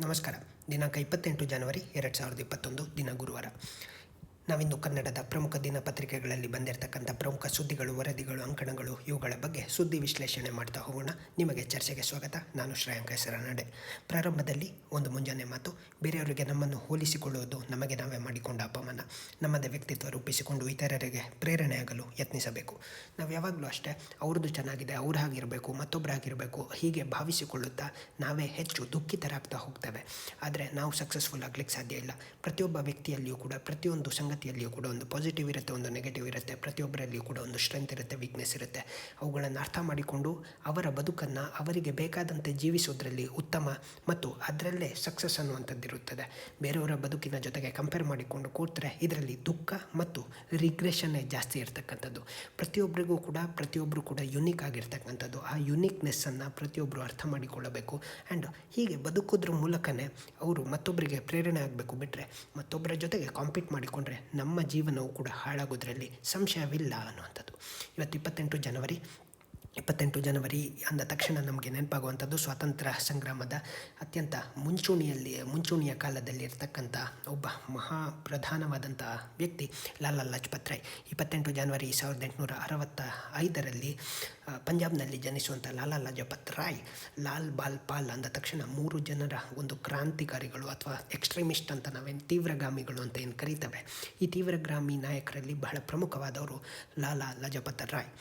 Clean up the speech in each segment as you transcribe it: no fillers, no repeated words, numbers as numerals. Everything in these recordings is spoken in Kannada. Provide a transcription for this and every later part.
ನಮಸ್ಕಾರ. ದಿನಾಂಕ 28 ಜನವರಿ 2021 ದಿನ ಗುರುವಾರ. ನಾವಿಂದು ಕನ್ನಡದ ಪ್ರಮುಖ ದಿನಪತ್ರಿಕೆಗಳಲ್ಲಿ ಬಂದಿರತಕ್ಕಂಥ ಪ್ರಮುಖ ಸುದ್ದಿಗಳು, ವರದಿಗಳು, ಅಂಕಣಗಳು ಇವುಗಳ ಬಗ್ಗೆ ಸುದ್ದಿ ವಿಶ್ಲೇಷಣೆ ಮಾಡ್ತಾ ಹೋಗೋಣ. ನಿಮಗೆ ಚರ್ಚೆಗೆ ಸ್ವಾಗತ. ನಾನು ಶ್ರೇಯಾಂಕ ಹೆಸರನಾಡೆ. ಪ್ರಾರಂಭದಲ್ಲಿ ಒಂದು ಮುಂಜಾನೆ ಮಾತು. ಬೇರೆಯವರಿಗೆ ನಮ್ಮನ್ನು ಹೋಲಿಸಿಕೊಳ್ಳುವುದು ನಮಗೆ ನಾವೇ ಮಾಡಿಕೊಂಡ ಅಪಮಾನ. ನಮ್ಮದೇ ವ್ಯಕ್ತಿತ್ವ ರೂಪಿಸಿಕೊಂಡು ಇತರರಿಗೆ ಪ್ರೇರಣೆಯಾಗಲು ಯತ್ನಿಸಬೇಕು. ನಾವು ಯಾವಾಗಲೂ ಅಷ್ಟೇ ಅವ್ರದ್ದು ಚೆನ್ನಾಗಿದೆ, ಅವ್ರ ಹಾಗಿರಬೇಕು, ಮತ್ತೊಬ್ಬರಾಗಿರಬೇಕು ಹೀಗೆ ಭಾವಿಸಿಕೊಳ್ಳುತ್ತಾ ನಾವೇ ಹೆಚ್ಚು ದುಃಖಿತರಾಗ್ತಾ ಹೋಗ್ತೇವೆ. ಆದರೆ ನಾವು ಸಕ್ಸಸ್ಫುಲ್ ಆಗಲಿಕ್ಕೆ ಸಾಧ್ಯ ಇಲ್ಲ. ಪ್ರತಿಯೊಬ್ಬ ವ್ಯಕ್ತಿಯಲ್ಲಿಯೂ ಕೂಡ, ಪ್ರತಿಯೊಂದು ಸಂಗತಿಯಲ್ಲಿಯೂ ಕೂಡ ಒಂದು ಪಾಸಿಟಿವ್ ಇರುತ್ತೆ, ಒಂದು ನೆಗೆಟಿವ್ ಇರುತ್ತೆ. ಪ್ರತಿಯೊಬ್ಬರಲ್ಲಿಯೂ ಕೂಡ ಒಂದು ಸ್ಟ್ರೆಂತ್ ಇರುತ್ತೆ, ವೀಕ್ನೆಸ್ ಇರುತ್ತೆ. ಅವುಗಳನ್ನು ಅರ್ಥ ಮಾಡಿಕೊಂಡು ಅವರ ಬದುಕನ್ನು ಅವರಿಗೆ ಬೇಕಾದಂತೆ ಜೀವಿಸೋದ್ರಲ್ಲಿ ಉತ್ತಮ ಮತ್ತು ಅದರಲ್ಲೇ ಸಕ್ಸಸ್ ಅನ್ನುವಂಥದ್ದಿರುತ್ತದೆ. ಬೇರೆಯವರ ಬದುಕಿನ ಜೊತೆಗೆ ಕಂಪೇರ್ ಮಾಡಿಕೊಂಡು ಕೂತ್ರೆ ಇದರಲ್ಲಿ ದುಃಖ ಮತ್ತು ರಿಗ್ರೆಷನ್ನೇ ಜಾಸ್ತಿ ಇರ್ತಕ್ಕಂಥದ್ದು. ಪ್ರತಿಯೊಬ್ಬರು ಕೂಡ ಯುನೀಕ್ ಆಗಿರ್ತಕ್ಕಂಥದ್ದು. ಆ ಯುನೀಕ್ನೆಸ್ಸನ್ನು ಪ್ರತಿಯೊಬ್ಬರು ಅರ್ಥ ಮಾಡಿಕೊಳ್ಳಬೇಕು. ಆ್ಯಂಡ್ ಹೀಗೆ ಬದುಕೋದ್ರ ಮೂಲಕನೇ ಅವರು ಮತ್ತೊಬ್ಬರಿಗೆ ಪ್ರೇರಣೆ ಆಗಬೇಕು. ಬಿಟ್ಟರೆ ಮತ್ತೊಬ್ಬರ ಜೊತೆಗೆ ಕಾಂಪೀಟ್ ಮಾಡಿಕೊಂಡ್ರೆ ನಮ್ಮ ಜೀವನವು ಕೂಡ ಹಾಳಾಗೋದ್ರಲ್ಲಿ ಸಂಶಯವಿಲ್ಲ ಅನ್ನುವಂಥದ್ದು. ಇವತ್ತು 28 ಜನವರಿ ಅಂದ ತಕ್ಷಣ ನಮಗೆ ನೆನಪಾಗುವಂಥದ್ದು ಸ್ವಾತಂತ್ರ್ಯ ಸಂಗ್ರಾಮದ ಅತ್ಯಂತ ಮುಂಚೂಣಿಯ ಕಾಲದಲ್ಲಿ ಇರ್ತಕ್ಕಂಥ ಒಬ್ಬ ಪ್ರಧಾನವಾದಂಥ ವ್ಯಕ್ತಿ ಲಾಲಾ ಲಜಪತ್ ರಾಯ್. 28 ಜನವರಿ 1865 ಪಂಜಾಬ್ನಲ್ಲಿ ಜನಿಸುವಂಥ ಲಾಲಾ ಲಜಪತ್ ರಾಯ್, ಲಾಲ್ ಬಾಲ್ ಪಾಲ್ ಅಂದ ತಕ್ಷಣ 3 ಜನರ ಒಂದು ಕ್ರಾಂತಿಕಾರಿಗಳು ಅಥವಾ ಎಕ್ಸ್ಟ್ರೀಮಿಸ್ಟ್ ಅಂತ ನಾವೇನು ತೀವ್ರಗಾಮಿಗಳು ಅಂತ ಏನು ಕರೀತೇವೆ. ಈ ತೀವ್ರಗಾಮಿ ನಾಯಕರಲ್ಲಿ ಬಹಳ ಪ್ರಮುಖವಾದವರು ಲಾಲಾ ಲಜಪತ್ ರಾಯ್.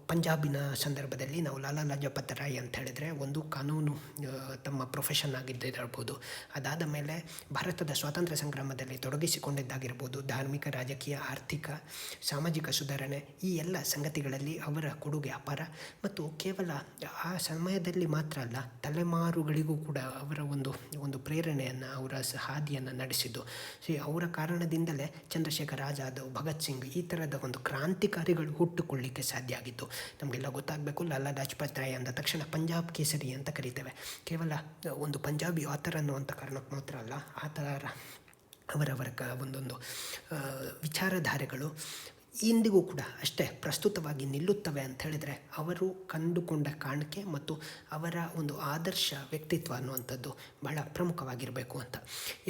ಪಂಜಾಬಿನ ಸಂದರ್ಭದಲ್ಲಿ ನಾವು ಲಾಲಾ ಲಜಪತ್ ರಾಯ್ ಅಂತ ಹೇಳಿದ್ರೆ ಒಂದು ಕಾನೂನು ತಮ್ಮ ಪ್ರೊಫೆಷನ್ ಆಗಿದ್ದಿರಬಹುದು. ಅದಾದ ಮೇಲೆ ಭಾರತದ ಸ್ವಾತಂತ್ರ್ಯ ಸಂಗ್ರಾಮದಲ್ಲಿ ತೊಡಗಿಸಿಕೊಂಡಿದ್ದಾಗಿರ್ಬೋದು. ಧಾರ್ಮಿಕ, ರಾಜಕೀಯ, ಆರ್ಥಿಕ, ಸಾಮಾಜಿಕ ಸುಧಾರಣೆ ಈ ಎಲ್ಲ ಸಂಗತಿಗಳಲ್ಲಿ ಅವರ ಕೊಡುಗೆ ಅಪಾರ. ಮತ್ತು ಕೇವಲ ಆ ಸಮಯದಲ್ಲಿ ಮಾತ್ರ ಅಲ್ಲ, ತಲೆಮಾರುಗಳಿಗೂ ಕೂಡ ಅವರ ಒಂದು ಪ್ರೇರಣೆಯನ್ನು, ಅವರ ಹಾದಿಯನ್ನು ನಡೆಸಿದ್ದು. ಅವರ ಕಾರಣದಿಂದಲೇ ಚಂದ್ರಶೇಖರ್ ಆಜಾದ್, ಭಗತ್ ಸಿಂಗ್ ಈ ಥರದ ಒಂದು ಕ್ರಾಂತಿಕಾರಿಗಳು ಹುಟ್ಟುಕೊಳ್ಳಿಕ್ಕೆ ಸಾಧ್ಯ ಆಗಿತ್ತು. ನಮಗೆಲ್ಲ ಗೊತ್ತಾಗಬೇಕು, ಲಾಲಾ ಲಜಪತ್ ರಾಯ್ ಅಂದ ತಕ್ಷಣ ಪಂಜಾಬ್ ಕೇಸರಿ ಅಂತ ಕರಿತೇವೆ. ಕೇವಲ ಒಂದು ಪಂಜಾಬಿ ಆಥರ್ ಅನ್ನುವಂಥ ಕಾರಣಕ್ಕೆ ಮಾತ್ರ ಅಲ್ಲ, ಆ ಥರ ಅವರವರ ಒಂದೊಂದು ವಿಚಾರಧಾರೆಗಳು ಇಂದಿಗೂ ಕೂಡ ಅಷ್ಟೇ ಪ್ರಸ್ತುತವಾಗಿ ನಿಲ್ಲುತ್ತವೆ ಅಂತ ಹೇಳಿದರೆ ಅವರು ಕಂಡುಕೊಂಡ ಕಾಣಿಕೆ ಮತ್ತು ಅವರ ಒಂದು ಆದರ್ಶ ವ್ಯಕ್ತಿತ್ವ ಅನ್ನುವಂಥದ್ದು ಬಹಳ ಪ್ರಮುಖವಾಗಿರಬೇಕು ಅಂತ.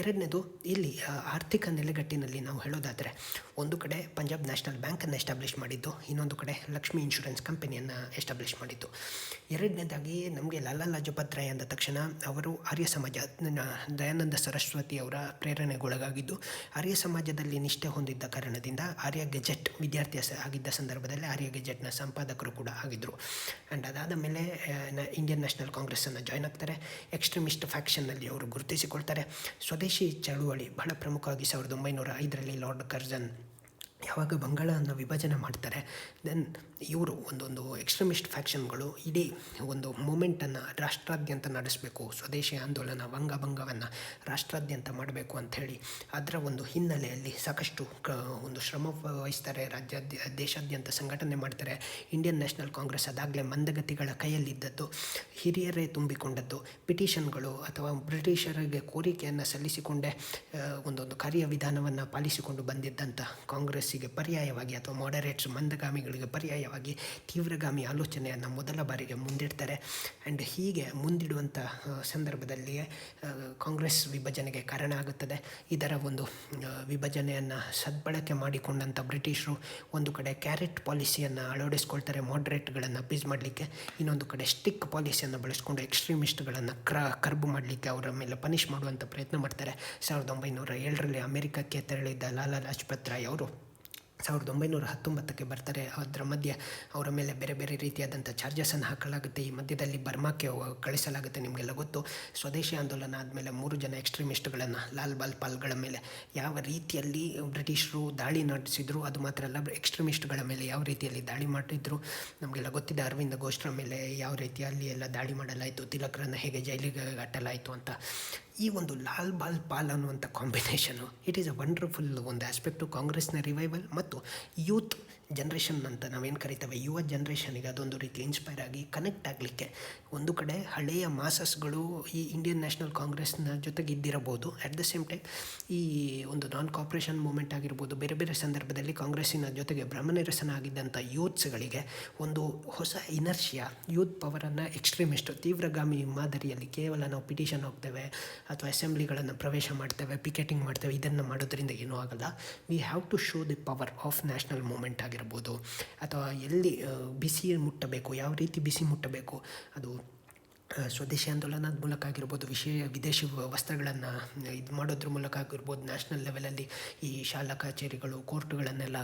ಎರಡನೇದು, ಇಲ್ಲಿ ಆರ್ಥಿಕ ನೆಲೆಗಟ್ಟಿನಲ್ಲಿ ನಾವು ಹೇಳೋದಾದರೆ ಒಂದು ಕಡೆ ಪಂಜಾಬ್ ನ್ಯಾಷನಲ್ ಬ್ಯಾಂಕನ್ನು ಎಸ್ಟಾಬ್ಲಿಷ್ ಮಾಡಿದ್ದು, ಇನ್ನೊಂದು ಕಡೆ ಲಕ್ಷ್ಮಿ ಇನ್ಶೂರೆನ್ಸ್ ಕಂಪನಿಯನ್ನು ಎಸ್ಟಾಬ್ಲಿಷ್ ಮಾಡಿದ್ದು. ಎರಡನೇದಾಗಿ ನಮಗೆ ಲಾಲಾ ಲಜಪತ್ ರಾಯ್ ಅಂದ ತಕ್ಷಣ ಅವರು ಆರ್ಯ ಸಮಾಜ, ದಯಾನಂದ ಸರಸ್ವತಿ ಅವರ ಪ್ರೇರಣೆಗೊಳಗಾಗಿದ್ದು, ಆರ್ಯ ಸಮಾಜದಲ್ಲಿ ನಿಷ್ಠೆ ಹೊಂದಿದ್ದ ಕಾರಣದಿಂದ ಆರ್ಯ ಗೆಜೆಟ್ ವಿದ್ಯಾರ್ಥಿ ಆಗಿದ್ದ ಸಂದರ್ಭದಲ್ಲಿ ಆರ್ಯ ಗೆಜೆಟ್ನ ಸಂಪಾದಕರು ಕೂಡ ಆಗಿದ್ದರು. ಆ್ಯಂಡ್ ಅದಾದ ಮೇಲೆ ಇಂಡಿಯನ್ ನ್ಯಾಷನಲ್ ಕಾಂಗ್ರೆಸ್ಸನ್ನು ಜಾಯ್ನ್ ಆಗ್ತಾರೆ. ಎಕ್ಸ್ಟ್ರೀಮಿಸ್ಟ್ ಫ್ಯಾಕ್ಷನ್ನಲ್ಲಿ ಅವರು ಗುರುತಿಸಿಕೊಳ್ತಾರೆ. ಸ್ವದೇಶಿ ಚಳುವಳಿ ಬಹಳ ಪ್ರಮುಖವಾಗಿ 1905 ಲಾರ್ಡ್ ಕರ್ಜನ್ ಯಾವಾಗ ಬಂಗಾಳವನ್ನು ವಿಭಜನೆ ಮಾಡ್ತಾರೆ, ದೆನ್ ಇವರು ಒಂದೊಂದು ಎಕ್ಸ್ಟ್ರೀಮಿಸ್ಟ್ ಫ್ಯಾಕ್ಷನ್ಗಳು ಇಡೀ ಒಂದು ಮೂಮೆಂಟನ್ನು ರಾಷ್ಟ್ರಾದ್ಯಂತ ನಡೆಸಬೇಕು, ಸ್ವದೇಶಿ ಆಂದೋಲನ ವಂಗಭಂಗವನ್ನು ರಾಷ್ಟ್ರಾದ್ಯಂತ ಮಾಡಬೇಕು ಅಂಥೇಳಿ ಅದರ ಒಂದು ಹಿನ್ನೆಲೆಯಲ್ಲಿ ಸಾಕಷ್ಟು ಒಂದು ಶ್ರಮ ವಹಿಸ್ತಾರೆ. ದೇಶಾದ್ಯಂತ ಸಂಘಟನೆ ಮಾಡ್ತಾರೆ. ಇಂಡಿಯನ್ ನ್ಯಾಷನಲ್ ಕಾಂಗ್ರೆಸ್ ಅದಾಗಲೇ ಮಂದಗತಿಗಳ ಕೈಯಲ್ಲಿದ್ದದ್ದು, ಹಿರಿಯರೇ ತುಂಬಿಕೊಂಡದ್ದು, ಪಿಟಿಷನ್ಗಳು ಅಥವಾ ಬ್ರಿಟಿಷರಿಗೆ ಕೋರಿಕೆಯನ್ನು ಸಲ್ಲಿಸಿಕೊಂಡೇ ಒಂದೊಂದು ಕಾರ್ಯವಿಧಾನವನ್ನು ಪಾಲಿಸಿಕೊಂಡು ಬಂದಿದ್ದಂಥ ಕಾಂಗ್ರೆಸ್ಸಿಗೆ ಪರ್ಯಾಯವಾಗಿ ಅಥವಾ ಮಾಡರೇಟ್ಸ್ ಮಂದಗಾಮಿಗಳಿಗೆ ಪರ್ಯಾಯವಾಗಿ ತೀವ್ರಗಾಮಿ ಆಲೋಚನೆಯನ್ನು ಮೊದಲ ಬಾರಿಗೆ ಮುಂದಿಡ್ತಾರೆ. ಆ್ಯಂಡ್ ಹೀಗೆ ಮುಂದಿಡುವಂಥ ಸಂದರ್ಭದಲ್ಲಿಯೇ ಕಾಂಗ್ರೆಸ್ ವಿಭಜನೆಗೆ ಕಾರಣ ಆಗುತ್ತದೆ. ಇದರ ಒಂದು ವಿಭಜನೆಯನ್ನು ಸದ್ಬಳಕೆ ಮಾಡಿಕೊಂಡಂಥ ಬ್ರಿಟಿಷರು ಒಂದು ಕಡೆ ಕ್ಯಾರೆಟ್ ಪಾಲಿಸಿಯನ್ನು ಅಳವಡಿಸ್ಕೊಳ್ತಾರೆ ಮಾಡರೇಟ್ಗಳನ್ನು ಅಪೀಸ್ ಮಾಡಲಿಕ್ಕೆ, ಇನ್ನೊಂದು ಕಡೆ ಸ್ಟಿಕ್ ಪಾಲಿಸಿಯನ್ನು ಬಳಸ್ಕೊಂಡು ಎಕ್ಸ್ಟ್ರೀಮಿಸ್ಟ್ಗಳನ್ನು ಕರ್ಬು ಮಾಡಲಿಕ್ಕೆ, ಅವರ ಮೇಲೆ ಪನಿಷ್ ಮಾಡುವಂಥ ಪ್ರಯತ್ನ ಮಾಡ್ತಾರೆ. 1907 ಅಮೆರಿಕಕ್ಕೆ ತೆರಳಿದ್ದ ಲಾಲಾ ಲಜಪತ್ ರಾಯ್ ಅವರು 1919 ಬರ್ತಾರೆ. ಅದರ ಮಧ್ಯೆ ಅವರ ಮೇಲೆ ಬೇರೆ ಬೇರೆ ರೀತಿಯಾದಂಥ ಚಾರ್ಜಸನ್ನು ಹಾಕಲಾಗುತ್ತೆ. ಈ ಮಧ್ಯದಲ್ಲಿ ಬರ್ಮಾಕ್ಕೆ ಕಳಿಸಲಾಗುತ್ತೆ. ನಿಮಗೆಲ್ಲ ಗೊತ್ತು, ಸ್ವದೇಶಿ ಆಂದೋಲನ ಆದಮೇಲೆ 3 ಜನ ಎಕ್ಸ್ಟ್ರೀಮಿಸ್ಟ್ಗಳನ್ನು ಲಾಲ್ ಬಾಲ್ ಪಾಲ್ಗಳ ಮೇಲೆ ಯಾವ ರೀತಿಯಲ್ಲಿ ಬ್ರಿಟಿಷರು ದಾಳಿ ನಡೆಸಿದ್ರು, ಅದು ಮಾತ್ರ ಅಲ್ಲ ಎಕ್ಸ್ಟ್ರೀಮಿಸ್ಟ್ಗಳ ಮೇಲೆ ಯಾವ ರೀತಿಯಲ್ಲಿ ದಾಳಿ ಮಾಡಿದ್ರು ನಮಗೆಲ್ಲ ಗೊತ್ತಿದೆ. ಅರವಿಂದ ಘೋಷ್ರ ಮೇಲೆ ಯಾವ ರೀತಿಯಲ್ಲಿ ಎಲ್ಲ ದಾಳಿ ಮಾಡಲಾಯಿತು, ತಿಲಕರನ್ನು ಹೇಗೆ ಜೈಲಿಗೆ ಅಟ್ಟಲಾಯಿತು ಅಂತ. ಈ ಒಂದು ಲಾಲ್ ಬಾಲ್ ಪಾಲ್ ಅನ್ನುವಂಥ combination it is a wonderful ಒಂದು ಆಸ್ಪೆಕ್ಟು ಕಾಂಗ್ರೆಸ್ನ ರಿವೈವಲ್ ಮತ್ತು ಯೂತ್ ಜನ್ರೇಷನ್ ಅಂತ ನಾವೇನು ಕರಿತೇವೆ, ಯುವ ಜನ್ರೇಷನಿಗೆ ಅದೊಂದು ರೀತಿ ಇನ್ಸ್ಪೈರ್ ಆಗಿ ಕನೆಕ್ಟ್ ಆಗಲಿಕ್ಕೆ ಒಂದು ಕಡೆ ಹಳೆಯ ಮಾಸಸ್ಗಳು ಈ ಇಂಡಿಯನ್ ನ್ಯಾಷನಲ್ ಕಾಂಗ್ರೆಸ್ನ ಜೊತೆಗೆ ಇದ್ದಿರಬಹುದು. ಅಟ್ ದ ಸೇಮ್ ಟೈಮ್ ಈ ಒಂದು ನಾನ್ ಕಾಪ್ರೇಷನ್ ಮೂಮೆಂಟ್ ಆಗಿರ್ಬೋದು, ಬೇರೆ ಬೇರೆ ಸಂದರ್ಭದಲ್ಲಿ ಕಾಂಗ್ರೆಸ್ಸಿನ ಜೊತೆಗೆ ಭ್ರಮನಿರಸನ ಆಗಿದ್ದಂಥ ಯೂತ್ಸ್ಗಳಿಗೆ ಒಂದು ಹೊಸ ಇನರ್ಷಿಯಾ, ಯೂತ್ ಪವರನ್ನು ಎಕ್ಸ್ಟ್ರೀಮಿಸ್ಟ್ ತೀವ್ರಗಾಮಿ ಮಾದರಿಯಲ್ಲಿ ಕೇವಲ ನಾವು ಪಿಟಿಷನ್ ಹೋಗ್ತೇವೆ ಅಥವಾ ಅಸೆಂಬ್ಲಿಗಳನ್ನು ಪ್ರವೇಶ ಮಾಡ್ತೇವೆ, ಪಿಕೆಟಿಂಗ್ ಮಾಡ್ತೇವೆ, ಇದನ್ನು ಮಾಡೋದ್ರಿಂದ ಏನೂ ಆಗಲ್ಲ. We have to show the power of national movement ಆಗಿರ್ಬೋದು, ಅಥವಾ ಎಲ್ಲಿ ಬಿಸಿ ಮುಟ್ಟಬೇಕು, ಯಾವ ರೀತಿ ಬಿಸಿ ಮುಟ್ಟಬೇಕು, ಅದು ಸ್ವದೇಶಿ ಆಂದೋಲನದ ಮೂಲಕ ಆಗಿರ್ಬೋದು, ವಿದೇಶಿ ವಸ್ತ್ರಗಳನ್ನು ಇದು ಮಾಡೋದ್ರ ಮೂಲಕ ಆಗಿರ್ಬೋದು, ನ್ಯಾಷನಲ್ ಲೆವೆಲಲ್ಲಿ ಈ ಶಾಲಾ ಕಚೇರಿಗಳು, ಕೋರ್ಟ್ಗಳನ್ನೆಲ್ಲ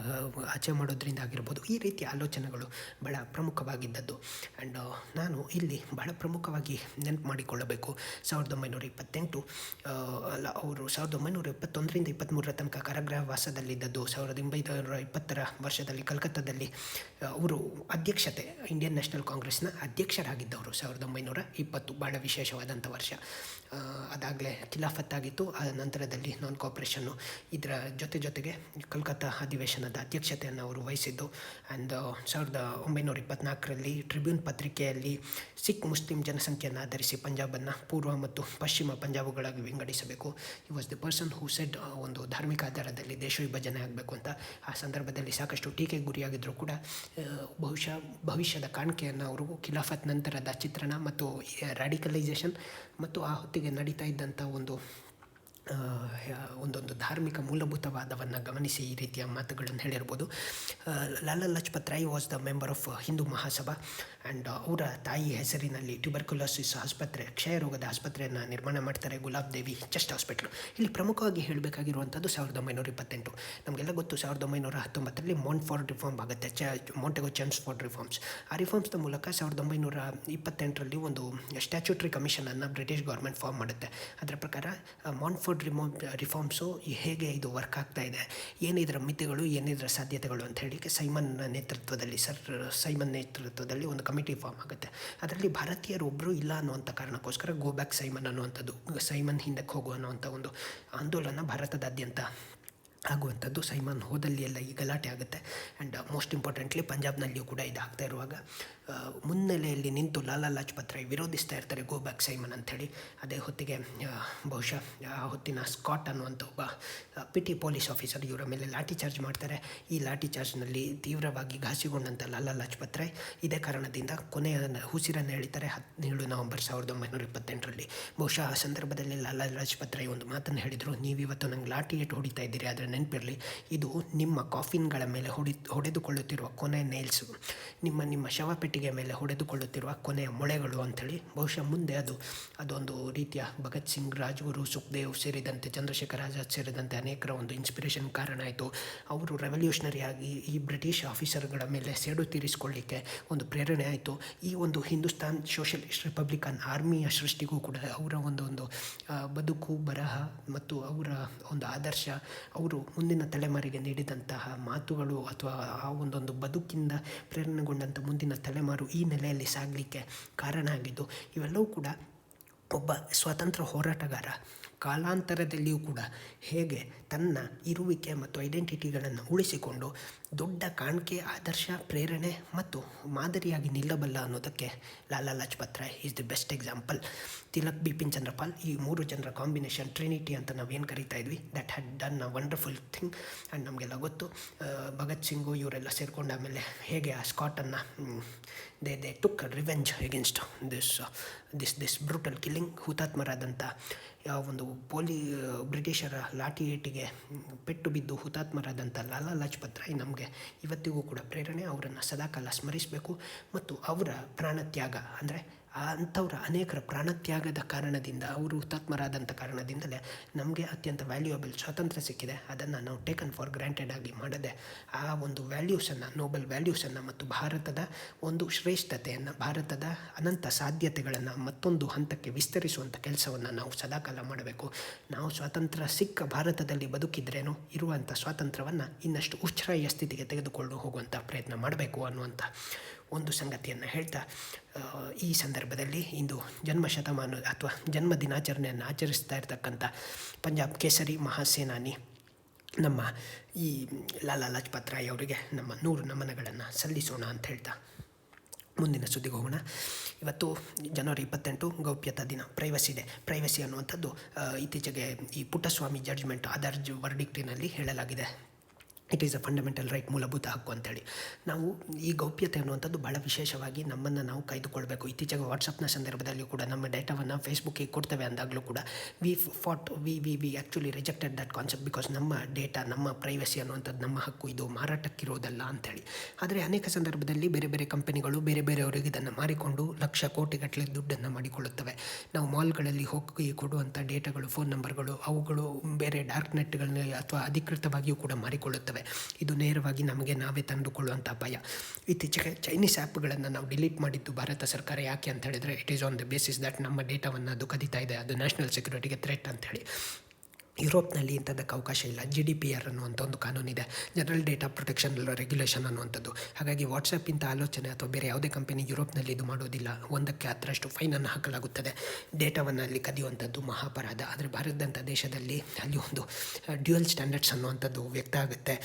ಆಚೆ ಮಾಡೋದ್ರಿಂದ ಆಗಿರ್ಬೋದು, ಈ ರೀತಿಯ ಆಲೋಚನೆಗಳು ಬಹಳ ಪ್ರಮುಖವಾಗಿದ್ದದ್ದು. ಆ್ಯಂಡ್ ನಾನು ಇಲ್ಲಿ ಬಹಳ ಪ್ರಮುಖವಾಗಿ ನೆನಪು ಮಾಡಿಕೊಳ್ಳಬೇಕು 1928 ಅಲ್ಲ, ಅವರು 1921ರಿಂದ 23 ತನಕ ಕಾರಾಗೃಹವಾಸದಲ್ಲಿದ್ದದ್ದು. 1920 ವರ್ಷದಲ್ಲಿ ಕಲ್ಕತ್ತಾದಲ್ಲಿ ಅವರು ಅಧ್ಯಕ್ಷತೆ, ಇಂಡಿಯನ್ ನ್ಯಾಷನಲ್ ಕಾಂಗ್ರೆಸ್ನ ಅಧ್ಯಕ್ಷರಾಗಿದ್ದವರು 1920, ಭಾಳ ವಿಶೇಷವಾದಂಥ ವರ್ಷ. ಅದಾಗಲೇ ಖಿಲಾಫತ್ತಾಗಿತ್ತು. ಆ ನಂತರದಲ್ಲಿ ನಾನ್ ಕಾಪ್ರೇಷನ್ನು, ಇದರ ಜೊತೆಗೆ ಕಲ್ಕತ್ತಾ ಅಧಿವೇಶನದ ಅಧ್ಯಕ್ಷತೆಯನ್ನು ಅವರು ವಹಿಸಿದ್ದು. ಆ್ಯಂಡ್ 1924ರಲ್ಲಿ ಟ್ರಿಬ್ಯೂನ್ ಪತ್ರಿಕೆಯಲ್ಲಿ ಸಿಖ್ ಮುಸ್ಲಿಂ ಜನಸಂಖ್ಯೆಯನ್ನು ಆಧರಿಸಿ ಪಂಜಾಬನ್ನು ಪೂರ್ವ ಮತ್ತು ಪಶ್ಚಿಮ ಪಂಜಾಬುಗಳಾಗಿ ವಿಂಗಡಿಸಬೇಕು. ಈ was the person who shed ಒಂದು ಧಾರ್ಮಿಕ ಆಧಾರದಲ್ಲಿ ದೇಶ ವಿಭಜನೆ ಆಗಬೇಕು ಅಂತ. ಆ ಸಂದರ್ಭದಲ್ಲಿ ಸಾಕಷ್ಟು ಟೀಕೆಗೆ ಗುರಿಯಾಗಿದ್ದರೂ ಕೂಡ ಬಹುಶಃ ಭವಿಷ್ಯದ ಕಾಣಿಕೆಯನ್ನು ಅವರು ಖಿಲಾಫತ್ ನಂತರದ ಚಿತ್ರಣ ಮತ್ತು ರ್ಯಾಡಿಕಲೈಸೇಷನ್ ಮತ್ತು ಆ ಹೊತ್ತಿಗೆ ನಡೀತಾ ಇದ್ದಂಥ ಒಂದೊಂದು ಧಾರ್ಮಿಕ ಮೂಲಭೂತವಾದವನ್ನು ಗಮನಿಸಿ ಈ ರೀತಿಯ ಮಾತುಗಳನ್ನು ಹೇಳಿರ್ಬೋದು. Lala Lajpat Rai was the member of Hindu Mahasabha. And ಅವರ ತಾಯಿ ಹೆಸರಿನಲ್ಲಿ ಟ್ಯೂಬರ್ಕ್ಯುಲೋಸಿಸ್ ಆಸ್ಪತ್ರೆ, ಕ್ಷಯರೋಗದ ಆಸ್ಪತ್ರೆಯನ್ನು ನಿರ್ಮಾಣ ಮಾಡ್ತಾರೆ, ಗುಲಾಬ್ ದೇವಿ ಚೆಸ್ಟ್ ಹಾಸ್ಪಿಟ್ಲು. ಇಲ್ಲಿ ಪ್ರಮುಖವಾಗಿ ಹೇಳಬೇಕಾಗಿರುವಂಥದ್ದು 1928. ನಮಗೆಲ್ಲ ಗೊತ್ತು 1919ರಲ್ಲಿ ಮಾಂಟ್ಫೋರ್ಡ್ ರಿಫಾರ್ಮ್ ಆಗುತ್ತೆ, ಮಾಂಟೆಗೊ ಚೆಮ್ಸ್ಫೋರ್ಡ್ ರಿಫಾರ್ಮ್ಸ್. ಆ ರಿಫಾರ್ಮ್ಸ್ನ ಮೂಲಕ 1928ರಲ್ಲಿ ಒಂದು ಸ್ಟ್ಯಾಚ್ಯೂಟರಿ ಕಮಿಷನನ್ನು ಬ್ರಿಟಿಷ್ ಗೌರ್ಮೆಂಟ್ ಫಾರ್ಮ್ ಮಾಡುತ್ತೆ. ಅದರ ಪ್ರಕಾರ ಮಾಂಟ್ಫೋರ್ಡ್ ರಿಫಾರ್ಮ್ಸು ಹೇಗೆ ಇದು ವರ್ಕ್ ಆಗ್ತಾ ಇದೆ, ಏನಿದರ ಮಿತಿಗಳು, ಏನಿದರ ಸಾಧ್ಯತೆಗಳು ಅಂತ ಹೇಳಿ ಸೈಮನ್ ನೇತೃತ್ವದಲ್ಲಿ ಒಂದು ಕಮಿಟಿ ಫಾರ್ಮ್ ಆಗುತ್ತೆ. ಅದರಲ್ಲಿ ಭಾರತೀಯರು ಒಬ್ಬರು ಇಲ್ಲ ಅನ್ನುವಂಥ ಕಾರಣಕ್ಕೋಸ್ಕರ ಗೋ ಬ್ಯಾಕ್ ಸೈಮನ್ ಅನ್ನುವಂಥದ್ದು, ಸೈಮನ್ ಹಿಂದಕ್ಕೆ ಹೋಗು ಅನ್ನುವಂಥ ಒಂದು ಆಂದೋಲನ ಭಾರತದಾದ್ಯಂತ ಆಗುವಂಥದ್ದು. ಸೈಮನ್ ಹೋದಲ್ಲಿ ಎಲ್ಲ ಈ ಗಲಾಟೆ ಆಗುತ್ತೆ. ಆ್ಯಂಡ್ ಮೋಸ್ಟ್ ಇಂಪಾರ್ಟೆಂಟ್ಲಿ ಪಂಜಾಬ್ನಲ್ಲಿಯೂ ಕೂಡ ಇದು ಆಗ್ತಾ ಇರುವಾಗ ಮುನ್ನೆಲೆಯಲ್ಲಿ ನಿಂತು ಲಾಲಾ ಲಜಪತ್ ರಾಯ್ ವಿರೋಧಿಸ್ತಾ ಇರ್ತಾರೆ ಗೋ ಬ್ಯಾಕ್ ಸೈಮನ್ ಅಂಥೇಳಿ. ಅದೇ ಹೊತ್ತಿಗೆ ಬಹುಶಃ ಆ ಹೊತ್ತಿನ ಸ್ಕಾಟ್ ಅನ್ನುವಂಥ ಒಬ್ಬ ಪಿಟಿ ಪೊಲೀಸ್ ಆಫೀಸರ್ ಇವರ ಮೇಲೆ ಲಾಠಿ ಚಾರ್ಜ್ ಮಾಡ್ತಾರೆ. ಈ ಲಾಠಿ ಚಾರ್ಜ್ನಲ್ಲಿ ತೀವ್ರವಾಗಿ ಘಾಸಿಗೊಂಡಂಥ ಲಾಲಾ ಲಜಪತ್ ರಾಯ್ ಇದೇ ಕಾರಣದಿಂದ ಕೊನೆಯ ಉಸಿರನ್ನು ಎಳಿತಾರೆ 17 ನವೆಂಬರ್ 1928ರಲ್ಲಿ. ಬಹುಶಃ ಆ ಸಂದರ್ಭದಲ್ಲಿ ಲಾಲಾ ಲಜಪತ್ ರಾಯ್ ಒಂದು ಮಾತನ್ನು ಹೇಳಿದರು, ನೀವಿವತ್ತು ನಂಗೆ ಲಾಠಿ ಏಟು ಹೊಡಿತಾ ಇದ್ದೀರಿ, ಆದರೆ ನೆನಪಿರಲಿ ಇದು ನಿಮ್ಮ ಕಾಫಿನ್ಗಳ ಮೇಲೆ ಹೊಡೆದುಕೊಳ್ಳುತ್ತಿರುವ ಕೊನೆ ನೇಲ್ಸು, ನಿಮ್ಮ ಶವಪೆಟ್ಟಿಗೆ ಮೇಲೆ ಹೊಡೆದುಕೊಳ್ಳುತ್ತಿರುವ ಕೊನೆಯ ಮೊಳೆಗಳು ಅಂಥೇಳಿ. ಬಹುಶಃ ಮುಂದೆ ಅದೊಂದು ರೀತಿಯ ಭಗತ್ ಸಿಂಗ್, ರಾಜ್ಗುರು, ಸುಖ್ದೇವ್ ಸೇರಿದಂತೆ ಚಂದ್ರಶೇಖರ್ ಆಜಾದ್ ಸೇರಿದಂತೆ ಅನೇಕರ ಒಂದು ಇನ್ಸ್ಪಿರೇಷನ್ ಕಾರಣ ಆಯಿತು. ಅವರು ರೆವಲ್ಯೂಷನರಿಯಾಗಿ ಈ ಬ್ರಿಟಿಷ್ ಆಫೀಸರ್ಗಳ ಮೇಲೆ ಸೇಡು ತೀರಿಸಿಕೊಳ್ಳಿಕ್ಕೆ ಒಂದು ಪ್ರೇರಣೆ ಆಯಿತು. ಈ ಒಂದು ಹಿಂದೂಸ್ತಾನ್ ಸೋಷಲಿಸ್ಟ್ ರಿಪಬ್ಲಿಕನ್ ಆರ್ಮಿಯ ಸೃಷ್ಟಿಗೂ ಕೂಡ ಅವರ ಒಂದು ಬದುಕು, ಬರಹ ಮತ್ತು ಅವರ ಒಂದು ಆದರ್ಶ, ಅವರು ಮುಂದಿನ ತಲೆಮಾರಿಗೆ ನೀಡಿದಂತಹ ಮಾತುಗಳು ಅಥವಾ ಆ ಒಂದೊಂದು ಬದುಕಿಂದ ಪ್ರೇರಣೆಗೊಂಡಂಥ ಮುಂದಿನ ತಲೆಮಾರು ಈ ನೆಲೆಯಲ್ಲಿ ಸಾಗಲಿಕ್ಕೆ ಕಾರಣ ಆಗಿದ್ದು. ಇವೆಲ್ಲವೂ ಕೂಡ ಒಬ್ಬ ಸ್ವಾತಂತ್ರ್ಯ ಹೋರಾಟಗಾರ ಕಾಲಾಂತರದಲ್ಲಿಯೂ ಕೂಡ ಹೇಗೆ ತನ್ನ ಇರುವಿಕೆ ಮತ್ತು ಐಡೆಂಟಿಟಿಗಳನ್ನು ಉಳಿಸಿಕೊಂಡು ದೊಡ್ಡ ಕಾಣಿಕೆ, ಆದರ್ಶ, ಪ್ರೇರಣೆ ಮತ್ತು ಮಾದರಿಯಾಗಿ ನಿಲ್ಲಬಲ್ಲ ಅನ್ನೋದಕ್ಕೆ Lala Lajpat Rai is the best example. Tilak, Bipin Chandrapal, ಈ 3 ಜನರ ಕಾಂಬಿನೇಷನ್, ಟ್ರಿನಿಟಿ ಅಂತ ನಾವೇನು ಕರಿತಾ ಇದ್ವಿ, that had done a wonderful thing. And ನಮಗೆಲ್ಲ ಗೊತ್ತು ಭಗತ್ ಸಿಂಗು ಇವರೆಲ್ಲ ಸೇರಿಕೊಂಡ ಆಮೇಲೆ ಹೇಗೆ ಆ ಸ್ಕಾಟನ್ನು they took revenge against this brutal killing. ಹುತಾತ್ಮರಾದಂಥ ಒಂದು ಬ್ರಿಟಿಷರ ಲಾಠಿ ಏಟಿಗೆ ಪೆಟ್ಟು ಬಿದ್ದು ಹುತಾತ್ಮರಾದಂಥ ಲಾಲಾ ಲಜಪತ್ ರಾಯ್ ನಮಗೆ ಇವತ್ತಿಗೂ ಕೂಡ ಪ್ರೇರಣೆ. ಅವರನ್ನು ಸದಾಕಾಲ ಸ್ಮರಿಸಬೇಕು ಮತ್ತು ಅವರ ಪ್ರಾಣತ್ಯಾಗ ಅಂದರೆ ಅಂಥವ್ರ ಅನೇಕರ ಪ್ರಾಣತ್ಯಾಗದ ಕಾರಣದಿಂದ, ಅವರು ಹುತಾತ್ಮರಾದಂಥ ಕಾರಣದಿಂದಲೇ ನಮಗೆ ಅತ್ಯಂತ ವ್ಯಾಲ್ಯೂಯಬಲ್ ಸ್ವಾತಂತ್ರ್ಯ ಸಿಕ್ಕಿದೆ. ಅದನ್ನು ನಾವು ಟೇಕನ್ ಫಾರ್ ಗ್ರಾಂಟೆಡ್ ಆಗಿ ಮಾಡದೆ ಆ ಒಂದು ವ್ಯಾಲ್ಯೂಸನ್ನು, ನೋಬಲ್ ವ್ಯಾಲ್ಯೂಸನ್ನು ಮತ್ತು ಭಾರತದ ಒಂದು ಶ್ರೇಷ್ಠತೆಯನ್ನು, ಭಾರತದ ಅನಂತ ಸಾಧ್ಯತೆಗಳನ್ನು ಮತ್ತೊಂದು ಹಂತಕ್ಕೆ ವಿಸ್ತರಿಸುವಂಥ ಕೆಲಸವನ್ನು ನಾವು ಸದಾಕಾಲ ಮಾಡಬೇಕು. ನಾವು ಸ್ವಾತಂತ್ರ್ಯ ಸಿಕ್ಕ ಭಾರತದಲ್ಲಿ ಬದುಕಿದ್ರೇನೋ ಇರುವಂಥ ಸ್ವಾತಂತ್ರ್ಯವನ್ನು ಇನ್ನಷ್ಟು ಉಚ್ಛ್ರಾಯ ಸ್ಥಿತಿಗೆ ತೆಗೆದುಕೊಂಡು ಹೋಗುವಂಥ ಪ್ರಯತ್ನ ಮಾಡಬೇಕು ಅನ್ನುವಂಥ ಒಂದು ಸಂಗತಿಯನ್ನು ಹೇಳ್ತಾ, ಈ ಸಂದರ್ಭದಲ್ಲಿ ಇಂದು ಜನ್ಮಶತಮಾನ ಅಥವಾ ಜನ್ಮ ದಿನಾಚರಣೆಯನ್ನು ಆಚರಿಸ್ತಾ ಇರತಕ್ಕಂಥ ಪಂಜಾಬ್ ಕೇಸರಿ ಮಹಾಸೇನಾನಿ ನಮ್ಮ ಈ ಲಾಲಾ ಲಜಪತ್ ರಾಯ್ ಅವರಿಗೆ ನಮ್ಮ 100 ನಮನಗಳನ್ನು ಸಲ್ಲಿಸೋಣ ಅಂತ ಹೇಳ್ತಾ ಮುಂದಿನ ಸುದ್ದಿಗೆ ಹೋಗೋಣ. ಇವತ್ತು ಜನವರಿ 28 ಗೌಪ್ಯತಾ ದಿನ, ಪ್ರೈವಸಿ ಡೇ. ಪ್ರೈವಸಿ ಅನ್ನುವಂಥದ್ದು ಇತ್ತೀಚೆಗೆ ಈ ಪುಟ್ಟಸ್ವಾಮಿ ಜಡ್ಜ್ಮೆಂಟ್ ಆಧಾರ್ ವರ್ಡಿಕ್ಟಿನಲ್ಲಿ ಹೇಳಲಾಗಿದೆ. It is a fundamental right, ಮೂಲಭೂತ ಹಕ್ಕು ಅಂತೇಳಿ. ನಾವು ಈ ಗೌಪ್ಯತೆ ಅನ್ನುವಂಥದ್ದು ಭಾಳ ವಿಶೇಷವಾಗಿ ನಮ್ಮನ್ನು ನಾವು ಕಾಯ್ದುಕೊಳ್ಬೇಕು. ಇತ್ತೀಚೆಗೆ ವಾಟ್ಸಪ್ನ ಸಂದರ್ಭದಲ್ಲಿ ಕೂಡ ನಮ್ಮ ಡೇಟಾವನ್ನು ಫೇಸ್ಬುಕ್ಕಿಗೆ ಕೊಡ್ತೇವೆ ಅಂದಾಗಲೂ ಕೂಡ V actually rejected that concept because ನಮ್ಮ ಡೇಟಾ, ನಮ್ಮ ಪ್ರೈವಸಿ ಅನ್ನುವಂಥದ್ದು ನಮ್ಮ ಹಕ್ಕು, ಇದು ಮಾರಾಟಕ್ಕಿರೋದಲ್ಲ ಅಂಥೇಳಿ. ಆದರೆ ಅನೇಕ ಸಂದರ್ಭದಲ್ಲಿ ಬೇರೆ ಬೇರೆ ಕಂಪನಿಗಳು ಬೇರೆ ಬೇರೆಯವರಿಗೆ ಇದನ್ನು ಮಾರಿಕೊಂಡು ಲಕ್ಷ ಕೋಟಿಗಟ್ಟಲೆ ದುಡ್ಡನ್ನು ಮಾಡಿಕೊಳ್ಳುತ್ತವೆ. ನಾವು ಮಾಲ್ಗಳಲ್ಲಿ ಹೋಗಿ ಕೊಡುವಂಥ ಡೇಟಾಗಳು, ಫೋನ್ ನಂಬರ್ಗಳು, ಅವುಗಳು ಬೇರೆ ಡಾರ್ಕ್ ನೆಟ್ಗಳನ್ನ ಅಥವಾ ಅಧಿಕೃತವಾಗಿಯೂ ಕೂಡ ಮಾರಿಕೊಳ್ಳುತ್ತವೆ. ಇದು ನೇರವಾಗಿ ನಮಗೆ ನಾವೇ ತಂದುಕೊಳ್ಳುವಂಥ ಭಯ. ಇತ್ತೀಚೆಗೆ ಚೈನೀಸ್ ಆ್ಯಪ್ಗಳನ್ನು ನಾವು ಡಿಲೀಟ್ ಮಾಡಿದ್ದು ಭಾರತ ಸರ್ಕಾರ ಯಾಕೆ ಅಂತ ಹೇಳಿದರೆ, it is on the basis that ನಮ್ಮ ಡೇಟಾವನ್ನು ಅದು ಕದೀತಾ ಇದೆ, ಅದು ನ್ಯಾಷನಲ್ ಸೆಕ್ಯೂರಿಟಿಗೆ ಥ್ರೆಟ್ ಅಂಥೇಳಿ. ಯುರೋಪ್ನಲ್ಲಿ ಇಂಥದ್ದಕ್ಕೆ ಅವಕಾಶ ಇಲ್ಲ. GDPR ಅನ್ನುವಂಥ ಒಂದು ಕಾನೂನಿದೆ, ಜನರಲ್ ಡೇಟಾ ಪ್ರೊಟೆಕ್ಷನ್ ರೆಗ್ಯುಲೇಷನ್ ಅನ್ನುವಂಥದ್ದು. ಹಾಗಾಗಿ ವಾಟ್ಸಪ್ ಇಂಥ ಆಲೋಚನೆ ಅಥವಾ ಬೇರೆ ಯಾವುದೇ ಕಂಪನಿ ಯುರೋಪ್ನಲ್ಲಿ ಇದು ಮಾಡೋದಿಲ್ಲ. 1ಕ್ಕೆ 10ರಷ್ಟು ಫೈನನ್ನು ಹಾಕಲಾಗುತ್ತದೆ. ಡೇಟಾವನ್ನು ಅಲ್ಲಿ ಕದಿಯುವಂಥದ್ದು ಮಹಾಪರಾಧ. ಆದರೆ ಭಾರತದಂಥ ದೇಶದಲ್ಲಿ ಅಲ್ಲಿ ಒಂದು ಡ್ಯುಯಲ್ ಸ್ಟ್ಯಾಂಡರ್ಡ್ಸ್ ಅನ್ನುವಂಥದ್ದು ವ್ಯಕ್ತ ಆಗುತ್ತೆ,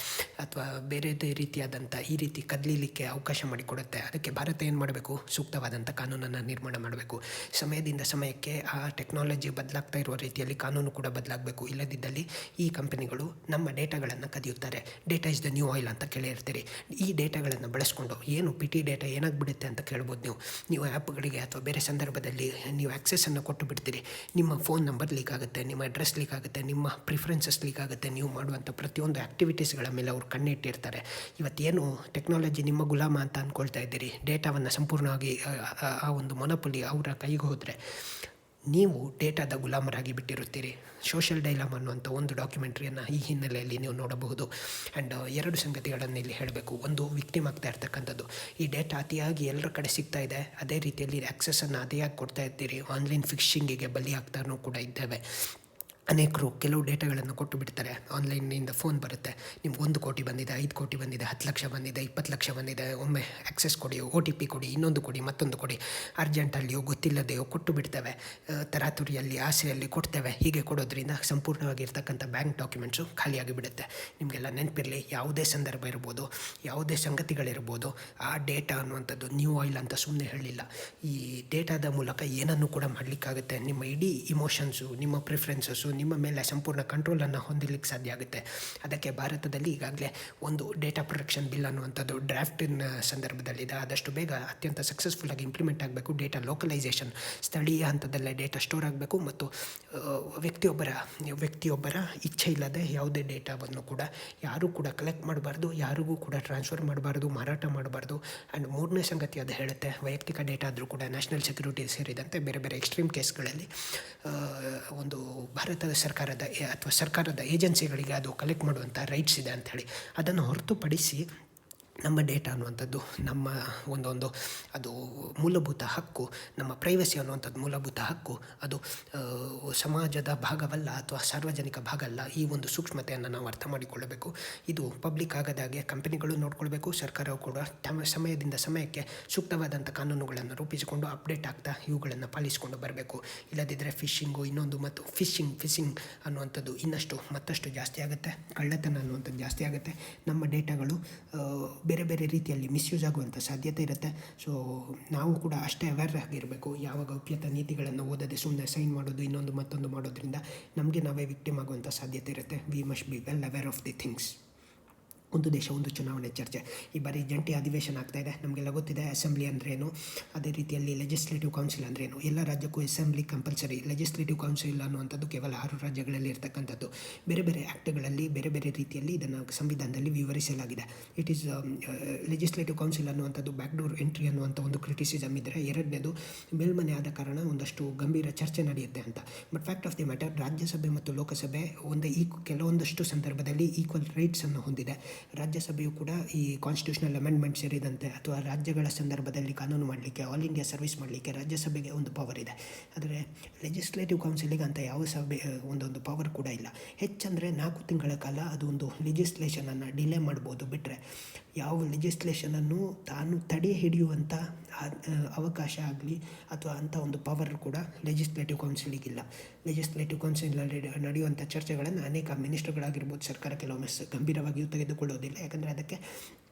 ಅಥವಾ ಬೇರೆದೇ ರೀತಿಯಾದಂಥ ಈ ರೀತಿ ಕದಲಿಲಿಕ್ಕೆ ಅವಕಾಶ ಮಾಡಿಕೊಡುತ್ತೆ. ಅದಕ್ಕೆ ಭಾರತ ಏನು ಮಾಡಬೇಕು, ಸೂಕ್ತವಾದಂಥ ಕಾನೂನನ್ನು ನಿರ್ಮಾಣ ಮಾಡಬೇಕು. ಸಮಯದಿಂದ ಸಮಯಕ್ಕೆ ಆ ಟೆಕ್ನಾಲಜಿ ಬದಲಾಗ್ತಾ ಇರುವ ರೀತಿಯಲ್ಲಿ ಕಾನೂನು ಕೂಡ ಬದಲಾಗಬೇಕು. ಇಲ್ಲದಿದ್ದಲ್ಲಿ ಈ ಕಂಪನಿಗಳು ನಮ್ಮ ಡೇಟಾಗಳನ್ನು ಕದಿಯುತ್ತಾರೆ. Data is the new oil ಅಂತ ಕೇಳಿರ್ತೀರಿ. ಈ ಡೇಟಾಗಳನ್ನು ಬಳಸ್ಕೊಂಡು ಏನು PT ಡೇಟಾ ಏನಾಗ್ಬಿಡುತ್ತೆ ಅಂತ ಕೇಳ್ಬೋದು. ನೀವು ಆ್ಯಪ್ಗಳಿಗೆ ಅಥವಾ ಬೇರೆ ಸಂದರ್ಭದಲ್ಲಿ ನೀವು ಆ್ಯಕ್ಸೆಸನ್ನು ಕೊಟ್ಟು ಬಿಡ್ತೀರಿ. ನಿಮ್ಮ ಫೋನ್ ನಂಬರ್ ಲೀಕ್ ಆಗುತ್ತೆ, ನಿಮ್ಮ ಅಡ್ರೆಸ್ ಲೀಕ್ ಆಗುತ್ತೆ, ನಿಮ್ಮ ಪ್ರಿಫರೆನ್ಸಸ್ ಲೀಕ್ ಆಗುತ್ತೆ. ನೀವು ಮಾಡುವಂಥ ಪ್ರತಿಯೊಂದು ಆ್ಯಕ್ಟಿವಿಟೀಸ್ಗಳ ಮೇಲೆ ಅವ್ರು ಕಣ್ಣಿಟ್ಟಿರ್ತಾರೆ. ಇವತ್ತೇನು ಟೆಕ್ನಾಲಜಿ ನಿಮ್ಮ ಗುಲಾಮ ಅಂತ ಅಂದ್ಕೊಳ್ತಾ ಇದ್ದೀರಿ, ಡೇಟಾವನ್ನು ಸಂಪೂರ್ಣವಾಗಿ ಆ ಒಂದು ಮೊನೊಪೊಲಿ ಅವರ ಕೈಗೆ ಹೋದರೆ ನೀವು ಡೇಟಾದ ಗುಲಾಮರಾಗಿ ಬಿಟ್ಟಿರುತ್ತೀರಿ. ಸೋಷಿಯಲ್ ಡೈಲಾಮ್ ಅನ್ನುವಂಥ ಒಂದು ಡಾಕ್ಯುಮೆಂಟ್ರಿಯನ್ನು ಈ ಹಿನ್ನೆಲೆಯಲ್ಲಿ ನೀವು ನೋಡಬಹುದು. ಆ್ಯಂಡ್ 2 ಸಂಗತಿಗಳನ್ನು ಇಲ್ಲಿ ಹೇಳಬೇಕು. ಒಂದು, ವಿಕ್ಟಿಮ್ ಆಗ್ತಾ ಇರ್ತಕ್ಕಂಥದ್ದು. ಈ ಡೇಟಾ ಅತಿಯಾಗಿ ಎಲ್ಲರ ಕಡೆ ಸಿಗ್ತಾ ಇದೆ, ಅದೇ ರೀತಿಯಲ್ಲಿ ಆ್ಯಕ್ಸೆಸನ್ನು ಅತಿಯಾಗಿ ಕೊಡ್ತಾ ಇರ್ತೀರಿ. ಆನ್ಲೈನ್ ಫಿಶಿಂಗಿಗೆ ಬಲಿಯಾಗ್ತಾನೂ ಕೂಡ ಇದ್ದೇವೆ. ಅನೇಕರು ಕೆಲವು ಡೇಟಾಗಳನ್ನು ಕೊಟ್ಟು ಬಿಡ್ತಾರೆ. ಆನ್ಲೈನಿಂದ ಫೋನ್ ಬರುತ್ತೆ, ನಿಮ್ಗೆ 1 ಕೋಟಿ ಬಂದಿದೆ, 5 ಕೋಟಿ ಬಂದಿದೆ, 10 ಲಕ್ಷ ಬಂದಿದೆ, 20 ಲಕ್ಷ ಬಂದಿದೆ, ಒಮ್ಮೆ ಆ್ಯಕ್ಸೆಸ್ ಕೊಡಿ, OTP ಕೊಡಿ, ಇನ್ನೊಂದು ಕೊಡಿ, ಮತ್ತೊಂದು ಕೊಡಿ. ಅರ್ಜೆಂಟಲ್ಲಿಯೋ ಗೊತ್ತಿಲ್ಲದೆಯೋ ಕೊಟ್ಟು ಬಿಡ್ತೇವೆ. ತರಾತುರಿಯಲ್ಲಿ, ಆಸೆಯಲ್ಲಿ ಕೊಡ್ತೇವೆ. ಹೀಗೆ ಕೊಡೋದ್ರಿಂದ ಸಂಪೂರ್ಣವಾಗಿರ್ತಕ್ಕಂಥ ಬ್ಯಾಂಕ್ ಡಾಕ್ಯುಮೆಂಟ್ಸು ಖಾಲಿಯಾಗಿ ಬಿಡುತ್ತೆ. ನಿಮಗೆಲ್ಲ ನೆನಪಿರಲಿ, ಯಾವುದೇ ಸಂದರ್ಭ ಇರ್ಬೋದು, ಯಾವುದೇ ಸಂಗತಿಗಳಿರ್ಬೋದು, ಆ ಡೇಟಾ ಅನ್ನುವಂಥದ್ದು ನ್ಯೂ ಆಯಿಲ್ ಅಂತ ಸುಮ್ಮನೆ ಹೇಳಿಲ್ಲ. ಈ ಡೇಟಾದ ಮೂಲಕ ಏನನ್ನು ಕೂಡ ಮಾಡಲಿಕ್ಕಾಗುತ್ತೆ. ನಿಮ್ಮ ಇಡೀ ಇಮೋಷನ್ಸು, ನಿಮ್ಮ ಪ್ರಿಫರೆನ್ಸಸ್ಸು, ನಿಮ್ಮ ಮೇಲೆ ಸಂಪೂರ್ಣ ಕಂಟ್ರೋಲನ್ನು ಹೊಂದಲಿಕ್ಕೆ ಸಾಧ್ಯ ಆಗುತ್ತೆ. ಅದಕ್ಕೆ ಭಾರತದಲ್ಲಿ ಈಗಾಗಲೇ ಒಂದು ಡೇಟಾ ಪ್ರೊಟೆಕ್ಷನ್ ಬಿಲ್ ಅನ್ನುವಂಥದ್ದು ಡ್ರಾಫ್ಟಿನ ಸಂದರ್ಭದಲ್ಲಿದೆ. ಆದಷ್ಟು ಬೇಗ ಅತ್ಯಂತ ಸಕ್ಸಸ್ಫುಲ್ಲಾಗಿ ಇಂಪ್ಲಿಮೆಂಟ್ ಆಗಬೇಕು. ಡೇಟಾ ಲೋಕಲೈಸೇಷನ್, ಸ್ಥಳೀಯ ಹಂತದಲ್ಲೇ ಡೇಟಾ ಸ್ಟೋರ್ ಆಗಬೇಕು. ಮತ್ತು ವ್ಯಕ್ತಿಯೊಬ್ಬರ ಇಚ್ಛೆ ಇಲ್ಲದೆ ಯಾವುದೇ ಡೇಟಾವನ್ನು ಕೂಡ ಯಾರೂ ಕೂಡ ಕಲೆಕ್ಟ್ ಮಾಡಬಾರ್ದು, ಯಾರಿಗೂ ಕೂಡ ಟ್ರಾನ್ಸ್ಫರ್ ಮಾಡಬಾರ್ದು, ಮಾರಾಟ ಮಾಡಬಾರ್ದು. ಆ್ಯಂಡ್ 3ನೇ ಸಂಗತಿ ಅದು ಹೇಳುತ್ತೆ, ವೈಯಕ್ತಿಕ ಡೇಟಾ ಆದರೂ ಕೂಡ ನ್ಯಾಷನಲ್ ಸೆಕ್ಯೂರಿಟಿ ಸೇರಿದಂತೆ ಬೇರೆ ಬೇರೆ ಎಕ್ಸ್ಟ್ರೀಮ್ ಕೇಸ್ಗಳಲ್ಲಿ ಒಂದು ಭಾರತದ ಸರ್ಕಾರದ ಏಜೆನ್ಸಿಗಳಿಗೆ ಅದು ಕಲೆಕ್ಟ್ ಮಾಡುವಂಥ ರೈಟ್ಸ್ ಇದೆ ಅಂಥೇಳಿ. ಅದನ್ನು ಹೊರತುಪಡಿಸಿ ನಮ್ಮ ಡೇಟಾ ಅನ್ನುವಂಥದ್ದು ನಮ್ಮ ಒಂದು ಅದು ಮೂಲಭೂತ ಹಕ್ಕು. ನಮ್ಮ ಪ್ರೈವಸಿ ಅನ್ನುವಂಥದ್ದು ಮೂಲಭೂತ ಹಕ್ಕು. ಅದು ಸಮಾಜದ ಭಾಗವಲ್ಲ ಅಥವಾ ಸಾರ್ವಜನಿಕ ಭಾಗ ಅಲ್ಲ. ಈ ಒಂದು ಸೂಕ್ಷ್ಮತೆಯನ್ನು ನಾವು ಅರ್ಥ ಮಾಡಿಕೊಳ್ಳಬೇಕು. ಇದು ಪಬ್ಲಿಕ್ ಆಗದಾಗೆ ಕಂಪನಿಗಳು ನೋಡಿಕೊಳ್ಬೇಕು. ಸರ್ಕಾರವು ಕೂಡ ಸಮಯದಿಂದ ಸಮಯಕ್ಕೆ ಸೂಕ್ತವಾದಂಥ ಕಾನೂನುಗಳನ್ನು ರೂಪಿಸಿಕೊಂಡು ಅಪ್ಡೇಟ್ ಆಗ್ತಾ ಇವುಗಳನ್ನು ಪಾಲಿಸಿಕೊಂಡು ಬರಬೇಕು. ಇಲ್ಲದಿದ್ದರೆ ಫಿಶಿಂಗು ಇನ್ನೊಂದು ಮತ್ತು ಫಿಶಿಂಗ್ ಅನ್ನುವಂಥದ್ದು ಮತ್ತಷ್ಟು ಜಾಸ್ತಿ ಆಗುತ್ತೆ. ಕಳ್ಳತನ ಅನ್ನುವಂಥದ್ದು ಜಾಸ್ತಿ ಆಗುತ್ತೆ. ನಮ್ಮ ಡೇಟಾಗಳು ಬೇರೆ ಬೇರೆ ರೀತಿಯಲ್ಲಿ ಮಿಸ್ಯೂಸ್ ಆಗುವಂಥ ಸಾಧ್ಯತೆ ಇರುತ್ತೆ. ಸೊ ನಾವು ಕೂಡ ಅಷ್ಟೇ ಅವೇರ್ ಆಗಿರಬೇಕು. ಯಾವ ಗೌಪ್ಯತಾ ನೀತಿಗಳನ್ನು ಓದದೆ ಸುಮ್ಮನೆ ಸೈನ್ ಮಾಡೋದು, ಇನ್ನೊಂದು ಮತ್ತೊಂದು ಮಾಡೋದ್ರಿಂದ ನಮಗೆ ನಾವೇ ವಿಕ್ಟಿಮ್ ಆಗುವಂಥ ಸಾಧ್ಯತೆ ಇರುತ್ತೆ. We must be well aware of the things. ಒಂದು ದೇಶ ಒಂದು ಚುನಾವಣೆ ಚರ್ಚೆ. ಈ ಬಾರಿ ಜಂಟಿ ಅಧಿವೇಶನ ಆಗ್ತಾಯಿದೆ. ನಮಗೆಲ್ಲ ಗೊತ್ತಿದೆ ಅಸೆಂಬ್ಲಿ ಅಂದ್ರೇನು, ಅದೇ ರೀತಿಯಲ್ಲಿ ಲೆಜಿಸ್ಲೇಟಿವ್ ಕೌನ್ಸಿಲ್ ಅಂದ್ರೇನು. ಎಲ್ಲ ರಾಜ್ಯಕ್ಕೂ ಅಸೆಂಬ್ಲಿ ಕಂಪಲ್ಸರಿ. ಲೆಜಿಸ್ಲೇಟಿವ್ ಕೌನ್ಸಿಲ್ ಅನ್ನುವಂಥದ್ದು ಕೇವಲ 6 ರಾಜ್ಯಗಳಲ್ಲಿ ಇರ್ತಕ್ಕಂಥದ್ದು. ಬೇರೆ ಬೇರೆ ಆ್ಯಕ್ಟ್ಗಳಲ್ಲಿ ಬೇರೆ ಬೇರೆ ರೀತಿಯಲ್ಲಿ ಇದನ್ನು ಸಂವಿಧಾನದಲ್ಲಿ ವಿವರಿಸಲಾಗಿದೆ. ಇಟ್ ಈಸ್ ಲೆಜಿಸ್ಲೇಟಿವ್ ಕೌನ್ಸಿಲ್ ಅನ್ನುವಂಥದ್ದು ಬ್ಯಾಕ್ಡೋರ್ ಎಂಟ್ರಿ ಅನ್ನುವಂಥ ಒಂದು ಕ್ರಿಟಿಸಿಸಮ್ ಇದ್ದರೆ, 2ನೇದು ಮೇಲ್ಮನೆ ಆದ ಕಾರಣ ಒಂದಷ್ಟು ಗಂಭೀರ ಚರ್ಚೆ ನಡೆಯುತ್ತೆ ಅಂತ. But fact of the matter, ರಾಜ್ಯಸಭೆ ಮತ್ತು ಲೋಕಸಭೆ ಕೆಲವೊಂದಷ್ಟು ಸಂದರ್ಭದಲ್ಲಿ ಈಕ್ವಲ್ ರೈಟ್ಸನ್ನು ಹೊಂದಿದೆ. ರಾಜ್ಯಸಭೆಯು ಕೂಡ ಈ ಕಾನ್ಸ್ಟಿಟ್ಯೂಷನಲ್ ಅಮೆಂಡ್ಮೆಂಟ್ ಸೇರಿದಂತೆ ಅಥವಾ ರಾಜ್ಯಗಳ ಸಂದರ್ಭದಲ್ಲಿ ಕಾನೂನು ಮಾಡಲಿಕ್ಕೆ, ಆಲ್ ಇಂಡಿಯಾ ಸರ್ವಿಸ್ ಮಾಡಲಿಕ್ಕೆ ರಾಜ್ಯಸಭೆಗೆ ಒಂದು ಪವರ್ ಇದೆ. ಆದರೆ ಲೆಜಿಸ್ಲೇಟಿವ್ ಕೌನ್ಸಿಲಿಗೆ ಅಂತ ಯಾವ ಸಭೆ ಒಂದೊಂದು ಪವರ್ ಕೂಡ ಇಲ್ಲ. ಹೆಚ್ಚಂದರೆ 4 ತಿಂಗಳ ಕಾಲ ಅದು ಒಂದು ಲೆಜಿಸ್ಲೇಷನನ್ನು ಡಿಲೇ ಮಾಡ್ಬೋದು. ಬಿಟ್ಟರೆ ಯಾವ ಲೆಜಿಸ್ಲೇಷನನ್ನು ತಾನು ತಡೆ ಹಿಡಿಯುವಂಥ ಅವಕಾಶ ಆಗಲಿ ಅಥವಾ ಅಂಥ ಒಂದು ಪವರ್ ಕೂಡ ಲೆಜಿಸ್ಲೇಟಿವ್ ಕೌನ್ಸಿಲಿಗಿಲ್ಲ. ಲೆಜಿಸ್ಲೇಟಿವ್ ಕೌನ್ಸಿಲಲ್ಲಿ ನಡೆಯುವಂಥ ಚರ್ಚೆಗಳನ್ನು ಅನೇಕ ಮಿನಿಸ್ಟರ್ಗಳಾಗಿರ್ಬೋದು ಸರ್ಕಾರ ಕೆಲವೊಮ್ಮೆ ಗಂಭೀರವಾಗಿಯೂ ತೆಗೆದುಕೊಳ್ಳೋದಿಲ್ಲ. ಯಾಕಂದರೆ ಅದಕ್ಕೆ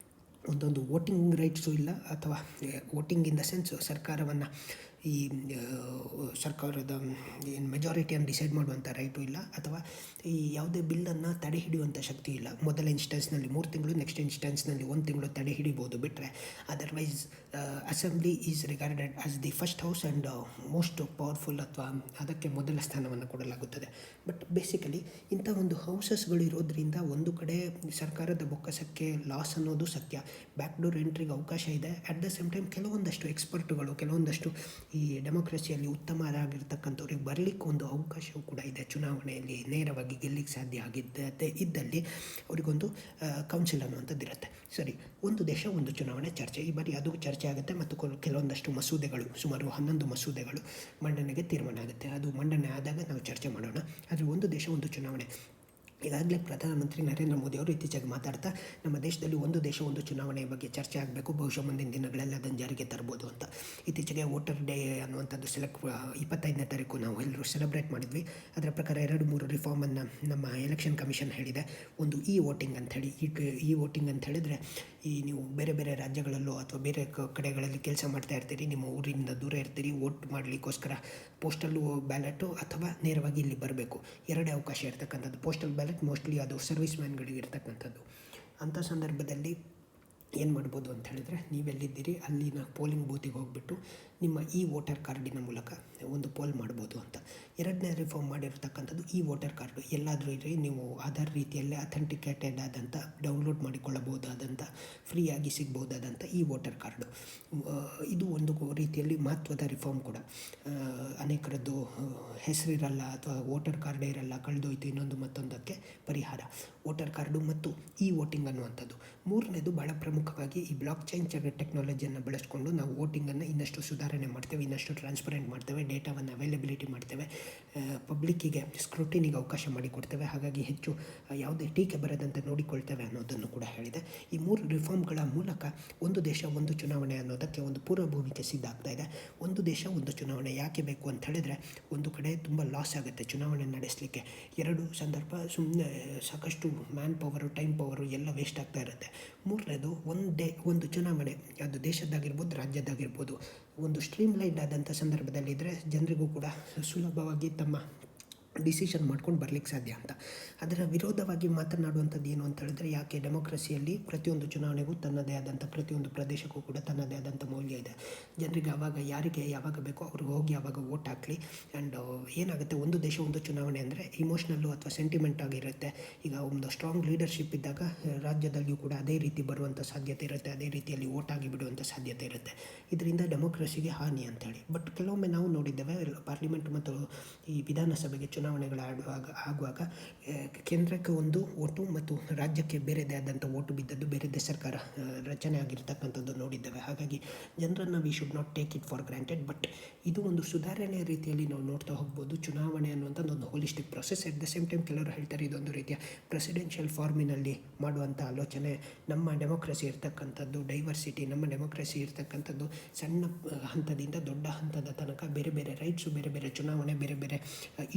ಒಂದೊಂದು ವೋಟಿಂಗ್ ರೈಟ್ಸು ಇಲ್ಲ, ಅಥವಾ ವೋಟಿಂಗ್ ಇನ್ ದ ಸೆನ್ಸ್ ಸರ್ಕಾರವನ್ನು ಈ ಸರ್ಕಾರದ ಏನು ಮೆಜಾರಿಟಿಯನ್ನು ಡಿಸೈಡ್ ಮಾಡುವಂಥ ರೈಟು ಇಲ್ಲ, ಅಥವಾ ಈ ಯಾವುದೇ ಬಿಲ್ಲನ್ನು ತಡೆ ಹಿಡಿಯುವಂಥ ಶಕ್ತಿ ಇಲ್ಲ. ಮೊದಲ ಇನ್ಸ್ಟೆನ್ಸ್ನಲ್ಲಿ 3 ತಿಂಗಳು, ನೆಕ್ಸ್ಟ್ ಇನ್ಸ್ಟೆನ್ಸ್ನಲ್ಲಿ 1 ತಿಂಗಳು ತಡೆ ಹಿಡಿಬೋದು. ಬಿಟ್ಟರೆ otherwise assembly is regarded as the first house and most powerful, ಅಥವಾ ಅದಕ್ಕೆ ಮೊದಲ ಸ್ಥಾನವನ್ನು ಕೊಡಲಾಗುತ್ತದೆ. ಬಟ್ ಬೇಸಿಕಲಿ ಇಂಥ ಒಂದು ಹೌಸಸ್ಗಳು ಇರೋದ್ರಿಂದ ಒಂದು ಕಡೆ ಸರ್ಕಾರದ ಬೊಕ್ಕಸಕ್ಕೆ ಲಾಸ್ ಅನ್ನೋದು ಸತ್ಯ, ಬ್ಯಾಕ್ ಡೋರ್ ಎಂಟ್ರಿಗೆ ಅವಕಾಶ ಇದೆ. ಅಟ್ ದ ಸೇಮ್ ಟೈಮ್ ಕೆಲವೊಂದಷ್ಟು ಎಕ್ಸ್ಪರ್ಟ್ಗಳು, ಕೆಲವೊಂದಷ್ಟು ಈ ಡೆಮೋಕ್ರಸಿಯಲ್ಲಿ ಉತ್ತಮರಾಗಿರ್ತಕ್ಕಂಥವ್ರಿಗೆ ಬರಲಿಕ್ಕೆ ಒಂದು ಅವಕಾಶವೂ ಕೂಡ ಇದೆ. ಚುನಾವಣೆಯಲ್ಲಿ ನೇರವಾಗಿ ಗೆಲ್ಲಿಕ್ಕೆ ಸಾಧ್ಯ ಇದ್ದಲ್ಲಿ ಅವರಿಗೊಂದು ಕೌನ್ಸಿಲ್ ಅನ್ನುವಂಥದ್ದು ಇರುತ್ತೆ. ಸರಿ, ಒಂದು ದೇಶ ಒಂದು ಚುನಾವಣೆ ಚರ್ಚೆ, ಈ ಬಾರಿ ಅದು ಚರ್ಚೆ ಆಗುತ್ತೆ ಮತ್ತು ಕೆಲವೊಂದಷ್ಟು ಮಸೂದೆಗಳು, ಸುಮಾರು 11 ಮಸೂದೆಗಳು ಮಂಡನೆಗೆ ತೀರ್ಮಾನ ಆಗುತ್ತೆ. ಅದು ಮಂಡನೆ ಆದಾಗ ನಾವು ಚರ್ಚೆ ಮಾಡೋಣ. ಆದರೆ ಒಂದು ದೇಶ ಒಂದು ಚುನಾವಣೆ, ಈಗಾಗಲೇ ಪ್ರಧಾನಮಂತ್ರಿ ನರೇಂದ್ರ ಮೋದಿ ಅವರು ಇತ್ತೀಚೆಗೆ ಮಾತಾಡ್ತಾ ನಮ್ಮ ದೇಶದಲ್ಲಿ ಒಂದು ದೇಶ ಒಂದು ಚುನಾವಣೆಯ ಬಗ್ಗೆ ಚರ್ಚೆ ಆಗಬೇಕು, ಬಹುಶಃ ಮುಂದಿನ ದಿನಗಳಲ್ಲಿ ಅದನ್ನು ಜಾರಿಗೆ ತರ್ಬೋದು ಅಂತ. ಇತ್ತೀಚೆಗೆ ವೋಟರ್ ಡೇ ಅನ್ನುವಂಥದ್ದು 25ನೇ ತಾರೀಕು ನಾವು ಎಲ್ಲರೂ ಸೆಲೆಬ್ರೇಟ್ ಮಾಡಿದ್ವಿ. ಅದರ ಪ್ರಕಾರ 2-3 ರಿಫಾರ್ಮನ್ನು ನಮ್ಮ ಎಲೆಕ್ಷನ್ ಕಮಿಷನ್ ಹೇಳಿದೆ. ಒಂದು ವೋಟಿಂಗ್ ಅಂಥೇಳಿ, ವೋಟಿಂಗ್ ಅಂತ ಹೇಳಿದರೆ ಈ ನೀವು ಬೇರೆ ಬೇರೆ ರಾಜ್ಯಗಳಲ್ಲೋ ಅಥವಾ ಬೇರೆ ಕಡೆಗಳಲ್ಲಿ ಕೆಲಸ ಮಾಡ್ತಾ ಇರ್ತೀರಿ, ನಿಮ್ಮ ಊರಿಂದ ದೂರ ಇರ್ತೀರಿ, ವೋಟ್ ಮಾಡಲಿಕ್ಕೋಸ್ಕರ ಪೋಸ್ಟಲ್ ಬ್ಯಾಲೆಟು ಅಥವಾ ನೇರವಾಗಿ ಇಲ್ಲಿ ಬರಬೇಕು, ಎರಡೇ ಅವಕಾಶ ಇರ್ತಕ್ಕಂಥದ್ದು. ಪೋಸ್ಟಲ್ ಬ್ಯಾಲೆಟ್ ಮೋಸ್ಟ್ಲಿ ಅದು ಸರ್ವಿಸ್ ಮ್ಯಾನ್ಗಳಿಗೆ ಇರ್ತಕ್ಕಂಥದ್ದು. ಅಂಥ ಸಂದರ್ಭದಲ್ಲಿ ಏನು ಮಾಡ್ಬೋದು ಅಂತ ಹೇಳಿದ್ರೆ, ನೀವೆಲ್ಲಿದ್ದೀರಿ ಅಲ್ಲಿನ ಪೋಲಿಂಗ್ ಬೂತಿಗೆ ಹೋಗಿಬಿಟ್ಟು ನಿಮ್ಮ ವೋಟರ್ ಕಾರ್ಡಿನ ಮೂಲಕ ಒಂದು ಪೋಲ್ ಮಾಡ್ಬೋದು ಅಂತ. 2ನೇ ರಿಫಾರ್ಮ್ ಮಾಡಿರ್ತಕ್ಕಂಥದ್ದು ವೋಟರ್ ಕಾರ್ಡು. ಎಲ್ಲಾದರೂ ಇರಿ, ನೀವು ಆಧಾರ್ ರೀತಿಯಲ್ಲೇ ಅಥೆಂಟಿಕೇಟೆಡ್ ಆದಂಥ, ಡೌನ್ಲೋಡ್ ಮಾಡಿಕೊಳ್ಳಬಹುದಾದಂಥ, ಫ್ರೀಯಾಗಿ ಸಿಗ್ಬೋದಾದಂಥ ವೋಟರ್ ಕಾರ್ಡು. ಇದು ಒಂದು ರೀತಿಯಲ್ಲಿ ಮಹತ್ವದ ರಿಫಾರ್ಮ್ ಕೂಡ. ಅನೇಕರದ್ದು ಹೆಸರಿರಲ್ಲ ಅಥವಾ ವೋಟರ್ ಕಾರ್ಡೇ ಇರಲ್ಲ, ಕಳೆದೋಯ್ತು ಇನ್ನೊಂದು ಮತ್ತೊಂದಕ್ಕೆ ಪರಿಹಾರ ವೋಟರ್ ಕಾರ್ಡು ಮತ್ತು ವೋಟಿಂಗ್ ಅನ್ನುವಂಥದ್ದು. 3ನೇದು ಭಾಳ ಪ್ರಮುಖವಾಗಿ ಈ ಬ್ಲಾಕ್ ಚೈನ್ ಟೆಕ್ನಾಲಜಿಯನ್ನು ಬಳಸ್ಕೊಂಡು ನಾವು ವೋಟಿಂಗನ್ನು ಇನ್ನಷ್ಟು ಸುಧಾರಣೆ ಮಾಡ್ತೇವೆ, ಇನ್ನಷ್ಟು ಟ್ರಾನ್ಸ್ಪರೆಂಟ್ ಮಾಡ್ತೇವೆ, ಡೇಟಾವನ್ನು ಅವೈಲಬಿಲಿಟಿ ಮಾಡ್ತೇವೆ, ಪಬ್ಲಿಕ್ಕಿಗೆ ಸ್ಕ್ರೂಟಿನಿಗೆ ಅವಕಾಶ ಮಾಡಿಕೊಡ್ತೇವೆ, ಹಾಗಾಗಿ ಹೆಚ್ಚು ಯಾವುದೇ ಟೀಕೆ ಬರದಂತೆ ನೋಡಿಕೊಳ್ತೇವೆ ಅನ್ನೋದನ್ನು ಕೂಡ ಹೇಳಿದೆ. ಈ 3 ರಿಫಾರ್ಮ್ಗಳ ಮೂಲಕ ಒಂದು ದೇಶ ಒಂದು ಚುನಾವಣೆ ಅನ್ನೋದಕ್ಕೆ ಒಂದು ಪೂರ್ವ ಭೂಮಿಕೆ ಸಿದ್ಧ ಆಗ್ತಾ ಇದೆ. ಒಂದು ದೇಶ ಒಂದು ಚುನಾವಣೆ ಯಾಕೆ ಬೇಕು ಅಂತ ಹೇಳಿದ್ರೆ, ಒಂದು ಕಡೆ ತುಂಬ ಲಾಸ್ ಆಗುತ್ತೆ ಚುನಾವಣೆ ನಡೆಸಲಿಕ್ಕೆ. 2 ಸಂದರ್ಭ ಸುಮ್ಮನೆ ಸಾಕಷ್ಟು ಮ್ಯಾನ್ ಪವರು, ಟೈಮ್ ಪವರು ಎಲ್ಲ ವೇಸ್ಟ್ ಆಗ್ತಾ ಇರುತ್ತೆ. 3ನೇದು ಒಂದು ಚುನಾವಣೆ, ಅದು ದೇಶದ್ದಾಗಿರ್ಬೋದು ರಾಜ್ಯದ್ದಾಗಿರ್ಬೋದು, ಒಂದು ಸ್ಟ್ರೀಮ್ಲೈನ್ಡ್ ಆದಂಥ ಸಂದರ್ಭದಲ್ಲಿದ್ದರೆ ಜನರಿಗೂ ಕೂಡ ಸುಲಭವಾಗಿ ತಮ್ಮ ಡಿಸಿಷನ್ ಮಾಡ್ಕೊಂಡು ಬರಲಿಕ್ಕೆ ಸಾಧ್ಯ ಅಂತ. ಅದರ ವಿರೋಧವಾಗಿ ಮಾತನಾಡುವಂಥದ್ದು ಏನು ಅಂತ ಹೇಳಿದ್ರೆ, ಯಾಕೆ ಡೆಮೋಕ್ರಸಿಯಲ್ಲಿ ಪ್ರತಿಯೊಂದು ಚುನಾವಣೆಗೂ ತನ್ನದೇ ಆದಂಥ, ಪ್ರತಿಯೊಂದು ಪ್ರದೇಶಕ್ಕೂ ಕೂಡ ತನ್ನದೇ ಆದಂಥ ಮೌಲ್ಯ ಇದೆ. ಜನರಿಗೆ ಆವಾಗ ಯಾರಿಗೆ ಯಾವಾಗ ಬೇಕೋ ಅವ್ರಿಗೆ ಹೋಗಿ ಆವಾಗ ವೋಟ್ ಹಾಕಲಿ. ಆ್ಯಂಡ್ ಏನಾಗುತ್ತೆ, ಒಂದು ದೇಶ ಒಂದು ಚುನಾವಣೆ ಅಂದರೆ ಇಮೋಷ್ನಲ್ಲು ಅಥವಾ ಸೆಂಟಿಮೆಂಟ್ ಆಗಿರುತ್ತೆ. ಈಗ ಒಂದು ಸ್ಟ್ರಾಂಗ್ ಲೀಡರ್ಶಿಪ್ ಇದ್ದಾಗ ರಾಜ್ಯದಲ್ಲಿಯೂ ಕೂಡ ಅದೇ ರೀತಿ ಬರುವಂಥ ಸಾಧ್ಯತೆ ಇರುತ್ತೆ, ಅದೇ ರೀತಿಯಲ್ಲಿ ವೋಟ್ ಆಗಿ ಬಿಡುವಂಥ ಸಾಧ್ಯತೆ ಇರುತ್ತೆ. ಇದರಿಂದ ಡೆಮೋಕ್ರಸಿಗೆ ಹಾನಿ ಅಂಥೇಳಿ. ಬಟ್ ಕೆಲವೊಮ್ಮೆ ನಾವು ನೋಡಿದ್ದೇವೆ, ಪಾರ್ಲಿಮೆಂಟ್ ಮತ್ತು ಈ ವಿಧಾನಸಭೆಗೆ ಚುನಾವಣೆಗಳು ಆಗುವಾಗ ಕೇಂದ್ರಕ್ಕೆ ಒಂದು ಓಟು ಮತ್ತು ರಾಜ್ಯಕ್ಕೆ ಬೇರೆದೇ ಆದಂಥ ಓಟು ಬಿದ್ದದ್ದು, ಬೇರೆದೇ ಸರ್ಕಾರ ರಚನೆ ಆಗಿರ್ತಕ್ಕಂಥದ್ದು ನೋಡಿದ್ದೇವೆ. ಹಾಗಾಗಿ ಜನರನ್ನು we should not take it for granted. But ಇದು ಒಂದು ಸುಧಾರಣೆಯ ರೀತಿಯಲ್ಲಿ ನಾವು ನೋಡ್ತಾ ಹೋಗ್ಬೋದು. ಚುನಾವಣೆ ಅನ್ನುವಂಥದ್ದು ಒಂದು holistic process. At the same time ಕೆಲವರು ಹೇಳ್ತಾರೆ ಇದೊಂದು ರೀತಿಯ ಪ್ರೆಸಿಡೆನ್ಷಿಯಲ್ ಫಾರ್ಮಿನಲ್ಲಿ ಮಾಡುವಂಥ ಆಲೋಚನೆ. ನಮ್ಮ ಡೆಮೋಕ್ರಸಿ ಇರ್ತಕ್ಕಂಥದ್ದು ಡೈವರ್ಸಿಟಿ, ನಮ್ಮ ಡೆಮೋಕ್ರಸಿ ಇರ್ತಕ್ಕಂಥದ್ದು ಸಣ್ಣ ಹಂತದಿಂದ ದೊಡ್ಡ ಹಂತದ ತನಕ ಬೇರೆ ಬೇರೆ ರೈಟ್ಸು, ಬೇರೆ ಬೇರೆ ಚುನಾವಣೆ, ಬೇರೆ ಬೇರೆ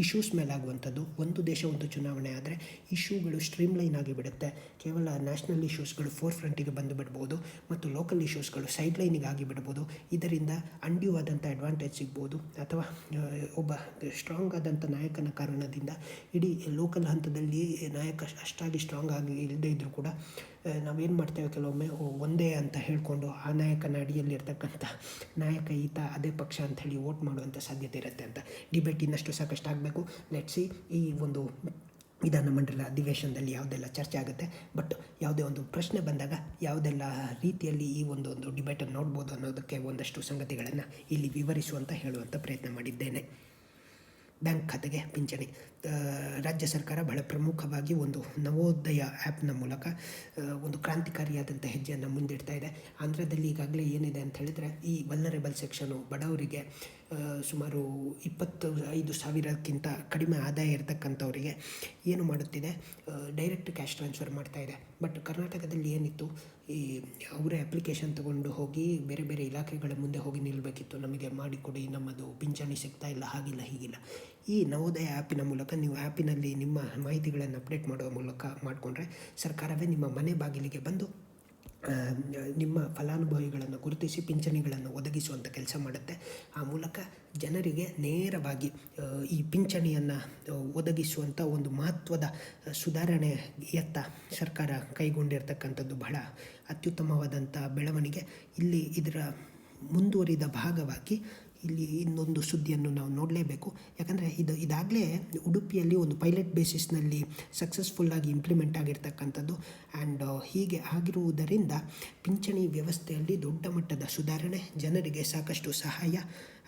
ಇಶ್ಯೂಸ್ ಮೇಲಾಗುವಂಥದ್ದು. ಒಂದು ದೇಶ ಒಂದು ಚುನಾವಣೆ ಆದರೆ ಇಶ್ಯೂಗಳು ಸ್ಟ್ರೀಮ್ಲೈನ್ ಆಗಿಬಿಡುತ್ತೆ. ಕೇವಲ ನ್ಯಾಷನಲ್ ಇಶ್ಯೂಸ್ಗಳು ಫೋರ್ ಫ್ರಂಟಿಗೆ ಬಂದು ಬಿಡ್ಬೋದು ಮತ್ತು ಲೋಕಲ್ ಇಶ್ಯೂಸ್ಗಳು ಸೈಡ್ ಲೈನಿಗೆ ಆಗಿಬಿಡ್ಬೋದು. ಇದರಿಂದ ಅನ್ಡ್ಯೂ ಆದಂಥ ಅಡ್ವಾಂಟೇಜ್ ಸಿಗ್ಬೋದು, ಅಥವಾ ಒಬ್ಬ ಸ್ಟ್ರಾಂಗ್ ಆದಂಥ ನಾಯಕನ ಕಾರಣದಿಂದ ಇಡೀ ಲೋಕಲ್ ಹಂತದಲ್ಲಿ ನಾಯಕ ಅಷ್ಟಾಗಿ ಸ್ಟ್ರಾಂಗ್ ಆಗಿ ಇಲ್ಲದೇ ಇದ್ದರೂ ಕೂಡ ನಾವೇನು ಮಾಡ್ತೇವೆ, ಕೆಲವೊಮ್ಮೆ ಒಂದೇ ಅಂತ ಹೇಳಿಕೊಂಡು ಆ ನಾಯಕನ ಅಡಿಯಲ್ಲಿರ್ತಕ್ಕಂಥ ನಾಯಕ ಈತ ಅದೇ ಪಕ್ಷ ಅಂಥೇಳಿ ವೋಟ್ ಮಾಡುವಂಥ ಸಾಧ್ಯತೆ ಇರುತ್ತೆ ಅಂತ. ಡಿಬೇಟ್ ಇನ್ನಷ್ಟು ಸಾಕಷ್ಟು ಆಗಬೇಕು. ಲೆಟ್ಸಿ ಈ ಒಂದು ವಿಧಾನಮಂಡಲ ಅಧಿವೇಶನದಲ್ಲಿ ಯಾವುದೆಲ್ಲ ಚರ್ಚೆ ಆಗುತ್ತೆ. ಬಟ್ ಯಾವುದೇ ಒಂದು ಪ್ರಶ್ನೆ ಬಂದಾಗ ಯಾವುದೆಲ್ಲ ರೀತಿಯಲ್ಲಿ ಈ ಒಂದು ಡಿಬೇಟನ್ನು ನೋಡ್ಬೋದು ಅನ್ನೋದಕ್ಕೆ ಒಂದಷ್ಟು ಸಂಗತಿಗಳನ್ನು ಇಲ್ಲಿ ವಿವರಿಸುವಂಥ ಹೇಳುವಂಥ ಪ್ರಯತ್ನ ಮಾಡಿದ್ದೇನೆ. ಬ್ಯಾಂಕ್ ಖಾತೆಗೆ ಪಿಂಚಣಿ. ರಾಜ್ಯ ಸರ್ಕಾರ ಬಹಳ ಪ್ರಮುಖವಾಗಿ ಒಂದು ನವೋದಯ ಆ್ಯಪ್ನ ಮೂಲಕ ಒಂದು ಕ್ರಾಂತಿಕಾರಿಯಾದಂಥ ಹೆಜ್ಜೆಯನ್ನು ಮುಂದಿಡ್ತಾ ಇದೆ. ಆಂಧ್ರದಲ್ಲಿ ಈಗಾಗಲೇ ಏನಿದೆ ಅಂತ ಹೇಳಿದರೆ, ಈ ವಲ್ನರೇಬಲ್ ಸೆಕ್ಷನು ಬಡವರಿಗೆ ಸುಮಾರು 25,000ಕ್ಕಿಂತ ಕಡಿಮೆ ಆದಾಯ ಇರತಕ್ಕಂಥವರಿಗೆ ಏನು ಮಾಡುತ್ತಿದೆ, ಡೈರೆಕ್ಟ್ ಕ್ಯಾಶ್ ಟ್ರಾನ್ಸ್ಫರ್ ಮಾಡ್ತಾ ಇದೆ. ಬಟ್ ಕರ್ನಾಟಕದಲ್ಲಿ ಏನಿತ್ತು, ಈ ಅವರೇ ಅಪ್ಲಿಕೇಶನ್ ತಗೊಂಡು ಹೋಗಿ ಬೇರೆ ಬೇರೆ ಇಲಾಖೆಗಳ ಮುಂದೆ ಹೋಗಿ ನಿಲ್ಲಬೇಕಿತ್ತು, ನಮಗೆ ಮಾಡಿಕೊಡಿ, ನಮ್ಮದು ಪಿಂಚಣಿ ಸಿಗ್ತಾ ಇಲ್ಲ, ಹಾಗಿಲ್ಲ ಹೀಗಿಲ್ಲ. ಈ ನವೋದಯ ಆ್ಯಪಿನ ಮೂಲಕ ನೀವು ಆ್ಯಪಿನಲ್ಲಿ ನಿಮ್ಮ ಮಾಹಿತಿಗಳನ್ನು ಅಪ್ಡೇಟ್ ಮಾಡುವ ಮೂಲಕ ಮಾಡಿಕೊಂಡ್ರೆ ಸರ್ಕಾರವೇ ನಿಮ್ಮ ಮನೆ ಬಾಗಿಲಿಗೆ ಬಂದು ನಿಮ್ಮ ಫಲಾನುಭವಿಗಳನ್ನು ಗುರುತಿಸಿ ಪಿಂಚಣಿಗಳನ್ನು ಒದಗಿಸುವಂಥ ಕೆಲಸ ಮಾಡುತ್ತೆ. ಆ ಮೂಲಕ ಜನರಿಗೆ ನೇರವಾಗಿ ಈ ಪಿಂಚಣಿಯನ್ನು ಒದಗಿಸುವಂಥ ಒಂದು ಮಹತ್ವದ ಸುಧಾರಣೆಯತ್ತ ಸರ್ಕಾರ ಕೈಗೊಂಡಿರ್ತಕ್ಕಂಥದ್ದು ಬಹಳ ಅತ್ಯುತ್ತಮವಾದಂಥ ಬೆಳವಣಿಗೆ. ಇಲ್ಲಿ ಇದರ ಮುಂದುವರಿದ ಭಾಗವಾಗಿ ಇಲ್ಲಿ ಇನ್ನೊಂದು ಸುದ್ದಿಯನ್ನು ನಾವು ನೋಡಲೇಬೇಕು. ಯಾಕಂದರೆ ಇದಾಗಲೇ ಉಡುಪಿಯಲ್ಲಿ ಒಂದು ಪೈಲಟ್ ಬೇಸಿಸ್ನಲ್ಲಿ ಸಕ್ಸಸ್ಫುಲ್ಲಾಗಿ ಇಂಪ್ಲಿಮೆಂಟ್ ಆಗಿರ್ತಕ್ಕಂಥದ್ದು. ಆ್ಯಂಡ್ ಹೀಗೆ ಆಗಿರುವುದರಿಂದ ಪಿಂಚಣಿ ವ್ಯವಸ್ಥೆಯಲ್ಲಿ ದೊಡ್ಡ ಮಟ್ಟದ ಸುಧಾರಣೆ, ಜನರಿಗೆ ಸಾಕಷ್ಟು ಸಹಾಯ.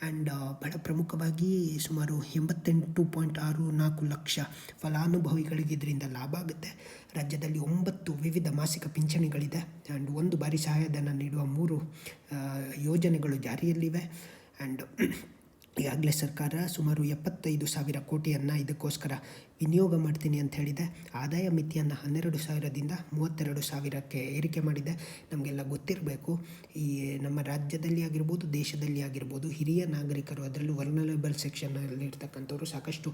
ಆ್ಯಂಡ್ ಬಹಳ ಪ್ರಮುಖವಾಗಿ ಸುಮಾರು 88.64 ಲಕ್ಷ ಫಲಾನುಭವಿಗಳಿಗೆ ಇದರಿಂದ ಲಾಭ ಆಗುತ್ತೆ. ರಾಜ್ಯದಲ್ಲಿ 9 ವಿವಿಧ ಮಾಸಿಕ ಪಿಂಚಣಿಗಳಿದೆ. ಆ್ಯಂಡ್ 1 ಬಾರಿ ಸಹಾಯಧನ ನೀಡುವ 3 ಯೋಜನೆಗಳು ಜಾರಿಯಲ್ಲಿವೆ. ಆ್ಯಂಡ್ ಈಗಾಗಲೇ ಸರ್ಕಾರ ಸುಮಾರು 75,000 ಕೋಟಿಯನ್ನು ಇದಕ್ಕೋಸ್ಕರ ವಿನಿಯೋಗ ಮಾಡ್ತೀನಿ ಅಂತ ಹೇಳಿದೆ. ಆದಾಯ ಮಿತಿಯನ್ನು 12,000ದಿಂದ 32,000ಕ್ಕೆ ಏರಿಕೆ ಮಾಡಿದೆ. ನಮಗೆಲ್ಲ ಗೊತ್ತಿರಬೇಕು, ಈ ನಮ್ಮ ರಾಜ್ಯದಲ್ಲಿ ಆಗಿರ್ಬೋದು, ದೇಶದಲ್ಲಿ ಆಗಿರ್ಬೋದು, ಹಿರಿಯ ನಾಗರಿಕರು, ಅದರಲ್ಲೂ ವಲ್ನರೇಬಲ್ ಸೆಕ್ಷನಲ್ಲಿ ಇರ್ತಕ್ಕಂಥವ್ರು ಸಾಕಷ್ಟು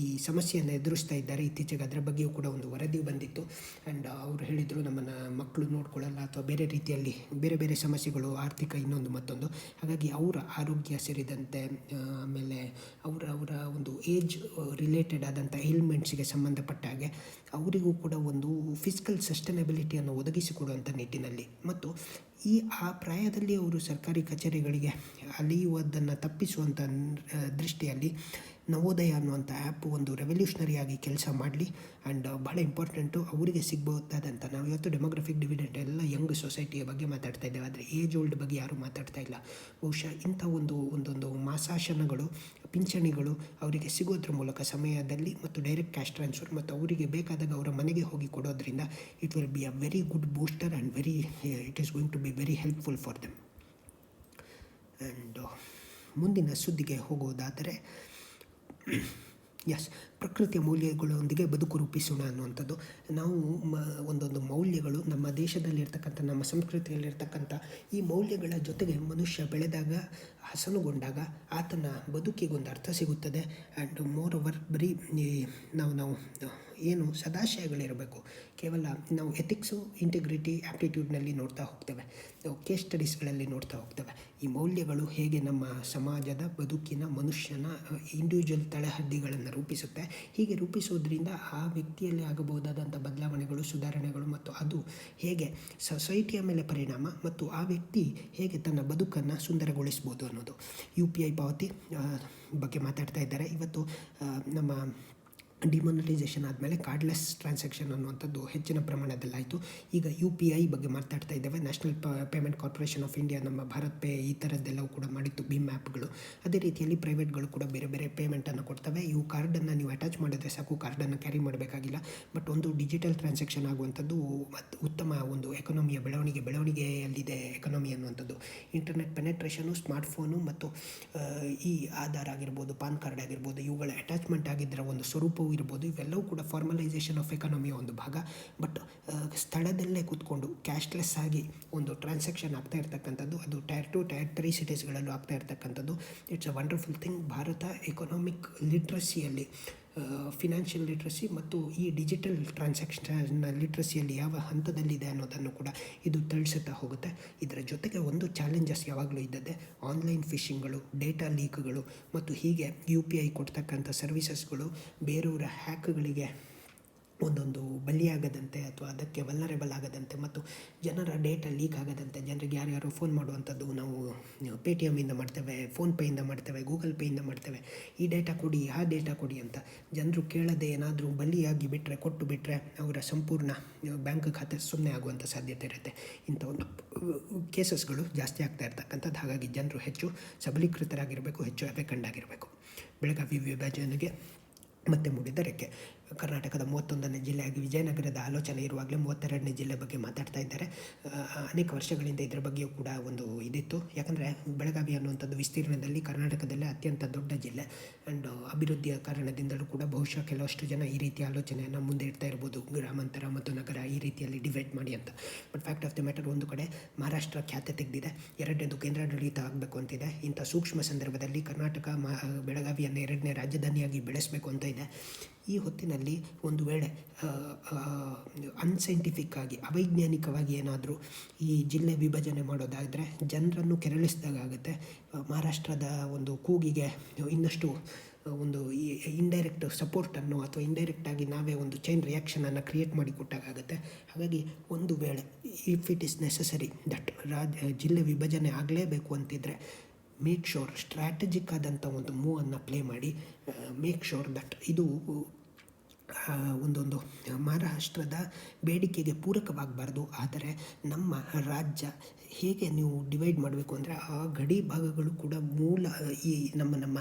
ಈ ಸಮಸ್ಯೆಯನ್ನು ಎದುರಿಸ್ತಾ ಇದ್ದಾರೆ. ಇತ್ತೀಚೆಗೆ ಅದರ ಬಗ್ಗೆಯೂ ಕೂಡ ಒಂದು ವರದಿ ಬಂದಿತ್ತು. ಆ್ಯಂಡ್ ಅವರು ಹೇಳಿದರು, ನಮ್ಮನ್ನು ಮಕ್ಕಳು ನೋಡ್ಕೊಳ್ಳಲ್ಲ ಅಥವಾ ಬೇರೆ ರೀತಿಯಲ್ಲಿ ಬೇರೆ ಬೇರೆ ಸಮಸ್ಯೆಗಳು, ಆರ್ಥಿಕ ಇನ್ನೊಂದು ಮತ್ತೊಂದು. ಹಾಗಾಗಿ ಅವರ ಆರೋಗ್ಯ ಸೇರಿದಂತೆ ಆಮೇಲೆ ಅವರ ಒಂದು ಏಜ್ ರಿಲೇಟೆಡ್ ಆದಂಥ ಏಲ್ಮೆಂಟ್ಸಿಗೆ ಸಂಬಂಧಪಟ್ಟ ಹಾಗೆ ಅವರಿಗೂ ಕೂಡ ಒಂದು ಫಿಸಿಕಲ್ ಸಸ್ಟೈನಬಿಲಿಟಿಯನ್ನು ಒದಗಿಸಿಕೊಡುವಂಥ ನಿಟ್ಟಿನಲ್ಲಿ ಮತ್ತು ಆ ಪ್ರಾಯದಲ್ಲಿ ಅವರು ಸರ್ಕಾರಿ ಕಚೇರಿಗಳಿಗೆ ಅಲೆಯುವುದನ್ನು ತಪ್ಪಿಸುವಂಥ ದೃಷ್ಟಿಯಲ್ಲಿ ನವೋದಯ ಅನ್ನುವಂಥ ಆ್ಯಪ್ ಒಂದು ರೆವಲ್ಯೂಷನರಿಯಾಗಿ ಕೆಲಸ ಮಾಡಲಿ. ಆ್ಯಂಡ್ ಬಹಳ ಇಂಪಾರ್ಟೆಂಟು, ಅವರಿಗೆ ಸಿಗ್ಬೋದಾದಂಥ, ನಾವು ಇವತ್ತು ಡೆಮೋಗ್ರಫಿಕ್ ಡಿವಿಡೆಂಟ್ ಎಲ್ಲ ಯಂಗ್ ಸೊಸೈಟಿಯ ಬಗ್ಗೆ ಮಾತಾಡ್ತಾ ಇದ್ದೇವೆ, ಆದರೆ ಏಜ್ ಓಲ್ಡ್ ಬಗ್ಗೆ ಯಾರೂ ಮಾತಾಡ್ತಾ ಇಲ್ಲ. ಬಹುಶಃ ಇಂಥ ಒಂದೊಂದು ಮಾಸಾಶನಗಳು, ಪಿಂಚಣಿಗಳು ಅವರಿಗೆ ಸಿಗೋದ್ರ ಮೂಲಕ ಸಮಯದಲ್ಲಿ ಮತ್ತು ಡೈರೆಕ್ಟ್ ಕ್ಯಾಶ್ ಟ್ರಾನ್ಸ್ಫರ್ ಮತ್ತು ಅವರಿಗೆ ಬೇಕಾದಾಗ ಅವರ ಮನೆಗೆ ಹೋಗಿ ಕೊಡೋದ್ರಿಂದ it will be a very good booster and it is going to be very helpful for them. And ಮುಂದಿನ ಸುದ್ದಿಗೆ ಹೋಗೋದಾದರೆ, ಪ್ರಕೃತಿಯ ಮೌಲ್ಯಗಳೊಂದಿಗೆ ಬದುಕು ರೂಪಿಸೋಣ ಅನ್ನುವಂಥದ್ದು. ನಾವು ಒಂದೊಂದು ಮೌಲ್ಯಗಳು ನಮ್ಮ ದೇಶದಲ್ಲಿರ್ತಕ್ಕಂಥ, ನಮ್ಮ ಸಂಸ್ಕೃತಿಯಲ್ಲಿರ್ತಕ್ಕಂಥ ಈ ಮೌಲ್ಯಗಳ ಜೊತೆಗೆ ಮನುಷ್ಯ ಬೆಳೆದಾಗ, ಹಸನುಗೊಂಡಾಗ ಆತನ ಬದುಕಿಗೊಂದು ಅರ್ಥ ಸಿಗುತ್ತದೆ. ಆ್ಯಂಡ್ ಮೋರ್ ಓವರ್ ಬರೀ ನಾವು ಏನು ಸದಾಶಯಗಳಿರಬೇಕು, ಕೇವಲ ನಾವು ಎಥಿಕ್ಸು, ಇಂಟಿಗ್ರಿಟಿ, ಆ್ಯಪ್ಟಿಟ್ಯೂಡ್ನಲ್ಲಿ ನೋಡ್ತಾ ಹೋಗ್ತೇವೆ, ಕೇಸ್ ಸ್ಟಡೀಸ್ಗಳಲ್ಲಿ ನೋಡ್ತಾ ಹೋಗ್ತೇವೆ. ಈ ಮೌಲ್ಯಗಳು ಹೇಗೆ ನಮ್ಮ ಸಮಾಜದ ಬದುಕಿನ, ಮನುಷ್ಯನ ಇಂಡಿವಿಜುವಲ್ ತಳಹದಿಗಳನ್ನು ರೂಪಿಸುತ್ತೆ. ಹೀಗೆ ರೂಪಿಸೋದ್ರಿಂದ ಆ ವ್ಯಕ್ತಿಯಲ್ಲಿ ಆಗಬಹುದಾದಂಥ ಬದಲಾವಣೆಗಳು, ಸುಧಾರಣೆಗಳು ಮತ್ತು ಅದು ಹೇಗೆ ಸೊಸೈಟಿಯ ಮೇಲೆ ಪರಿಣಾಮ ಮತ್ತು ಆ ವ್ಯಕ್ತಿ ಹೇಗೆ ತನ್ನ ಬದುಕನ್ನು ಸುಂದರಗೊಳಿಸ್ಬೋದು ಅನ್ನೋದು. UPI ಪಾವತಿ ಬಗ್ಗೆ ಮಾತಾಡ್ತಾ ಇದ್ದಾರೆ. ಇವತ್ತು ನಮ್ಮ ಡಿಮಾನಿಟೈಸೇಷನ್ ಆದಮೇಲೆ ಕಾರ್ಡ್ಲೆಸ್ ಟ್ರಾನ್ಸಾಕ್ಷನ್ ಅನ್ನುವಂಥದ್ದು ಹೆಚ್ಚಿನ ಪ್ರಮಾಣದಲ್ಲಾಯಿತು. ಈಗ UPI ಬಗ್ಗೆ ಮಾತಾಡ್ತಾ ಇದ್ದೇವೆ. National payment corporation of India, ನಮ್ಮ ಭಾರತ್ ಪೇ, ಈ ಥರದ್ದೆಲ್ಲವೂ ಕೂಡ ಮಾಡಿತ್ತು, ಭೀಮ್ ಆ್ಯಪ್ಗಳು. ಅದೇ ರೀತಿಯಲ್ಲಿ ಪ್ರೈವೇಟ್ಗಳು ಕೂಡ ಬೇರೆ ಬೇರೆ ಪೇಮೆಂಟನ್ನು ಕೊಡ್ತವೆ. ಇವು ಕಾರ್ಡನ್ನು ನೀವು ಅಟ್ಯಾಚ್ ಮಾಡಿದ್ರೆ ಸಾಕು, ಕಾರ್ಡನ್ನು ಕ್ಯಾರಿ ಮಾಡಬೇಕಾಗಿಲ್ಲ. ಬಟ್ ಒಂದು ಡಿಜಿಟಲ್ ಟ್ರಾನ್ಸಾಕ್ಷನ್ ಆಗುವಂಥದ್ದು ಉತ್ತಮ ಒಂದು ಬೆಳವಣಿಗೆಯಲ್ಲಿದೆ ಎಕಾನಮಿ ಅನ್ನುವಂಥದ್ದು. ಇಂಟರ್ನೆಟ್ ಪೆನೆಟ್ರೇಷನು, ಸ್ಮಾರ್ಟ್ಫೋನು ಮತ್ತು ಈ ಆಧಾರ್ ಆಗಿರ್ಬೋದು, ಪಾನ್ ಕಾರ್ಡ್ ಆಗಿರ್ಬೋದು, ಇವುಗಳ ಅಟ್ಯಾಚ್ಮೆಂಟ್ ಆಗಿದ್ದರ ಒಂದು ಸ್ವರೂಪವು ಇರ್ಬೋದು. ಇವೆಲ್ಲವೂ ಕೂಡ ಫಾರ್ಮಲೈಸೇಷನ್ ಆಫ್ ಎಕಾನಮಿಯ ಒಂದು ಭಾಗ. ಬಟ್ ಸ್ಥಳದಲ್ಲೇ ಕೂತ್ಕೊಂಡು ಕ್ಯಾಶ್ಲೆಸ್ ಆಗಿ ಒಂದು ಟ್ರಾನ್ಸಾಕ್ಷನ್ ಆಗ್ತಾ ಇರ್ತಕ್ಕಂಥದ್ದು, ಅದು ಟೈರ್ 2, ಟೈರ್ 3 ಸಿಟೀಸ್ಗಳಲ್ಲೂ ಆಗ್ತಾ ಇರ್ತಕ್ಕಂಥದ್ದು. It's a wonderful thing. Bharat economic ಲಿಟ್ರಸಿಯಲ್ಲಿ, ಫಿನಾನ್ಷಿಯಲ್ ಲಿಟ್ರಸಿ ಮತ್ತು ಈ ಡಿಜಿಟಲ್ ಟ್ರಾನ್ಸಾಕ್ಷನ್ ಲಿಟ್ರಸಿಯಲ್ಲಿ ಯಾವ ಹಂತದಲ್ಲಿದೆ ಅನ್ನೋದನ್ನು ಕೂಡ ಇದು ತಿಳಿಸುತ್ತಾ ಹೋಗುತ್ತೆ. ಇದರ ಜೊತೆಗೆ ಒಂದು ಚಾಲೆಂಜಸ್ ಯಾವಾಗಲೂ ಇದ್ದದ್ದೇ ಆನ್ಲೈನ್ ಫಿಶಿಂಗ್ಗಳು, ಡೇಟಾ ಲೀಕ್ಗಳು ಮತ್ತು ಹೀಗೆ UPI ಕೊಡ್ತಕ್ಕಂಥ ಸರ್ವಿಸಸ್ಗಳು ಬೇರೆಯವರ ಹ್ಯಾಕ್ಗಳಿಗೆ ಒಂದೊಂದು ಬಲಿಯಾಗದಂತೆ ಅಥವಾ ಅದಕ್ಕೆ ವಲ್ನರೇಬಲ್ ಆಗದಂತೆ ಮತ್ತು ಜನರ ಡೇಟಾ ಲೀಕ್ ಆಗದಂತೆ, ಜನರಿಗೆ ಯಾರ್ಯಾರು ಫೋನ್ ಮಾಡುವಂಥದ್ದು ನಾವು ಪೇಟಿಎಮ್ಮಿಂದ ಮಾಡ್ತೇವೆ, ಫೋನ್ಪೇಯಿಂದ ಮಾಡ್ತೇವೆ, ಗೂಗಲ್ ಪೇಯಿಂದ ಮಾಡ್ತೇವೆ, ಈ ಡೇಟಾ ಕೊಡಿ, ಆ ಡೇಟಾ ಕೊಡಿ ಅಂತ ಜನರು ಕೇಳದೆ ಏನಾದರೂ ಬಲಿಯಾಗಿ ಬಿಟ್ಟರೆ, ಕೊಟ್ಟು ಬಿಟ್ಟರೆ ಅವರ ಸಂಪೂರ್ಣ ಬ್ಯಾಂಕ್ ಖಾತೆ ಸುಮ್ಮನೆ ಆಗುವಂಥ ಸಾಧ್ಯತೆ ಇರುತ್ತೆ. ಇಂಥ ಒಂದು ಕೇಸಸ್ಗಳು ಜಾಸ್ತಿ ಆಗ್ತಾ ಇರ್ತಕ್ಕಂಥದ್ದು. ಹಾಗಾಗಿ ಜನರು ಹೆಚ್ಚು ಸಬಲೀಕೃತರಾಗಿರಬೇಕು, ಹೆಚ್ಚು ಅವೇಕಂಡ್ ಆಗಿರಬೇಕು. ಬೆಳಗಾವಿ ವಿಭಜನೆಗೆ ಮತ್ತೆ ಮೂಡಿದ ರೆಕ್ಕೆ. ಕರ್ನಾಟಕದ 31ನೇ ಜಿಲ್ಲೆಯಾಗಿ ವಿಜಯನಗರದ ಆಲೋಚನೆ ಇರುವಾಗಲೇ 32ನೇ ಜಿಲ್ಲೆ ಬಗ್ಗೆ ಮಾತಾಡ್ತಾ ಇದ್ದಾರೆ. ಅನೇಕ ವರ್ಷಗಳಿಂದ ಇದರ ಬಗ್ಗೆಯೂ ಕೂಡ ಒಂದು ಇದಿತ್ತು. ಯಾಕಂದರೆ ಬೆಳಗಾವಿ ಅನ್ನುವಂಥದ್ದು ವಿಸ್ತೀರ್ಣದಲ್ಲಿ ಕರ್ನಾಟಕದಲ್ಲೇ ಅತ್ಯಂತ ದೊಡ್ಡ ಜಿಲ್ಲೆ. ಆ್ಯಂಡ್ ಅಭಿವೃದ್ಧಿಯ ಕಾರಣದಿಂದಲೂ ಕೂಡ ಬಹುಶಃ ಕೆಲವಷ್ಟು ಜನ ಈ ರೀತಿಯ ಆಲೋಚನೆಯನ್ನು ಮುಂದೆ ಇಡ್ತಾ ಇರ್ಬೋದು, ಗ್ರಾಮಾಂತರ ಮತ್ತು ನಗರ ಈ ರೀತಿಯಲ್ಲಿ ಡಿವೈಡ್ ಮಾಡಿ ಅಂತ. But fact of the matter, ಒಂದು ಕಡೆ ಮಹಾರಾಷ್ಟ್ರ ಖ್ಯಾತೆ ತೆಗೆದಿದೆ, ಎರಡನೇದು ಕೇಂದ್ರಾಡಳಿತ ಆಗಬೇಕು ಅಂತಿದೆ. ಇಂಥ ಸೂಕ್ಷ್ಮ ಸಂದರ್ಭದಲ್ಲಿ ಕರ್ನಾಟಕ ಬೆಳಗಾವಿಯನ್ನು 2ನೇ ರಾಜಧಾನಿಯಾಗಿ ಬೆಳೆಸಬೇಕು ಅಂತ ಇದೆ. ಈ ಹೊತ್ತಿನಲ್ಲಿ ಒಂದು ವೇಳೆ ಅನ್ಸೈಂಟಿಫಿಕ್ ಆಗಿ, ಅವೈಜ್ಞಾನಿಕವಾಗಿ ಏನಾದರೂ ಈ ಜಿಲ್ಲೆ ವಿಭಜನೆ ಮಾಡೋದಾದರೆ ಜನರನ್ನು ಕೆರಳಿಸಿದಾಗುತ್ತೆ. ಮಹಾರಾಷ್ಟ್ರದ ಒಂದು ಕೂಗಿಗೆ ಇನ್ನಷ್ಟು ಒಂದು ಇಂಡೈರೆಕ್ಟ್ ಸಪೋರ್ಟನ್ನು ಅಥವಾ ಇಂಡೈರೆಕ್ಟಾಗಿ ನಾವೇ ಒಂದು ಚೈನ್ ರಿಯಾಕ್ಷನನ್ನು ಕ್ರಿಯೇಟ್ ಮಾಡಿ ಕೊಟ್ಟಾಗುತ್ತೆ. ಹಾಗಾಗಿ ಒಂದು ವೇಳೆ if it is necessary that ಜಿಲ್ಲೆ ವಿಭಜನೆ ಆಗಲೇಬೇಕು ಅಂತಿದ್ದರೆ ಮೇಕ್ ಶೋರ್ ಸ್ಟ್ರಾಟಜಿಕ್ ಆದಂಥ ಒಂದು ಮೂವನ್ನು ಪ್ಲೇ ಮಾಡಿ ಮೇಕ್ ಶೋರ್ ದಟ್ ಇದು ಒಂದೊಂದು ಮಹಾರಾಷ್ಟ್ರದ ಬೇಡಿಕೆಗೆ ಪೂರಕವಾಗಬಾರ್ದು. ಆದರೆ ನಮ್ಮ ರಾಜ್ಯ ಹೇಗೆ ನೀವು ಡಿವೈಡ್ ಮಾಡಬೇಕು ಅಂದರೆ ಆ ಗಡಿ ಭಾಗಗಳು ಕೂಡ ಮೂಲ ಈ ನಮ್ಮ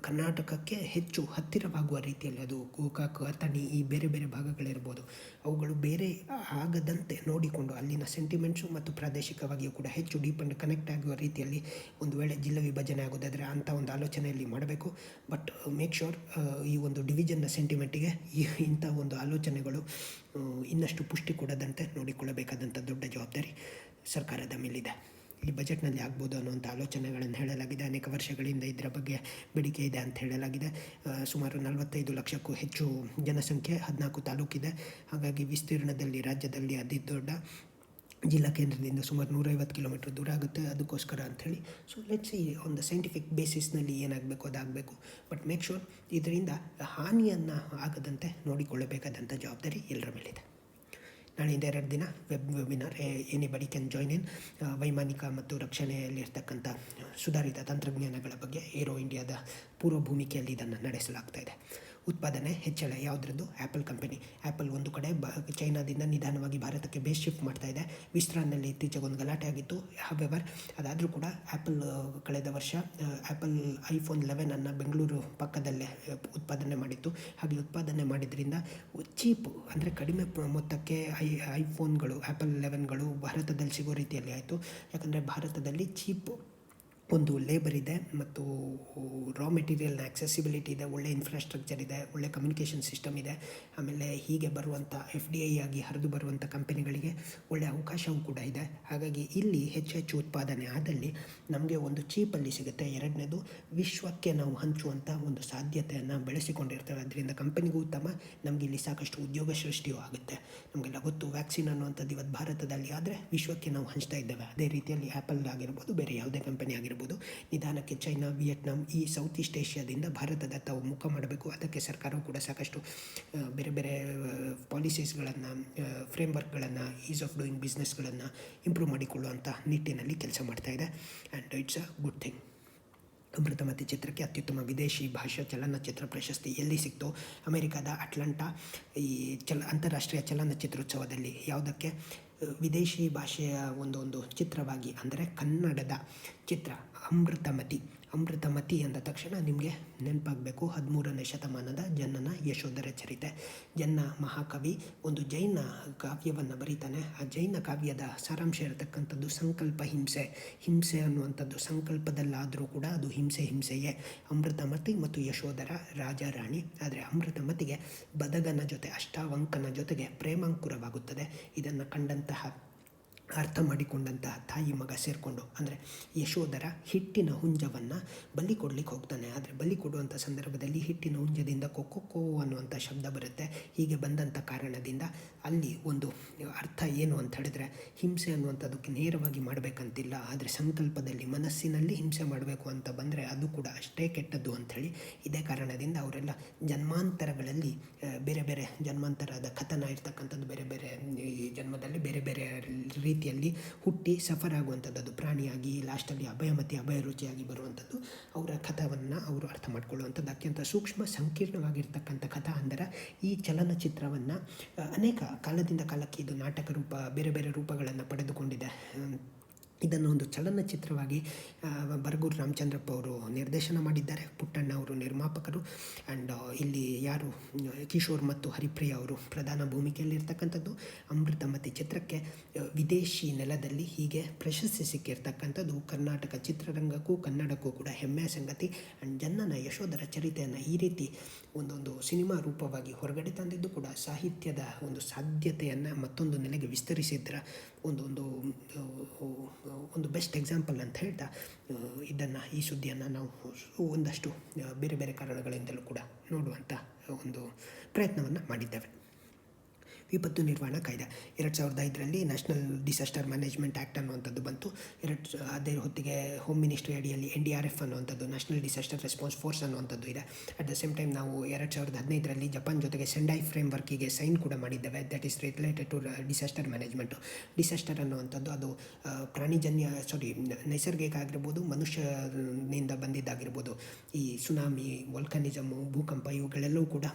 ಕರ್ನಾಟಕಕ್ಕೆ ಹೆಚ್ಚು ಹತ್ತಿರವಾಗುವ ರೀತಿಯಲ್ಲಿ, ಅದು ಗೋಕಾಕ್, ಅಥಣಿ, ಈ ಬೇರೆ ಬೇರೆ ಭಾಗಗಳಿರ್ಬೋದು, ಅವುಗಳು ಬೇರೆ ಆಗದಂತೆ ನೋಡಿಕೊಂಡು ಅಲ್ಲಿನ ಸೆಂಟಿಮೆಂಟ್ಸು ಮತ್ತು ಪ್ರಾದೇಶಿಕವಾಗಿಯೂ ಕೂಡ ಹೆಚ್ಚು ಡೀಪ್ ಆ್ಯಂಡ್ ಕನೆಕ್ಟ್ ಆಗುವ ರೀತಿಯಲ್ಲಿ ಒಂದು ವೇಳೆ ಜಿಲ್ಲೆ ವಿಭಜನೆ ಆಗೋದಾದರೆ ಅಂಥ ಒಂದು ಆಲೋಚನೆಯಲ್ಲಿ ಮಾಡಬೇಕು. ಬಟ್ ಮೇಕ್ ಶೋರ್ ಈ ಒಂದು ಡಿವಿಷನ್ನ ಸೆಂಟಿಮೆಂಟಿಗೆ ಇಂಥ ಒಂದು ಆಲೋಚನೆಗಳು ಇನ್ನಷ್ಟು ಪುಷ್ಟಿ ಕೊಡದಂತೆ ನೋಡಿಕೊಳ್ಳಬೇಕಾದಂಥ ದೊಡ್ಡ ಜವಾಬ್ದಾರಿ ಸರ್ಕಾರದ ಮೇಲಿದೆ. ಈ ಬಜೆಟ್ನಲ್ಲಿ ಆಗ್ಬೋದು ಅನ್ನುವಂಥ ಆಲೋಚನೆಗಳನ್ನು ಹೇಳಲಾಗಿದೆ. ಅನೇಕ ವರ್ಷಗಳಿಂದ ಇದರ ಬಗ್ಗೆ ಬೇಡಿಕೆ ಇದೆ ಅಂತ ಹೇಳಲಾಗಿದೆ. ಸುಮಾರು 45 ಲಕ್ಷಕ್ಕೂ ಹೆಚ್ಚು ಜನಸಂಖ್ಯೆ, 14 ತಾಲೂಕಿದೆ. ಹಾಗಾಗಿ ವಿಸ್ತೀರ್ಣದಲ್ಲಿ ರಾಜ್ಯದಲ್ಲಿ ಅತಿ ದೊಡ್ಡ ಜಿಲ್ಲಾ ಕೇಂದ್ರದಿಂದ ಸುಮಾರು 150 ಕಿಲೋಮೀಟ್ರ್ ದೂರ ಆಗುತ್ತೆ. ಅದಕ್ಕೋಸ್ಕರ ಅಂಥೇಳಿ let's see on the scientific ಬೇಸಿಸ್ನಲ್ಲಿ ಏನಾಗಬೇಕು ಅದಾಗಬೇಕು. ಬಟ್ ಮೇಕ್ ಶೋರ್ ಇದರಿಂದ ಹಾನಿಯನ್ನು ಆಗದಂತೆ ನೋಡಿಕೊಳ್ಳಬೇಕಾದಂಥ ಜವಾಬ್ದಾರಿ ಎಲ್ಲರ ಮೇಲಿದೆ. ನಾಳೆಯಿಂದ 2 ದಿನ ವೆಬಿನಾರ್, ಎನಿಬಡಿ ಕ್ಯಾನ್ ಜಾಯ್ನ್ ಇನ್. ವೈಮಾನಿಕ ಮತ್ತು ರಕ್ಷಣೆಯಲ್ಲಿರ್ತಕ್ಕಂಥ ಸುಧಾರಿತ ತಂತ್ರಜ್ಞಾನಗಳ ಬಗ್ಗೆ ಏರೋ ಇಂಡಿಯಾದ ಪೂರ್ವ ಭೂಮಿಕೆಯಲ್ಲಿ ಇದನ್ನು ನಡೆಸಲಾಗ್ತಾ ಇದೆ. ಉತ್ಪಾದನೆ ಹೆಚ್ಚಳ ಯಾವುದ್ರದ್ದು? Apple company. ಆ್ಯಪಲ್ ಒಂದು ಕಡೆ ಚೈನಾದಿಂದ ನಿಧಾನವಾಗಿ ಭಾರತಕ್ಕೆ ಬೇಸ್ ಶಿಫ್ಟ್ ಮಾಡ್ತಾ ಇದೆ. ವಿಸ್ತಾರ್ನಲ್ಲಿ ಇತ್ತೀಚೆಗೆ ಒಂದು ಗಲಾಟೆ ಆಗಿತ್ತು. ಹವೆವರ್ ಅದಾದರೂ ಕೂಡ ಆ್ಯಪಲ್ ಕಳೆದ ವರ್ಷ ಆ್ಯಪಲ್ ಐಫೋನ್ 11 ಬೆಂಗಳೂರು ಪಕ್ಕದಲ್ಲೇ ಉತ್ಪಾದನೆ ಮಾಡಿತ್ತು. ಹಾಗೆ ಉತ್ಪಾದನೆ ಮಾಡಿದ್ರಿಂದ ಚೀಪ್ ಅಂದರೆ ಕಡಿಮೆ ಮೊತ್ತಕ್ಕೆ ಐಫೋನ್ಗಳು, ಆ್ಯಪಲ್ 11ಗಳು ಭಾರತದಲ್ಲಿ ಸಿಗೋ ರೀತಿಯಲ್ಲಿ ಆಯಿತು. ಯಾಕಂದರೆ ಭಾರತದಲ್ಲಿ ಚೀಪ್ ಒಂದು ಲೇಬರ್ ಇದೆ ಮತ್ತು ರಾ ಮೆಟೀರಿಯಲ್ನ ಆಕ್ಸೆಸಿಬಿಲಿಟಿ ಇದೆ, ಒಳ್ಳೆ ಇನ್ಫ್ರಾಸ್ಟ್ರಕ್ಚರ್ ಇದೆ, ಒಳ್ಳೆ ಕಮ್ಯುನಿಕೇಷನ್ ಸಿಸ್ಟಮ್ ಇದೆ. ಆಮೇಲೆ ಹೀಗೆ ಬರುವಂಥ FDI ಆಗಿ ಹರಿದು ಬರುವಂಥ ಕಂಪನಿಗಳಿಗೆ ಒಳ್ಳೆಯ ಅವಕಾಶವೂ ಕೂಡ ಇದೆ. ಹಾಗಾಗಿ ಇಲ್ಲಿ ಹೆಚ್ಚು ಉತ್ಪಾದನೆ ಆದಲ್ಲಿ ನಮಗೆ ಒಂದು ಚೀಪಲ್ಲಿ ಸಿಗುತ್ತೆ. ಎರಡನೇದು, ವಿಶ್ವಕ್ಕೆ ನಾವು ಹಂಚುವಂಥ ಒಂದು ಸಾಧ್ಯತೆಯನ್ನು ಬೆಳೆಸಿಕೊಂಡಿರ್ತೇವೆ. ಅದರಿಂದ ಕಂಪನಿಗೂ ಉತ್ತಮ, ನಮಗೆ ಇಲ್ಲಿ ಸಾಕಷ್ಟು ಉದ್ಯೋಗ ಸೃಷ್ಟಿಯೂ ಆಗುತ್ತೆ. ನಮಗೆಲ್ಲ ಗೊತ್ತು, ವ್ಯಾಕ್ಸಿನ್ ಅನ್ನುವಂಥದ್ದು ಇವತ್ತು ಭಾರತದಲ್ಲಿ ಆದರೆ ವಿಶ್ವಕ್ಕೆ ನಾವು ಹಂಚ್ತಾ ಇದ್ದೇವೆ. ಅದೇ ರೀತಿಯಲ್ಲಿ ಆ್ಯಪಲ್ ಆಗಿರ್ಬೋದು, ಬೇರೆ ಯಾವುದೇ ಕಂಪನಿ ಆಗಿರ್ಬೋದು, ನಿಧಾನಕ್ಕೆ ಚೈನಾ, ವಿಯೆಟ್ನಾಂ, ಈ ಸೌತ್ ಈಸ್ಟ್ ಏಷ್ಯಾದಿಂದ ಭಾರತದ ತಾವು ಮುಖ ಮಾಡಬೇಕು. ಅದಕ್ಕೆ ಸರ್ಕಾರವು ಕೂಡ ಸಾಕಷ್ಟು ಬೇರೆ ಬೇರೆ ಪಾಲಿಸೀಸ್ಗಳನ್ನು, ಫ್ರೇಮ್ವರ್ಕ್ಗಳನ್ನು, ಈಸ್ ಆಫ್ ಡೂಯಿಂಗ್ ಬಿಸ್ನೆಸ್ಗಳನ್ನು ಇಂಪ್ರೂವ್ ಮಾಡಿಕೊಳ್ಳುವಂಥ ನಿಟ್ಟಿನಲ್ಲಿ ಕೆಲಸ ಮಾಡ್ತಾ ಇದೆ. And it's a good thing. Amruthamati ಚಿತ್ರಕ್ಕೆ ಅತ್ಯುತ್ತಮ ವಿದೇಶಿ ಭಾಷಾ ಚಲನಚಿತ್ರ ಪ್ರಶಸ್ತಿ ಎಲ್ಲಿ ಸಿಕ್ತು? ಅಮೆರಿಕದ ಅಟ್ಲಾಂಟಾ ಈ ಅಂತಾರಾಷ್ಟ್ರೀಯ ಚಲನಚಿತ್ರೋತ್ಸವದಲ್ಲಿ. ಯಾವುದಕ್ಕೆ? ವಿದೇಶಿ ಭಾಷೆಯ ಒಂದು ಚಿತ್ರವಾಗಿ, ಅಂದರೆ ಕನ್ನಡದ ಚಿತ್ರ ಅಮೃತಮತಿ. ಅಮೃತಮತಿ ಅಂದ ತಕ್ಷಣ ನಿಮಗೆ ನೆನಪಾಗಬೇಕು 13ನೇ ಶತಮಾನದ ಜನ್ನನ ಯಶೋಧರ ಚರಿತೆ. ಜನ್ನ ಮಹಾಕವಿ ಒಂದು ಜೈನ ಕಾವ್ಯವನ್ನು ಬರೀತಾನೆ. ಆ ಜೈನ ಕಾವ್ಯದ ಸಾರಾಂಶ ಇರತಕ್ಕಂಥದ್ದು ಸಂಕಲ್ಪ ಹಿಂಸೆ. ಹಿಂಸೆ ಅನ್ನುವಂಥದ್ದು ಸಂಕಲ್ಪದಲ್ಲಾದರೂ ಕೂಡ ಅದು ಹಿಂಸೆಯೇ. ಅಮೃತಮತಿ ಮತ್ತು ಯಶೋಧರ ರಾಜ ರಾಣಿ. ಆದರೆ ಅಮೃತಮತಿಗೆ ಬದಗನ ಜೊತೆ, ಅಷ್ಟಾವಂಕನ ಜೊತೆಗೆ ಪ್ರೇಮಾಂಕುರವಾಗುತ್ತದೆ. ಇದನ್ನು ಕಂಡಂತಹ, ಅರ್ಥ ಮಾಡಿಕೊಂಡಂತಹ ತಾಯಿ ಮಗ ಸೇರಿಕೊಂಡು, ಅಂದರೆ ಯಶೋಧರ ಹಿಟ್ಟಿನ ಹುಂಜವನ್ನು ಬಲಿ ಕೊಡಲಿಕ್ಕೆ ಹೋಗ್ತಾನೆ. ಆದರೆ ಬಲಿ ಕೊಡುವಂಥ ಸಂದರ್ಭದಲ್ಲಿ ಹಿಟ್ಟಿನ ಹುಂಜದಿಂದ ಕೊಕ್ಕೊ ಅನ್ನುವಂಥ ಶಬ್ದ ಬರುತ್ತೆ. ಹೀಗೆ ಬಂದಂಥ ಕಾರಣದಿಂದ ಅಲ್ಲಿ ಒಂದು ಅರ್ಥ ಏನು ಅಂತ ಹೇಳಿದ್ರೆ, ಹಿಂಸೆ ಅನ್ನುವಂಥದ್ದಕ್ಕೆ ನೇರವಾಗಿ ಮಾಡಬೇಕಂತಿಲ್ಲ, ಆದರೆ ಸಂಕಲ್ಪದಲ್ಲಿ, ಮನಸ್ಸಿನಲ್ಲಿ ಹಿಂಸೆ ಮಾಡಬೇಕು ಅಂತ ಬಂದರೆ ಅದು ಕೂಡ ಅಷ್ಟೇ ಕೆಟ್ಟದ್ದು ಅಂಥೇಳಿ. ಇದೇ ಕಾರಣದಿಂದ ಅವರೆಲ್ಲ ಜನ್ಮಾಂತರಗಳಲ್ಲಿ ಬೇರೆ ಬೇರೆ ಜನ್ಮಾಂತರದ ಕಥನ ಇರ್ತಕ್ಕಂಥದ್ದು, ಬೇರೆ ಬೇರೆ ಈ ಜನ್ಮದಲ್ಲಿ ಬೇರೆ ಬೇರೆ ರೀತಿಯಲ್ಲಿ ಹುಟ್ಟಿ ಸಫರ್ ಆಗುವಂಥದ್ದು, ಅದು ಪ್ರಾಣಿಯಾಗಿ ಲಾಸ್ಟಲ್ಲಿ ಅಭಯ ರುಚಿಯಾಗಿ ಬರುವಂಥದ್ದು. ಅವರ ಕಥವನ್ನು ಅವರು ಅರ್ಥ ಮಾಡ್ಕೊಳ್ಳುವಂಥದ್ದು ಅತ್ಯಂತ ಸೂಕ್ಷ್ಮ ಸಂಕೀರ್ಣವಾಗಿರ್ತಕ್ಕಂಥ ಕಥಾ. ಅಂದರೆ ಈ ಚಲನಚಿತ್ರವನ್ನು ಅನೇಕ ಕಾಲದಿಂದ ಕಾಲಕ್ಕೆ ಇದು ನಾಟಕ ರೂಪ, ಬೇರೆ ಬೇರೆ ರೂಪಗಳನ್ನು ಪಡೆದುಕೊಂಡಿದೆ. ಇದನ್ನು ಒಂದು ಚಲನಚಿತ್ರವಾಗಿ ಬರಗೂರು ರಾಮಚಂದ್ರಪ್ಪ ಅವರು ನಿರ್ದೇಶನ ಮಾಡಿದ್ದಾರೆ. ಪುಟ್ಟಣ್ಣ ಅವರು ನಿರ್ಮಾಪಕರು. ಆ್ಯಂಡ್ ಇಲ್ಲಿ ಯಾರು ಕಿಶೋರ್ ಮತ್ತು ಹರಿಪ್ರಿಯ ಅವರು ಪ್ರಧಾನ ಭೂಮಿಕೆಯಲ್ಲಿರ್ತಕ್ಕಂಥದ್ದು. ಅಮೃತಮತಿ ಚಿತ್ರಕ್ಕೆ ವಿದೇಶಿ ನೆಲದಲ್ಲಿ ಹೀಗೆ ಪ್ರಶಸ್ತಿ ಸಿಕ್ಕಿರ್ತಕ್ಕಂಥದ್ದು ಕರ್ನಾಟಕ ಚಿತ್ರರಂಗಕ್ಕೂ ಕನ್ನಡಕ್ಕೂ ಕೂಡ ಹೆಮ್ಮೆಯ ಸಂಗತಿ. ಆ್ಯಂಡ್ ಜನ್ನನ ಯಶೋಧರ ಚರಿತೆಯನ್ನು ಈ ರೀತಿ ಒಂದೊಂದು ಸಿನಿಮಾ ರೂಪವಾಗಿ ಹೊರಗಡೆ ತಂದಿದ್ದು ಕೂಡ ಸಾಹಿತ್ಯದ ಒಂದು ಸಾಧ್ಯತೆಯನ್ನು ಮತ್ತೊಂದು ನೆಲೆಗೆ ವಿಸ್ತರಿಸಿದ್ದರ ಒಂದು ಬೆಸ್ಟ್ ಎಕ್ಸಾಂಪಲ್ ಅಂತ ಹೇಳ್ತಾ ಈ ಸುದ್ದಿಯನ್ನು ನಾವು ಒಂದಷ್ಟು ಬೇರೆ ಬೇರೆ ಕಾರಣಗಳಿಂದಲೂ ಕೂಡ ನೋಡುವಂಥ ಒಂದು ಪ್ರಯತ್ನವನ್ನು ಮಾಡಿದ್ದೇವೆ. ವಿಪತ್ತು ನಿರ್ವಹಣಾ ಕಾಯ್ದೆ 2005ರಲ್ಲಿ ನ್ಯಾಷನಲ್ ಡಿಸಾಸ್ಟರ್ ಮ್ಯಾನೇಜ್ಮೆಂಟ್ ಆ್ಯಕ್ಟ್ ಅನ್ನುವಂಥದ್ದು ಬಂತು. ಅದೇ ಹೊತ್ತಿಗೆ ಹೋಮ್ ಮಿನಿಸ್ಟ್ರಿ ಅಡಿಯಲ್ಲಿ NDRF ಅನ್ನುವಂಥದ್ದು, ನ್ಯಾಷನಲ್ ಡಿಸಾಸ್ಟರ್ ರೆಸ್ಪಾನ್ಸ್ ಫೋರ್ಸ್ ಅನ್ನುವಂಥದ್ದು ಇದೆ. ಅಟ್ ದ ಸೇಮ್ ಟೈಮ್ ನಾವು 2015ರಲ್ಲಿ ಜಪಾನ್ ಜೊತೆಗೆ ಸೆಂಡೈ ಫ್ರೇಮ್ ವರ್ಕಿಗೆ ಸೈನ್ ಕೂಡ ಮಾಡಿದ್ದೇವೆ. That is related to disaster management. Disaster ಅನ್ನುವಂಥದ್ದು ಅದು ನೈಸರ್ಗಿಕ ಆಗಿರ್ಬೋದು, ಮನುಷ್ಯನಿಂದ ಬಂದಿದ್ದಾಗಿರ್ಬೋದು. ಈ ಸುನಾಮಿ, ವೋಲ್ಕನಿಸಮು, ಭೂಕಂಪ ಇವುಗಳೆಲ್ಲವೂ ಕೂಡ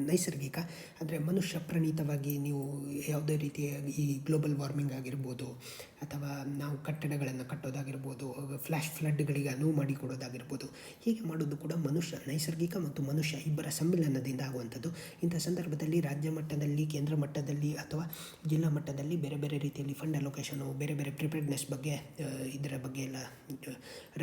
ನೈಸರ್ಗಿಕ. ಅಂದರೆ ಮನುಷ್ಯ ಪ್ರಣೀತವಾಗಿ ನೀವು ಯಾವುದೇ ರೀತಿಯ ಈ ಗ್ಲೋಬಲ್ ವಾರ್ಮಿಂಗ್ ಆಗಿರ್ಬೋದು, ಅಥವಾ ನಾವು ಕಟ್ಟಡಗಳನ್ನು ಕಟ್ಟೋದಾಗಿರ್ಬೋದು, ಫ್ಲ್ಯಾಶ್ ಫ್ಲಡ್ಗಳಿಗೆ ಅನುವು ಮಾಡಿಕೊಡೋದಾಗಿರ್ಬೋದು, ಹೀಗೆ ಮಾಡೋದು ಕೂಡ ನೈಸರ್ಗಿಕ ಮತ್ತು ಮನುಷ್ಯ ಇಬ್ಬರ ಸಮ್ಮಿಲನದಿಂದ ಆಗುವಂಥದ್ದು. ಇಂಥ ಸಂದರ್ಭದಲ್ಲಿ ರಾಜ್ಯ ಮಟ್ಟದಲ್ಲಿ, ಕೇಂದ್ರ ಮಟ್ಟದಲ್ಲಿ ಅಥವಾ ಜಿಲ್ಲಾ ಮಟ್ಟದಲ್ಲಿ ಬೇರೆ ಬೇರೆ ರೀತಿಯಲ್ಲಿ ಫಂಡ್ ಅಲೋಕೇಶನು, ಬೇರೆ ಬೇರೆ ಪ್ರಿಪೇರ್ಡ್ನೆಸ್ ಬಗ್ಗೆ, ಇದರ ಬಗ್ಗೆ ಎಲ್ಲ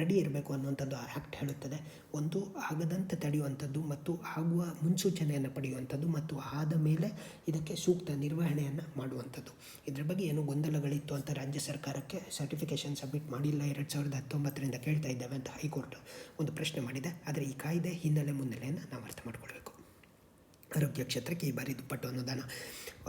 ರೆಡಿ ಇರಬೇಕು ಅನ್ನುವಂಥದ್ದು ಆ್ಯಕ್ಟ್ ಹೇಳುತ್ತದೆ. ಒಂದು ಆಗದಂತೆ ತಡೆಯುವಂಥದ್ದು ಮತ್ತು ಆಗುವ ಮುನ್ಸೂಚನೆಯನ್ನು ಪಡೆಯುವಂಥದ್ದು ಮತ್ತು ಆದ ಮೇಲೆ ಇದಕ್ಕೆ ಸೂಕ್ತ ನಿರ್ವಹಣೆಯನ್ನು ಮಾಡುವಂಥದ್ದು. ಇದರ ಬಗ್ಗೆ ಏನೋ ಗೊಂದಲಗಳಿತ್ತು ಅಂತ ರಾಜ್ಯ ಸರ್ಕಾರಕ್ಕೆ ಸರ್ಟಿಫಿಕೇಷನ್ ಸಬ್ಮಿಟ್ ಮಾಡಿಲ್ಲ 2019ರಿಂದ ಕೇಳ್ತಾ ಇದ್ದೇವೆ ಅಂತ ಹೈಕೋರ್ಟ್ ಒಂದು ಪ್ರಶ್ನೆ ಮಾಡಿದೆ. ಆದರೆ ಈ ಕಾಯ್ದೆ ಮುನ್ನೆಲೆಯನ್ನು ನಾವು ಅರ್ಥ ಮಾಡ್ಕೊಳ್ಬೇಕು. ಆರೋಗ್ಯ ಕ್ಷೇತ್ರಕ್ಕೆ ಈ ಬಾರಿ ದುಪ್ಪಟ್ಟು ಅನುದಾನ.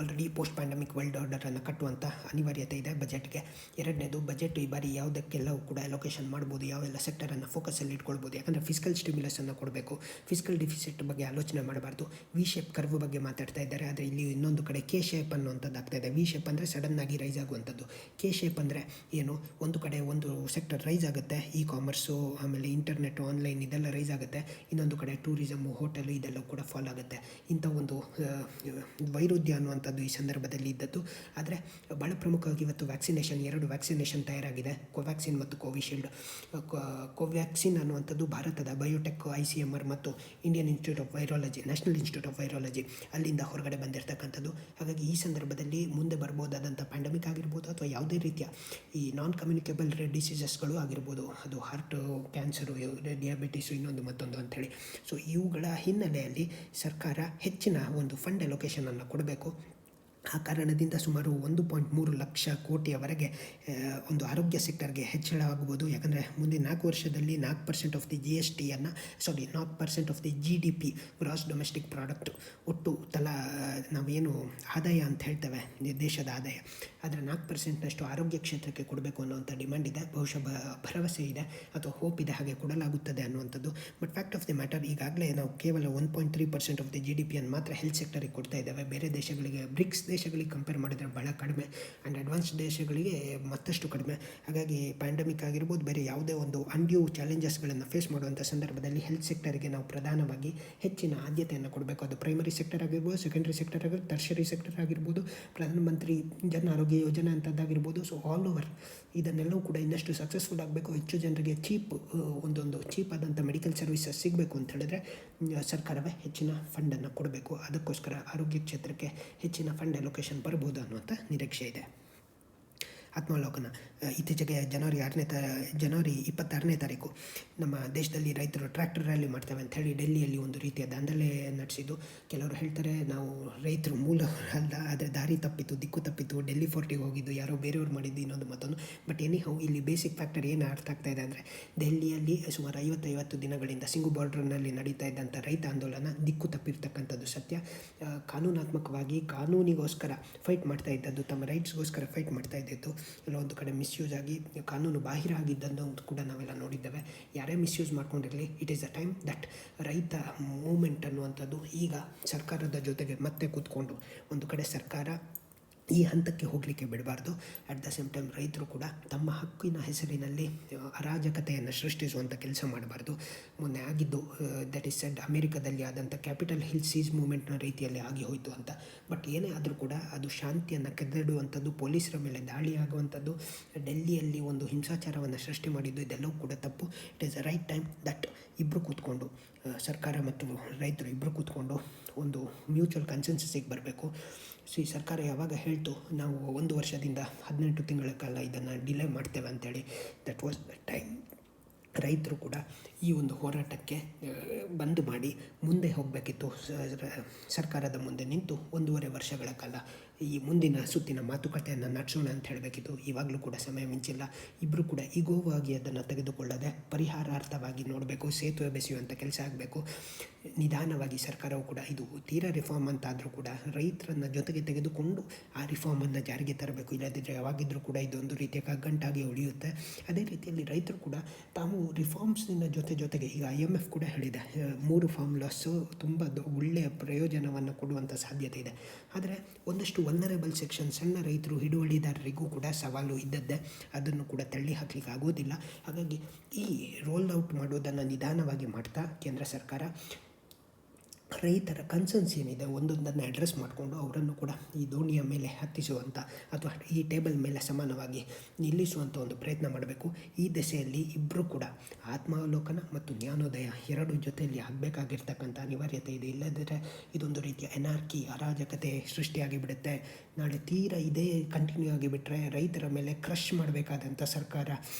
ಆಲ್ರೆಡಿ ಪೋಸ್ಟ್ ಪ್ಯಾಂಡಮಿಕ್ ವರ್ಲ್ಡ್ ಆರ್ಡರನ್ನು ಕಟ್ಟುವಂಥ ಅನಿವಾರ್ಯತೆ ಇದೆ ಬಜೆಟ್ಗೆ. ಎರಡನೇದು, ಬಜೆಟ್ ಈ ಬಾರಿ ಯಾವುದಕ್ಕೆಲ್ಲವೂ ಕೂಡ ಅಲೋಕೇಶನ್ ಮಾಡ್ಬೋದು, ಯಾವೆಲ್ಲ ಸೆಕ್ಟರನ್ನು ಫೋಕಸಲ್ಲಿ ಇಟ್ಕೊಳ್ಬೋದು. ಯಾಕಂದರೆ ಫಿಸ್ಕಲ್ ಸ್ಟಿಮ್ಯುಲಸನ್ನು ಕೊಡಬೇಕು. ಫಿಸ್ಕಲ್ ಡಿಫಿಸಿಟ್ ಬಗ್ಗೆ ಆಲೋಚನೆ ಮಾಡಬಾರ್ದು. ವಿ ಶೇಪ್ ಕರ್ವ್ ಬಗ್ಗೆ ಮಾತಾಡ್ತಾ ಇದ್ದಾರೆ. ಆದರೆ ಇಲ್ಲಿ ಇನ್ನೊಂದು ಕಡೆ ಕೆ ಶೇಪ್ ಅನ್ನುವಂಥದ್ದು ಆಗ್ತಾಯಿದೆ. ವಿ ಶೇಪ್ ಅಂದರೆ ಸಡನ್ನಾಗಿ ರೈಸ್ ಆಗುವಂಥದ್ದು. ಕೆ ಶೇಪ್ ಅಂದರೆ ಏನು, ಒಂದು ಕಡೆ ಒಂದು ಸೆಕ್ಟರ್ ರೈಸ್ ಆಗುತ್ತೆ, ಇ ಕಾಮರ್ಸು, ಆಮೇಲೆ ಇಂಟರ್ನೆಟ್, ಆನ್ಲೈನ್ ಇದೆಲ್ಲ ರೈಸ್ ಆಗುತ್ತೆ. ಇನ್ನೊಂದು ಕಡೆ ಟೂರಿಸಮು, ಹೋಟೆಲು ಇದೆಲ್ಲ ಕೂಡ ಫಾಲ್ ಆಗುತ್ತೆ. ಇಂಥ ಒಂದು ವೈರುಧ್ಯ ಅನ್ನುವಂಥದ್ದು ಈ ಸಂದರ್ಭದಲ್ಲಿ ಇದ್ದದ್ದು. ಆದರೆ ಭಾಳ ಪ್ರಮುಖವಾಗಿ ಇವತ್ತು ವ್ಯಾಕ್ಸಿನೇಷನ್, 2 ವ್ಯಾಕ್ಸಿನೇಷನ್ ತಯಾರಾಗಿದೆ, ಕೋವ್ಯಾಕ್ಸಿನ್ ಮತ್ತು ಕೋವಿಶೀಲ್ಡ್. ಕೋವ್ಯಾಕ್ಸಿನ್ ಅನ್ನುವಂಥದ್ದು ಭಾರತದ ಬಯೋಟೆಕ್, ICMR ಮತ್ತು Indian institute of virology, national institute of virology ಅಲ್ಲಿಂದ ಹೊರಗಡೆ ಬಂದಿರತಕ್ಕಂಥದ್ದು. ಹಾಗಾಗಿ ಈ ಸಂದರ್ಭದಲ್ಲಿ ಮುಂದೆ ಬರ್ಬೋದಾದಂಥ ಪ್ಯಾಂಡಮಿಕ್ ಆಗಿರ್ಬೋದು ಅಥವಾ ಯಾವುದೇ ರೀತಿಯ ಈ ನಾನ್ ಕಮ್ಯುನಿಕೇಬಲ್ ಡಿಸೀಸಸ್ಗಳು ಆಗಿರ್ಬೋದು, ಅದು ಹಾರ್ಟ್ ಕ್ಯಾನ್ಸರು, ಡಯಾಬಿಟಿಸು, ಇನ್ನೊಂದು ಮತ್ತೊಂದು ಅಂಥೇಳಿ. ಸೊ ಇವುಗಳ ಹಿನ್ನೆಲೆಯಲ್ಲಿ ಸರ್ಕಾರ ಹೆಚ್ಚಿನ ಒಂದು ಫಂಡ್ ಅಲೋಕೇಶನನ್ನು ಕೊಡಬೇಕು. ಆ ಕಾರಣದಿಂದ ಸುಮಾರು 1.3 ಲಕ್ಷ ಕೋಟಿಯವರೆಗೆ ಒಂದು ಆರೋಗ್ಯ ಸೆಕ್ಟರ್ಗೆ ಹೆಚ್ಚಳ ಆಗ್ಬೋದು. ಯಾಕಂದರೆ ಮುಂದಿನ 4 ವರ್ಷದಲ್ಲಿ 4% ಆಫ್ ದಿ GSTಯನ್ನು 4% of the GDP, gross domestic product, ಒಟ್ಟು ನಾವೇನು ಆದಾಯ ಅಂತ ಹೇಳ್ತೇವೆ, ದೇಶದ ಆದಾಯ, ಅದರ 4%ನಷ್ಟು ಆರೋಗ್ಯ ಕ್ಷೇತ್ರಕ್ಕೆ ಕೊಡಬೇಕು ಅನ್ನೋಂಥ ಡಿಮ್ಯಾಂಡ್ ಇದೆ. ಬಹುಶಃ ಭರವಸೆ ಇದೆ ಅಥವಾ ಹೋಪ್ ಇದೆ, ಹಾಗೆ ಕೊಡಲಾಗುತ್ತದೆ ಅನ್ನುವಂಥದ್ದು. But fact of the matter, ಈಗಾಗಲೇ ನಾವು ಕೇವಲ 1.3% ಆಫ್ ದಿ GDPಯನ್ನು ಮಾತ್ರ ಹೆಲ್ತ್ ಸೆಕ್ಟರಿಗೆ ಕೊಡ್ತಾ ಇದ್ದೇವೆ. ಬೇರೆ ದೇಶಗಳಿಗೆ, ಬ್ರಿಕ್ಸ್ ದೇಶಗಳಿಗೆ ಕಂಪೇರ್ ಮಾಡಿದರೆ ಭಾಳ ಕಡಿಮೆ, ಆ್ಯಂಡ್ ಅಡ್ವಾನ್ಸ್ ದೇಶಗಳಿಗೆ ಮತ್ತಷ್ಟು ಕಡಿಮೆ. ಹಾಗಾಗಿ ಪ್ಯಾಂಡಮಿಕ್ ಆಗಿರ್ಬೋದು, ಬೇರೆ ಯಾವುದೇ ಒಂದು ಅನ್ಡ್ಯೂ ಚಾಲೆಂಜಸ್ಗಳನ್ನು ಫೇಸ್ ಮಾಡುವಂಥ ಸಂದರ್ಭದಲ್ಲಿ ಹೆಲ್ತ್ ಸೆಕ್ಟರಿಗೆ ನಾವು ಪ್ರಧಾನವಾಗಿ ಹೆಚ್ಚಿನ ಆದ್ಯತೆಯನ್ನು ಕೊಡಬೇಕು. ಅದು ಪ್ರೈಮರಿ ಸೆಕ್ಟರ್ ಆಗಿರ್ಬೋದು, ಸೆಕೆಂಡರಿ ಸೆಕ್ಟರ್ ಆಗಿರ್ಬೋದು, ಟರ್ಷರಿ ಸೆಕ್ಟರ್ ಆಗಿರ್ಬೋದು, ಪ್ರಧಾನಮಂತ್ರಿ ಜನ ಆರೋಗ್ಯ ಯೋಜನೆ ಅಂಥದ್ದಾಗಿರ್ಬೋದು. ಸೊ ಆಲ್ ಓವರ್ ಇದನ್ನೆಲ್ಲವೂ ಕೂಡ ಇನ್ನಷ್ಟು ಸಕ್ಸಸ್ಫುಲ್ ಆಗಬೇಕು. ಹೆಚ್ಚು ಜನರಿಗೆ ಚೀಪ್ ಆದಂಥ ಮೆಡಿಕಲ್ ಸರ್ವಿಸಸ್ ಸಿಗಬೇಕು ಅಂತ ಹೇಳಿದ್ರೆ ಸರ್ಕಾರವೇ ಹೆಚ್ಚಿನ ಫಂಡನ್ನು ಕೊಡಬೇಕು. ಅದಕ್ಕೋಸ್ಕರ ಆರೋಗ್ಯ ಕ್ಷೇತ್ರಕ್ಕೆ ಹೆಚ್ಚಿನ ಫಂಡ್ ಅಲೋಕೇಶನ್ ಬರ್ಬೋದು ಅನ್ನುವಂಥ ನಿರೀಕ್ಷೆ ಇದೆ. ಆತ್ಮಾವಲೋಕನ, ಇತ್ತೀಚೆಗೆ ಜನವರಿ 26ನೇ ತಾರೀಕು ನಮ್ಮ ದೇಶದಲ್ಲಿ ರೈತರು ಟ್ರ್ಯಾಕ್ಟರ್ ರ್ಯಾಲಿ ಮಾಡ್ತೇವೆ ಅಂಥೇಳಿ ಡೆಲ್ಲಿಯಲ್ಲಿ ಒಂದು ರೀತಿಯ ದಾಂಧಲೆ ನಡೆಸಿದ್ದು. ಕೆಲವರು ಹೇಳ್ತಾರೆ ನಾವು ರೈತರು ಮೂಲ ಅಲ್ಲ, ಆದರೆ ದಾರಿ ತಪ್ಪಿತು, ದಿಕ್ಕು ತಪ್ಪಿತು, ಡೆಲ್ಲಿ ಫೋರ್ಟಿಗೆ ಹೋಗಿದ್ದು ಯಾರೋ ಬೇರೆಯವ್ರು ಮಾಡಿದ್ದು, ಇನ್ನೊಂದು ಮತ್ತೊಂದು. ಬಟ್ ಎನಿಹೌ ಇಲ್ಲಿ ಬೇಸಿಕ್ ಫ್ಯಾಕ್ಟರ್ ಏನು ಅರ್ಥ ಆಗ್ತಾ ಇದೆ ಅಂದರೆ, ದೆಹಲಿಯಲ್ಲಿ ಸುಮಾರು 50 ದಿನಗಳಿಂದ ಸಿಂಗು ಬಾರ್ಡ್ರ್ನಲ್ಲಿ ನಡೀತಾ ಇದ್ದಂಥ ರೈತ ಆಂದೋಲನ ದಿಕ್ಕು ತಪ್ಪಿರ್ತಕ್ಕಂಥದ್ದು ಸತ್ಯ. ಕಾನೂನಾತ್ಮಕವಾಗಿ ಕಾನೂನಿಗೋಸ್ಕರ ಫೈಟ್ ಮಾಡ್ತಾ ಇದ್ದದ್ದು, ತಮ್ಮ ರೈಟ್ಸ್ಗೋಸ್ಕರ ಫೈಟ್ ಮಾಡ್ತಾ ಇದ್ದಿದ್ದು ಕೆಲವೊಂದು ಕಡೆ ಮಿಸ್ಯೂಸ್ ಆಗಿ ಕಾನೂನು ಬಾಹಿರ ಆಗಿದ್ದನ್ನು ಕೂಡ ನಾವೆಲ್ಲ ನೋಡಿದ್ದೇವೆ. ಯಾರೇ ಮಿಸ್ಯೂಸ್ ಮಾಡ್ಕೊಂಡಿರಲಿ, it is a time that ರೈತ ಮೂವ್ಮೆಂಟ್ ಅನ್ನುವಂಥದ್ದು ಈಗ ಸರ್ಕಾರದ ಜೊತೆಗೆ ಮತ್ತೆ ಕೂತ್ಕೊಂಡು, ಒಂದು ಕಡೆ ಸರ್ಕಾರ ಈ ಹಂತಕ್ಕೆ ಹೋಗಲಿಕ್ಕೆ ಬಿಡಬಾರ್ದು. ಅಟ್ ದ ಸೇಮ್ ಟೈಮ್ ರೈತರು ಕೂಡ ತಮ್ಮ ಹಕ್ಕಿನ ಹೆಸರಿನಲ್ಲಿ ಅರಾಜಕತೆಯನ್ನು ಸೃಷ್ಟಿಸುವಂಥ ಕೆಲಸ ಮಾಡಬಾರ್ದು. ಮೊನ್ನೆ ಆಗಿದ್ದು ದಟ್ ಈಸ್ ಸೆಡ್ ಅಮೇರಿಕಾದಲ್ಲಿ ಆದಂಥ ಕ್ಯಾಪಿಟಲ್ ಹಿಲ್ ಸೀಸ್ ಮೂಮೆಂಟ್ನ ರೀತಿಯಲ್ಲಿ ಆಗಿ ಹೋಯಿತು ಅಂತ. ಬಟ್ ಏನೇ ಆದರೂ ಕೂಡ ಅದು ಶಾಂತಿಯನ್ನು ಕೆದಡುವಂಥದ್ದು, ಪೊಲೀಸರ ಮೇಲೆ ದಾಳಿ ಆಗುವಂಥದ್ದು, ಡೆಲ್ಲಿಯಲ್ಲಿ ಒಂದು ಹಿಂಸಾಚಾರವನ್ನು ಸೃಷ್ಟಿ ಮಾಡಿದ್ದು, ಇದೆಲ್ಲವೂ ಕೂಡ ತಪ್ಪು. It is a right time that ಇಬ್ಬರು ಕೂತ್ಕೊಂಡು, ಸರ್ಕಾರ ಮತ್ತು ರೈತರು ಇಬ್ಬರು ಕೂತ್ಕೊಂಡು ಒಂದು ಮ್ಯೂಚುವಲ್ ಕನ್ಸೆನ್ಸಸ್ಸಿಗೆ ಬರಬೇಕು. ಸರ್ಕಾರ ಯಾವಾಗ ಹೇಳ್ತು ನಾವು 1 ವರ್ಷದಿಂದ 18 ತಿಂಗಳ ಕಾಲ ಇದನ್ನು ಡಿಲೇ ಮಾಡ್ತೇವೆ ಅಂತೇಳಿ, ದಟ್ ವಾಸ್ ದ ಟೈಮ್. ರೈತರು ಕೂಡ ಈ ಒಂದು ಹೋರಾಟಕ್ಕೆ ಬಂದ್ ಮಾಡಿ ಮುಂದೆ ಹೋಗಬೇಕಿತ್ತು. ಸರ್ಕಾರದ ಮುಂದೆ ನಿಂತು 1.5 ವರ್ಷಗಳ ಕಾಲ ಈ ಮುಂದಿನ ಸುತ್ತಿನ ಮಾತುಕತೆಯನ್ನು ನಡೆಸೋಣ ಅಂತ ಹೇಳಬೇಕಿತ್ತು. ಇವಾಗಲೂ ಕೂಡ ಸಮಯ ಮಿಂಚಿಲ್ಲ. ಇಬ್ಬರು ಕೂಡ ಈಗೋವಾಗಿ ಅದನ್ನು ತೆಗೆದುಕೊಳ್ಳದೆ ಪರಿಹಾರಾರ್ಥವಾಗಿ ನೋಡಬೇಕು. ಸೇತುವೆ ಬೆಸೆಯುವಂಥ ಕೆಲಸ ಆಗಬೇಕು. ನಿಧಾನವಾಗಿ ಸರ್ಕಾರವು ಕೂಡ, ಇದು ತೀರಾ ರಿಫಾರ್ಮ್ ಅಂತ ಆದರೂ ಕೂಡ ರೈತರನ್ನು ಜೊತೆಗೆ ತೆಗೆದುಕೊಂಡು ಆ ರಿಫಾರ್ಮನ್ನು ಜಾರಿಗೆ ತರಬೇಕು. ಇಲ್ಲದಿದ್ದರೆ ಯಾವಾಗಿದ್ದರೂ ಕೂಡ ಇದೊಂದು ರೀತಿಯ ಕಗ್ಗಂಟಾಗಿ ಉಳಿಯುತ್ತೆ. ಅದೇ ರೀತಿಯಲ್ಲಿ ರೈತರು ಕೂಡ ತಾವು ರಿಫಾರ್ಮ್ಸಿನ ಜೊತೆಗೆ ಈಗ IMF ಕೂಡ ಹೇಳಿದೆ 3 ಫಾರ್ಮುಲಾಸು ತುಂಬ ಒಳ್ಳೆಯ ಪ್ರಯೋಜನವನ್ನು ಕೊಡುವಂಥ ಸಾಧ್ಯತೆ ಇದೆ. ಆದರೆ ಒಂದಷ್ಟು ವಲ್ನರೇಬಲ್ ಸೆಕ್ಷನ್, ಸಣ್ಣ ರೈತರು, ಹಿಡುವಳಿದಾರರಿಗೂ ಕೂಡ ಸವಾಲು ಇದ್ದದ್ದೇ. ಅದನ್ನು ಕೂಡ ತಳ್ಳಿ ಹಾಕಲಿಕ್ಕೆ ಆಗೋದಿಲ್ಲ. ಹಾಗಾಗಿ ಈ ರೋಲ್ ಔಟ್ ಮಾಡೋದನ್ನು ನಿಧಾನವಾಗಿ ಮಾಡ್ತಾ ಕೇಂದ್ರ ಸರ್ಕಾರ ರೈತರ ಕನ್ಸರ್ನ್ಸ್ ಏನಿದೆ ಒಂದೊಂದನ್ನು ಅಡ್ರೆಸ್ ಮಾಡಿಕೊಂಡು ಅವರನ್ನು ಕೂಡ ಈ ದೋಣಿಯ ಮೇಲೆ ಹತ್ತಿಸುವಂಥ ಅಥವಾ ಈ ಟೇಬಲ್ ಮೇಲೆ ಸಮಾನವಾಗಿ ನಿಲ್ಲಿಸುವಂಥ ಒಂದು ಪ್ರಯತ್ನ ಮಾಡಬೇಕು. ಈ ದಿಸೆಯಲ್ಲಿ ಇಬ್ಬರು ಕೂಡ ಆತ್ಮಾವಲೋಕನ ಮತ್ತು ಜ್ಞಾನೋದಯ ಎರಡೂ ಜೊತೆಯಲ್ಲಿ ಆಗಬೇಕಾಗಿರ್ತಕ್ಕಂಥ ಅನಿವಾರ್ಯತೆ ಇದೆ. ಇಲ್ಲದಿದ್ದರೆ ಇದೊಂದು ರೀತಿಯ ಎನಾರ್ಕಿ, ಅರಾಜಕತೆ ಸೃಷ್ಟಿಯಾಗಿ ಬಿಡುತ್ತೆ. ನಾಳೆ ತೀರಾ ಇದೇ ಕಂಟಿನ್ಯೂ ಆಗಿಬಿಟ್ರೆ ರೈತರ ಮೇಲೆ ಕ್ರಶ್ ಮಾಡಬೇಕಾದಂಥ ಸರ್ಕಾರ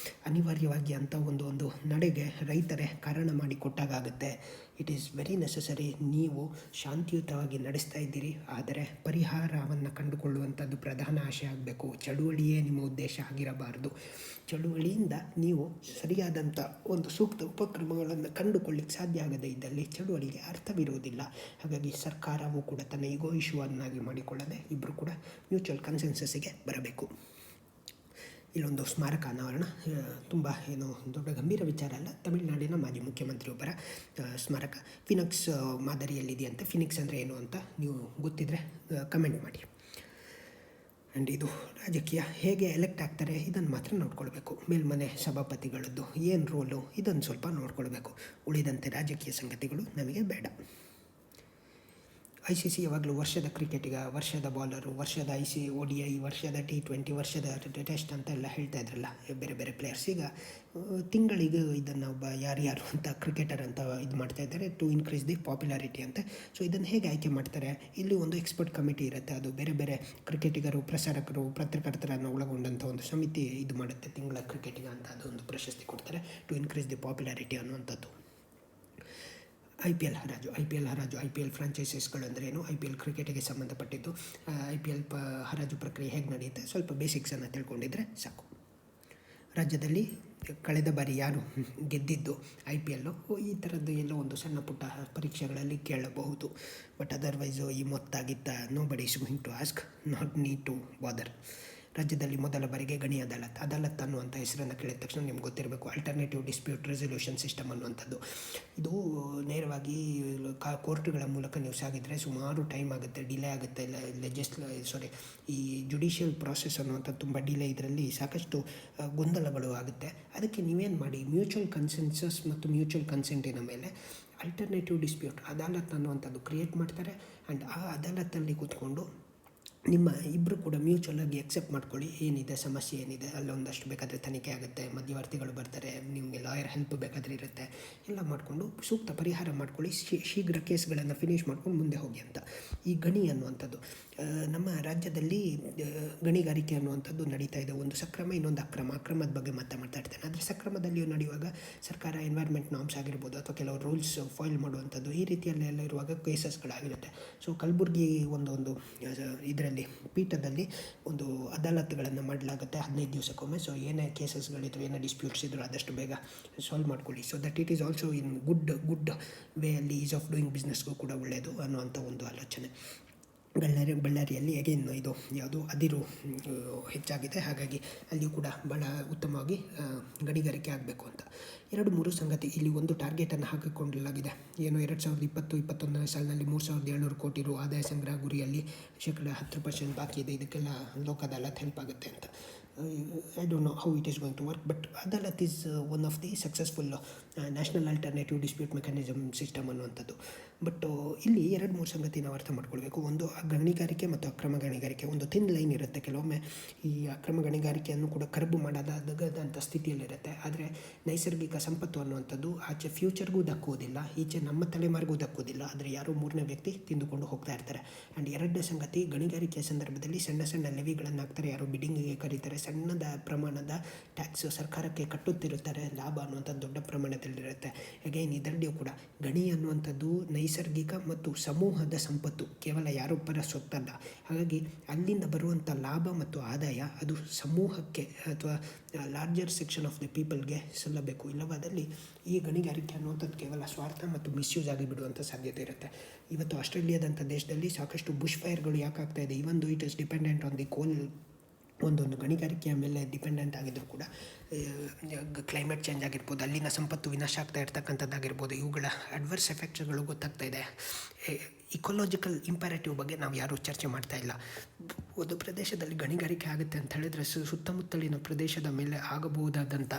ಅನಿವಾರ್ಯವಾಗಿ ಅಂಥ ಒಂದು ನಡೆಗೆ ರೈತರೇ ಕಾರಣ ಮಾಡಿ ಕೊಟ್ಟಾಗುತ್ತೆ. It is very necessary. ನೀವು ಶಾಂತಿಯುತವಾಗಿ ನಡೆಸ್ತಾ ಇದ್ದೀರಿ, ಆದರೆ ಪರಿಹಾರವನ್ನು ಕಂಡುಕೊಳ್ಳುವಂಥದ್ದು ಪ್ರಧಾನ ಆಶಯ ಆಗಬೇಕು. ಚಳುವಳಿಯೇ ನಿಮ್ಮ ಉದ್ದೇಶ ಆಗಿರಬಾರ್ದು. ಚಳುವಳಿಯಿಂದ ನೀವು ಸರಿಯಾದಂಥ ಒಂದು ಸೂಕ್ತ ಉಪಕ್ರಮಗಳನ್ನು ಕಂಡುಕೊಳ್ಳಿಕ್ಕೆ ಸಾಧ್ಯ ಆಗದೇ ಇದ್ದಲ್ಲಿ ಚಳುವಳಿಗೆ ಅರ್ಥವಿರುವುದಿಲ್ಲ. ಹಾಗಾಗಿ ಸರ್ಕಾರವು ಕೂಡ ತನ್ನ ಈಗೋ ಇಶ್ಯೂವನ್ನಾಗಿ ಮಾಡಿಕೊಳ್ಳದೆ ಇಬ್ಬರು ಕೂಡ ಮ್ಯೂಚುವಲ್ ಕನ್ಸೆನ್ಸಸ್ಸಿಗೆ ಬರಬೇಕು. ಇಲ್ಲೊಂದು ಸ್ಮಾರಕ ಅನಾವರಣ, ತುಂಬ ಏನು ದೊಡ್ಡ ಗಂಭೀರ ವಿಚಾರ ಅಲ್ಲ. ತಮಿಳುನಾಡಿನ ಮಾಜಿ ಮುಖ್ಯಮಂತ್ರಿಯೊಬ್ಬರ ಸ್ಮಾರಕ ಫಿನಿಕ್ಸ್ ಮಾದರಿಯಲ್ಲಿದೆಯಂತೆ. ಫಿನಿಕ್ಸ್ ಅಂದರೆ ಏನು ಅಂತ ನೀವು ಗೊತ್ತಿದ್ದರೆ ಕಮೆಂಟ್ ಮಾಡಿ. ಆ್ಯಂಡ್ ಇದು ರಾಜಕೀಯ ಹೇಗೆ ಎಲೆಕ್ಟ್ ಆಗ್ತಾರೆ ಇದನ್ನು ಮಾತ್ರ ನೋಡ್ಕೊಳ್ಬೇಕು. ಮೇಲ್ಮನೆ ಸಭಾಪತಿಗಳದ್ದು ಏನು ರೋಲು ಇದನ್ನು ಸ್ವಲ್ಪ ನೋಡ್ಕೊಳ್ಬೇಕು. ಉಳಿದಂತೆ ರಾಜಕೀಯ ಸಂಗತಿಗಳು ನಮಗೆ ಬೇಡ. ICC ಯಾವಾಗಲೂ ವರ್ಷದ ಕ್ರಿಕೆಟಿಗ, ವರ್ಷದ ಬಾಲರು, ವರ್ಷದ ODI, ವರ್ಷದ T20, ವರ್ಷದ ಟೆಸ್ಟ್ ಅಂತ ಎಲ್ಲ ಹೇಳ್ತಾ ಇದ್ರಲ್ಲ ಬೇರೆ ಬೇರೆ ಪ್ಲೇಯರ್ಸ್. ಈಗ ತಿಂಗಳಿಗೆ ಇದನ್ನು ಒಬ್ಬ ಯಾರ್ಯಾರು ಅಂತ ಕ್ರಿಕೆಟರ್ ಅಂತ ಇದು ಮಾಡ್ತಾ ಇದ್ದಾರೆ ಟು ಇನ್ಕ್ರೀಸ್ ದಿ ಪಾಪ್ಯುಲಾರಿಟಿ ಅಂತ. ಸೊ ಇದನ್ನು ಹೇಗೆ ಆಯ್ಕೆ ಮಾಡ್ತಾರೆ? ಇಲ್ಲಿ ಒಂದು ಎಕ್ಸ್ಪರ್ಟ್ ಕಮಿಟಿ ಇರುತ್ತೆ. ಅದು ಬೇರೆ ಬೇರೆ ಕ್ರಿಕೆಟಿಗರು, ಪ್ರಸಾರಕರು, ಪತ್ರಕರ್ತರನ್ನು ಒಳಗೊಂಡಂಥ ಒಂದು ಸಮಿತಿ ಇದು ಮಾಡುತ್ತೆ. ತಿಂಗಳ ಕ್ರಿಕೆಟಿಗ ಅಂತ ಅದೊಂದು ಪ್ರಶಸ್ತಿ ಕೊಡ್ತಾರೆ ಟು ಇನ್ಕ್ರೀಸ್ ದಿ ಪಾಪ್ಯುಲಾರಿಟಿ ಅನ್ನುವಂಥದ್ದು. IPL ಹರಾಜು, IPL ಫ್ರಾಂಚೈಸಸ್ಗಳು ಅಂದರೆ ಏನು, IPL ಕ್ರಿಕೆಟಿಗೆ ಸಂಬಂಧಪಟ್ಟಿದ್ದು. IPL ಹರಾಜು ಪ್ರಕ್ರಿಯೆ ಹೇಗೆ ನಡೆಯುತ್ತೆ ಸ್ವಲ್ಪ ಬೇಸಿಕ್ಸನ್ನು ತಿಳ್ಕೊಂಡಿದ್ರೆ ಸಾಕು. ರಾಜ್ಯದಲ್ಲಿ ಕಳೆದ ಬಾರಿ ಯಾರು ಗೆದ್ದಿದ್ದು IPL ಈ ಥರದ್ದು ಎಲ್ಲೋ ಒಂದು ಸಣ್ಣ ಪುಟ್ಟ ಪರೀಕ್ಷೆಗಳಲ್ಲಿ ಕೇಳಬಹುದು. ಬಟ್ ಅದರ್ವೈಸು ಈ ಮೊತ್ತಾಗಿದ್ದ nobody is going to ask, not need to bother. ರಾಜ್ಯದಲ್ಲಿ ಮೊದಲ ಬಾರಿಗೆ ಗಣಿ ಅದಾಲತ್ ಅನ್ನುವಂಥ ಹೆಸರನ್ನು ಕೇಳಿದ ತಕ್ಷಣ ನಿಮ್ಗೆ ಗೊತ್ತಿರಬೇಕು, ಆಲ್ಟರ್ನೇಟಿವ್ ಡಿಸ್ಪ್ಯೂಟ್ ರೆಸಲ್ಯೂಷನ್ ಸಿಸ್ಟಮ್ ಅನ್ನುವಂಥದ್ದು. ಇದು ನೇರವಾಗಿ ಕೋರ್ಟ್ಗಳ ಮೂಲಕ ನೀವು ಸಾಗಿದರೆ ಸುಮಾರು ಟೈಮ್ ಆಗುತ್ತೆ, ಡಿಲೇ ಆಗುತ್ತೆ. ಈ ಜುಡಿಷಿಯಲ್ ಪ್ರಾಸೆಸ್ ಅನ್ನುವಂಥದ್ದು ತುಂಬ ಡಿಲೇ. ಇದರಲ್ಲಿ ಸಾಕಷ್ಟು ಗೊಂದಲಗಳು ಆಗುತ್ತೆ. ಅದಕ್ಕೆ ನೀವೇನು ಮಾಡಿ, ಮ್ಯೂಚುವಲ್ ಕನ್ಸೆನ್ಸಸ್ ಮತ್ತು ಮ್ಯೂಚುವಲ್ ಕನ್ಸೆಂಟಿನ ಮೇಲೆ ಆಲ್ಟರ್ನೇಟಿವ್ ಡಿಸ್ಪ್ಯೂಟ್ ಅದಾಲತ್ ಅನ್ನುವಂಥದ್ದು ಕ್ರಿಯೇಟ್ ಮಾಡ್ತಾರೆ. ಆ್ಯಂಡ್ ಆ ಅದಾಲತ್ತಲ್ಲಿ ಕೂತ್ಕೊಂಡು ನಿಮ್ಮ ಇಬ್ಬರು ಕೂಡ ಮ್ಯೂಚುವಲಾಗಿ ಎಕ್ಸೆಪ್ಟ್ ಮಾಡ್ಕೊಳ್ಳಿ, ಏನಿದೆ ಸಮಸ್ಯೆ ಏನಿದೆ. ಅಲ್ಲೊಂದಷ್ಟು ಬೇಕಾದರೆ ತನಿಖೆ ಆಗುತ್ತೆ, ಮಧ್ಯವರ್ತಿಗಳು ಬರ್ತಾರೆ, ನಿಮಗೆ ಲಾಯರ್ ಹೆಲ್ಪ್ ಬೇಕಾದರೆ ಇರುತ್ತೆ. ಎಲ್ಲ ಮಾಡಿಕೊಂಡು ಸೂಕ್ತ ಪರಿಹಾರ ಮಾಡ್ಕೊಳ್ಳಿ, ಶೀಘ್ರ ಕೇಸ್ಗಳನ್ನು ಫಿನಿಷ್ ಮಾಡ್ಕೊಂಡು ಮುಂದೆ ಹೋಗಿ ಅಂತ. ಈ ಗಣಿ ಅನ್ನುವಂಥದ್ದು ನಮ್ಮ ರಾಜ್ಯದಲ್ಲಿ ಗಣಿಗಾರಿಕೆ ಅನ್ನುವಂಥದ್ದು ನಡೀತಾ ಇದೆ. ಒಂದು ಸಕ್ರಮ, ಇನ್ನೊಂದು ಅಕ್ರಮದ ಬಗ್ಗೆ ಮಾತಾಡ್ತೇನೆ. ಆದರೆ ಸಕ್ರಮದಲ್ಲಿಯೂ ನಡೆಯುವಾಗ ಸರ್ಕಾರ ಎನ್ವೈರ್ಮೆಂಟ್ ನಾರ್ಮ್ಸ್ ಆಗಿರ್ಬೋದು ಅಥವಾ ಕೆಲವು ರೂಲ್ಸ್ ಫಾಯಿಲ್ ಮಾಡುವಂಥದ್ದು ಈ ರೀತಿಯಲ್ಲೆಲ್ಲ ಇರುವಾಗ ಕೇಸಸ್ಗಳಾಗಿರುತ್ತೆ. ಸೊ ಕಲಬುರಗಿ ಒಂದು ಇದರಲ್ಲಿ ಪೀಠದಲ್ಲಿ ಒಂದು ಅದಾಲತ್ಗಳನ್ನು ಮಾಡಲಾಗುತ್ತೆ 15 ದಿವಸಕ್ಕೊಮ್ಮೆ. ಸೊ ಏನೇ ಕೇಸಸ್ಗಳಿದ್ರು, ಏನೇ ಡಿಸ್ಪ್ಯೂಟ್ಸ್ ಇದ್ದರೂ ಆದಷ್ಟು ಬೇಗ ಸಾಲ್ವ್ ಮಾಡ್ಕೊಳ್ಳಿ. So that it is also in good way ಅಲ್ಲಿ ಈಸ್ ಆಫ್ ಡೂಯಿಂಗ್ ಬಿಸ್ನೆಸ್ಗೂ ಕೂಡ ಒಳ್ಳೆಯದು ಅನ್ನುವಂಥ ಒಂದು ಆಲೋಚನೆ. ಬಳ್ಳಾರಿಯಲ್ಲಿ ಅಗೇನ್ ಇದು ಯಾವುದು ಅದಿರು ಹೆಚ್ಚಾಗಿದೆ. ಹಾಗಾಗಿ ಅಲ್ಲಿಯೂ ಕೂಡ ಭಾಳ ಉತ್ತಮವಾಗಿ ಗಣಿಗಾರಿಕೆ ಆಗಬೇಕು ಅಂತ 2-3 ಸಂಗತಿ ಇಲ್ಲಿ ಒಂದು ಟಾರ್ಗೆಟನ್ನು ಹಾಕಿಕೊಳ್ಳಲಾಗಿದೆ. ಏನು 2020-21ನೇ ಸಾಲಿನಲ್ಲಿ 3,700 ಕೋಟಿ ರು ಆದಾಯ ಸಂಗ್ರಹ ಗುರಿಯಲ್ಲಿ 10% ಬಾಕಿ ಇದೆ. ಇದಕ್ಕೆಲ್ಲ ಲೋಕ ಅದಾಲತ್ ಹೆಲ್ಪ್ ಆಗುತ್ತೆ ಅಂತ. I don't know how it is going to work, but Adalat is one of the successful national alternative dispute mechanism system ಅನ್ನುವಂಥದ್ದು. ಬಟ್ ಇಲ್ಲಿ 2-3 ಸಂಗತಿ ನಾವು ಅರ್ಥ ಮಾಡ್ಕೊಳ್ಬೇಕು. ಒಂದು ಗಣಿಗಾರಿಕೆ ಮತ್ತು ಅಕ್ರಮ ಗಣಿಗಾರಿಕೆ ಒಂದು ಥಿನ್ ಲೈನ್ ಇರುತ್ತೆ. ಕೆಲವೊಮ್ಮೆ ಈ ಅಕ್ರಮ ಗಣಿಗಾರಿಕೆಯನ್ನು ಕೂಡ ಕರಬು ಮಾಡೋದಾದಂಥ ಸ್ಥಿತಿಯಲ್ಲಿರುತ್ತೆ. ಆದರೆ ನೈಸರ್ಗಿಕ ಸಂಪತ್ತು ಅನ್ನುವಂಥದ್ದು ಆಚೆ ಫ್ಯೂಚರ್ಗೂ ದಕ್ಕುವುದಿಲ್ಲ, ಈಚೆ ನಮ್ಮ ತಲೆಮಾರಿಗೂ ದಕ್ಕುವುದಿಲ್ಲ. ಆದರೆ ಯಾರೋ 3ನೇ ವ್ಯಕ್ತಿ ತಿಂದುಕೊಂಡು ಹೋಗ್ತಾ ಇರ್ತಾರೆ. ಆ್ಯಂಡ್ 2ನೇ ಸಂಗತಿ, ಗಣಿಗಾರಿಕೆಯ ಸಂದರ್ಭದಲ್ಲಿ ಸಣ್ಣ ಸಣ್ಣ ಲೆವಿಗಳನ್ನು ಹಾಕ್ತಾರೆ, ಯಾರೋ ಬಿಡ್ಡಿಂಗಿಗೆ ಕರೀತಾರೆ, ಸಣ್ಣದ ಪ್ರಮಾಣದ ಟ್ಯಾಕ್ಸ್ ಸರ್ಕಾರಕ್ಕೆ ಕಟ್ಟುತ್ತಿರುತ್ತಾರೆ, ಲಾಭ ಅನ್ನುವಂಥದ್ದು ದೊಡ್ಡ ಪ್ರಮಾಣದಲ್ಲಿರುತ್ತೆ. ಅಗೈನ್ ಇದರಲ್ಲಿಯೂ ಕೂಡ ಗಣಿ ಅನ್ನುವಂಥದ್ದು ನೈಸರ್ಗಿಕ ಮತ್ತು ಸಮೂಹದ ಸಂಪತ್ತು, ಕೇವಲ ಯಾರೊಬ್ಬರ ಸೊತ್ತಲ್ಲ. ಹಾಗಾಗಿ ಅಲ್ಲಿಂದ ಬರುವಂಥ ಲಾಭ ಮತ್ತು ಆದಾಯ ಅದು ಸಮೂಹಕ್ಕೆ ಅಥವಾ ಲಾರ್ಜರ್ ಸೆಕ್ಷನ್ ಆಫ್ ದಿ ಪೀಪಲ್ಗೆ ಸಲ್ಲಬೇಕು. ಇಲ್ಲವಾದಲ್ಲಿ ಈ ಗಣಿಗಾರಿಕೆ ಅನ್ನುವಂಥದ್ದು ಕೇವಲ ಸ್ವಾರ್ಥ ಮತ್ತು ಮಿಸ್ಯೂಸ್ ಆಗಿ ಬಿಡುವಂಥ ಸಾಧ್ಯತೆ ಇರುತ್ತೆ. ಇವತ್ತು ಆಸ್ಟ್ರೇಲಿಯಾದಂಥ ದೇಶದಲ್ಲಿ ಸಾಕಷ್ಟು ಬುಷ್ ಫೈರ್ಗಳು ಯಾಕೆ ಆಗ್ತಾ ಇದೆ? Even though it is dependent on the coal, ಒಂದೊಂದು ಗಣಿಗಾರಿಕೆಯ ಮೇಲೆ ಡಿಪೆಂಡೆಂಟ್ ಆಗಿದ್ದರೂ ಕೂಡ ಕ್ಲೈಮೇಟ್ ಚೇಂಜ್ ಆಗಿರ್ಬೋದು, ಅಲ್ಲಿನ ಸಂಪತ್ತು ವಿನಾಶ ಆಗ್ತಾ ಇರ್ತಕ್ಕಂಥದ್ದಾಗಿರ್ಬೋದು, ಇವುಗಳ ಅಡ್ವರ್ಸ್ ಎಫೆಕ್ಟ್ಸ್ಗಳು ಗೊತ್ತಾಗ್ತಾ ಇದೆ. ಇಕೊಲಾಜಿಕಲ್ ಇಂಪ್ಯಾರೇಟಿವ್ ಬಗ್ಗೆ ನಾವು ಯಾರೂ ಚರ್ಚೆ ಮಾಡ್ತಾ ಇಲ್ಲ. ಒಂದು ಪ್ರದೇಶದಲ್ಲಿ ಗಣಿಗಾರಿಕೆ ಆಗುತ್ತೆ ಅಂತ ಹೇಳಿದರೆ ಸುತ್ತಮುತ್ತಲಿನ ಪ್ರದೇಶದ ಮೇಲೆ ಆಗಬಹುದಾದಂಥ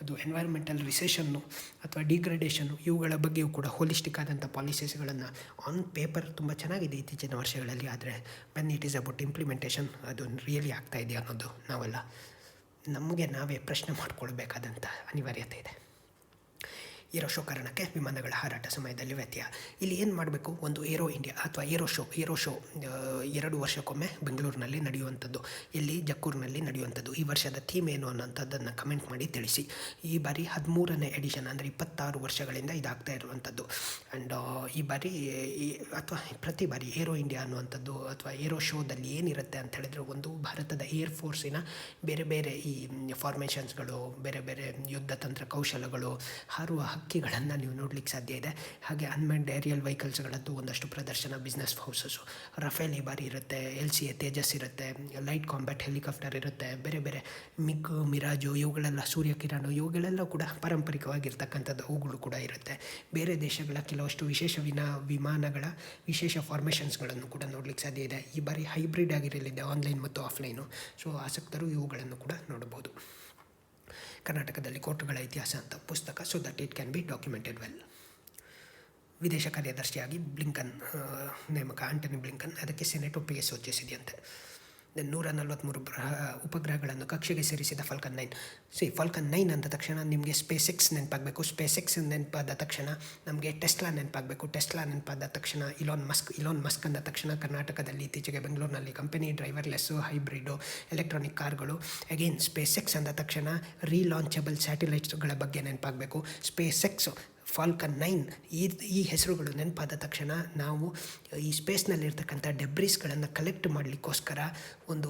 ಅದು ಎನ್ವೈರ್ಮೆಂಟಲ್ ರಿಸೆಷನ್ನು ಅಥವಾ ಡಿಗ್ರೇಡೇಷನ್ನು, ಇವುಗಳ ಬಗ್ಗೆಯೂ ಕೂಡ ಹೋಲಿಸ್ಟಿಕ್ ಆದಂಥ ಪಾಲಿಸೀಸ್ಗಳನ್ನು ಆನ್ ಪೇಪರ್ ತುಂಬ ಚೆನ್ನಾಗಿದೆ ಇತ್ತೀಚಿನ ವರ್ಷಗಳಲ್ಲಿ. ಆದರೆ when it is about implementation ಅದು ರಿಯಲಿ ಆಗ್ತಾ ಇದೆಯಾ ಅನ್ನೋದು ನಾವೆಲ್ಲ ನಮಗೆ ನಾವೇ ಪ್ರಶ್ನೆ ಮಾಡಿಕೊಳ್ಬೇಕಾದಂಥ ಅನಿವಾರ್ಯತೆ ಇದೆ. ಏರೋ ಶೋ ಕಾರಣಕ್ಕೆ ವಿಮಾನಗಳ ಹಾರಾಟ ಸಮಯದಲ್ಲಿ ವ್ಯತ್ಯಯ. ಇಲ್ಲಿ ಏನು ಮಾಡಬೇಕು? ಒಂದು ಏರೋ ಇಂಡಿಯಾ ಅಥವಾ ಏರೋ ಶೋ 2 ವರ್ಷಕ್ಕೊಮ್ಮೆ ಬೆಂಗಳೂರಿನಲ್ಲಿ ನಡೆಯುವಂಥದ್ದು, ಇಲ್ಲಿ ಜಕ್ಕೂರಿನಲ್ಲಿ ನಡೆಯುವಂಥದ್ದು. ಈ ವರ್ಷದ ಥೀಮ್ ಏನು ಅನ್ನೋಂಥದ್ದನ್ನು ಕಮೆಂಟ್ ಮಾಡಿ ತಿಳಿಸಿ. ಈ ಬಾರಿ 13ನೇ ಎಡಿಷನ್, ಅಂದರೆ 26 ವರ್ಷಗಳಿಂದ ಇದಾಗ್ತಾ ಇರುವಂಥದ್ದು. ಆ್ಯಂಡ್ ಈ ಬಾರಿ ಅಥವಾ ಪ್ರತಿ ಬಾರಿ ಏರೋ ಇಂಡಿಯಾ ಅನ್ನುವಂಥದ್ದು ಅಥವಾ ಏರೋ ಶೋದಲ್ಲಿ ಏನಿರುತ್ತೆ ಅಂತ ಹೇಳಿದ್ರೆ, ಒಂದು ಭಾರತದ ಏರ್ ಫೋರ್ಸಿನ ಬೇರೆ ಬೇರೆ ಈ ಫಾರ್ಮೇಷನ್ಸ್ಗಳು, ಬೇರೆ ಬೇರೆ ಯುದ್ಧ ತಂತ್ರ ಕೌಶಲಗಳು, ಹಾರುವ ಹಕ್ಕಿಗಳನ್ನು ನೀವು ನೋಡ್ಲಿಕ್ಕೆ ಸಾಧ್ಯ ಇದೆ. ಹಾಗೆ ಅನ್ಮ್ಯಾನ್ಡ್ ಏರಿಯಲ್ ವೆಹಿಕಲ್ಸ್ಗಳದ್ದು ಒಂದಷ್ಟು ಪ್ರದರ್ಶನ, ಬಿಸ್ನೆಸ್ ಹೌಸಸ್ಸು, ರಫೇಲ್ ಈ ಬಾರಿ ಇರುತ್ತೆ, LCA ತೇಜಸ್ ಇರುತ್ತೆ, ಲೈಟ್ ಕಾಂಬ್ಯಾಟ್ ಹೆಲಿಕಾಪ್ಟರ್ ಇರುತ್ತೆ, ಬೇರೆ ಬೇರೆ ಮಿಗ್, ಮಿರಾಜು, ಇವುಗಳೆಲ್ಲ, ಸೂರ್ಯಕಿರಣ್, ಇವುಗಳೆಲ್ಲ ಕೂಡ ಪಾರಂಪರಿಕವಾಗಿರ್ತಕ್ಕಂಥದ್ದು, ಅವುಗಳು ಕೂಡ ಇರುತ್ತೆ. ಬೇರೆ ದೇಶಗಳ ಕೆಲವಷ್ಟು ವಿಶೇಷ ವಿಮಾನಗಳ ವಿಶೇಷ ಫಾರ್ಮೇಷನ್ಸ್ಗಳನ್ನು ಕೂಡ ನೋಡ್ಲಿಕ್ಕೆ ಸಾಧ್ಯ ಇದೆ. ಈ ಬಾರಿ ಹೈಬ್ರಿಡ್ ಆಗಿರಲಿದೆ, ಆನ್ಲೈನ್ ಮತ್ತು ಆಫ್ಲೈನು. ಸೊ ಆಸಕ್ತರು ಇವುಗಳನ್ನು ಕೂಡ ನೋಡಬಹುದು. ಕರ್ನಾಟಕದಲ್ಲಿ ಕೋರ್ಟ್ಗಳ ಇತಿಹಾಸ ಅಂತ ಪುಸ್ತಕ, so that it can be documented well. ವಿದೇಶ ಕಾರ್ಯದರ್ಶಿಯಾಗಿ ಬ್ಲಿಂಕನ್ ನೇಮಕ, ಆಂಟನಿ ಬ್ಲಿಂಕನ್, ಅದಕ್ಕೆ ಸೆನೆಟ್ ಒಪ್ಪಿಗೆ ಸೂಚಿಸಿದೆಯಂತೆ. 143 ಉಪಗ್ರಹಗಳನ್ನು ಕಕ್ಷೆಗೆ ಸೇರಿಸಿದ ಫಾಲ್ಕನ್ 9. ಫಾಲ್ಕನ್ 9 ಅಂದ ತಕ್ಷಣ ನಿಮಗೆ ಸ್ಪೇಸ್ ಎಕ್ಸ್ ನೆನಪಾಗಬೇಕು. ಸ್ಪೇಸ್ ಎಕ್ಸ್ ನೆನಪಾದ ತಕ್ಷಣ ನಮಗೆ ಟೆಸ್ಲಾ ನೆನಪಾಗಬೇಕು. ಟೆಸ್ಲಾ ನೆನಪಾದ ತಕ್ಷಣ ಇಲಾನ್ ಮಸ್ಕ್ ಅಂದ ತಕ್ಷಣ ಕರ್ನಾಟಕದಲ್ಲಿ ಇತ್ತೀಚೆಗೆ ಬೆಂಗಳೂರಿನಲ್ಲಿ ಕಂಪನಿ ಡ್ರೈವರ್ಲೆಸ್ಸು, ಹೈಬ್ರಿಡು, ಎಲೆಕ್ಟ್ರಾನಿಕ್ ಕಾರ್ಗಳು. ಅಗೇನ್ ಸ್ಪೇಸ್ ಎಕ್ಸ್ ಅಂದ ತಕ್ಷಣ ರೀಲಾಂಚಬಲ್ ಸ್ಯಾಟಲೈಟ್ಸ್ಗಳ ಬಗ್ಗೆ ನೆನಪಾಗಬೇಕು. ಸ್ಪೇಸ್ ಎಕ್ಸ್, ಫಾಲ್ಕನ್ 9 ಈ ಹೆಸರುಗಳು ನೆನಪಾದ ತಕ್ಷಣ ನಾವು ಈ ಸ್ಪೇಸ್ನಲ್ಲಿರ್ತಕ್ಕಂಥ ಡೆಬ್ರೀಸ್ಗಳನ್ನು ಕಲೆಕ್ಟ್ ಮಾಡಲಿಕ್ಕೋಸ್ಕರ ಒಂದು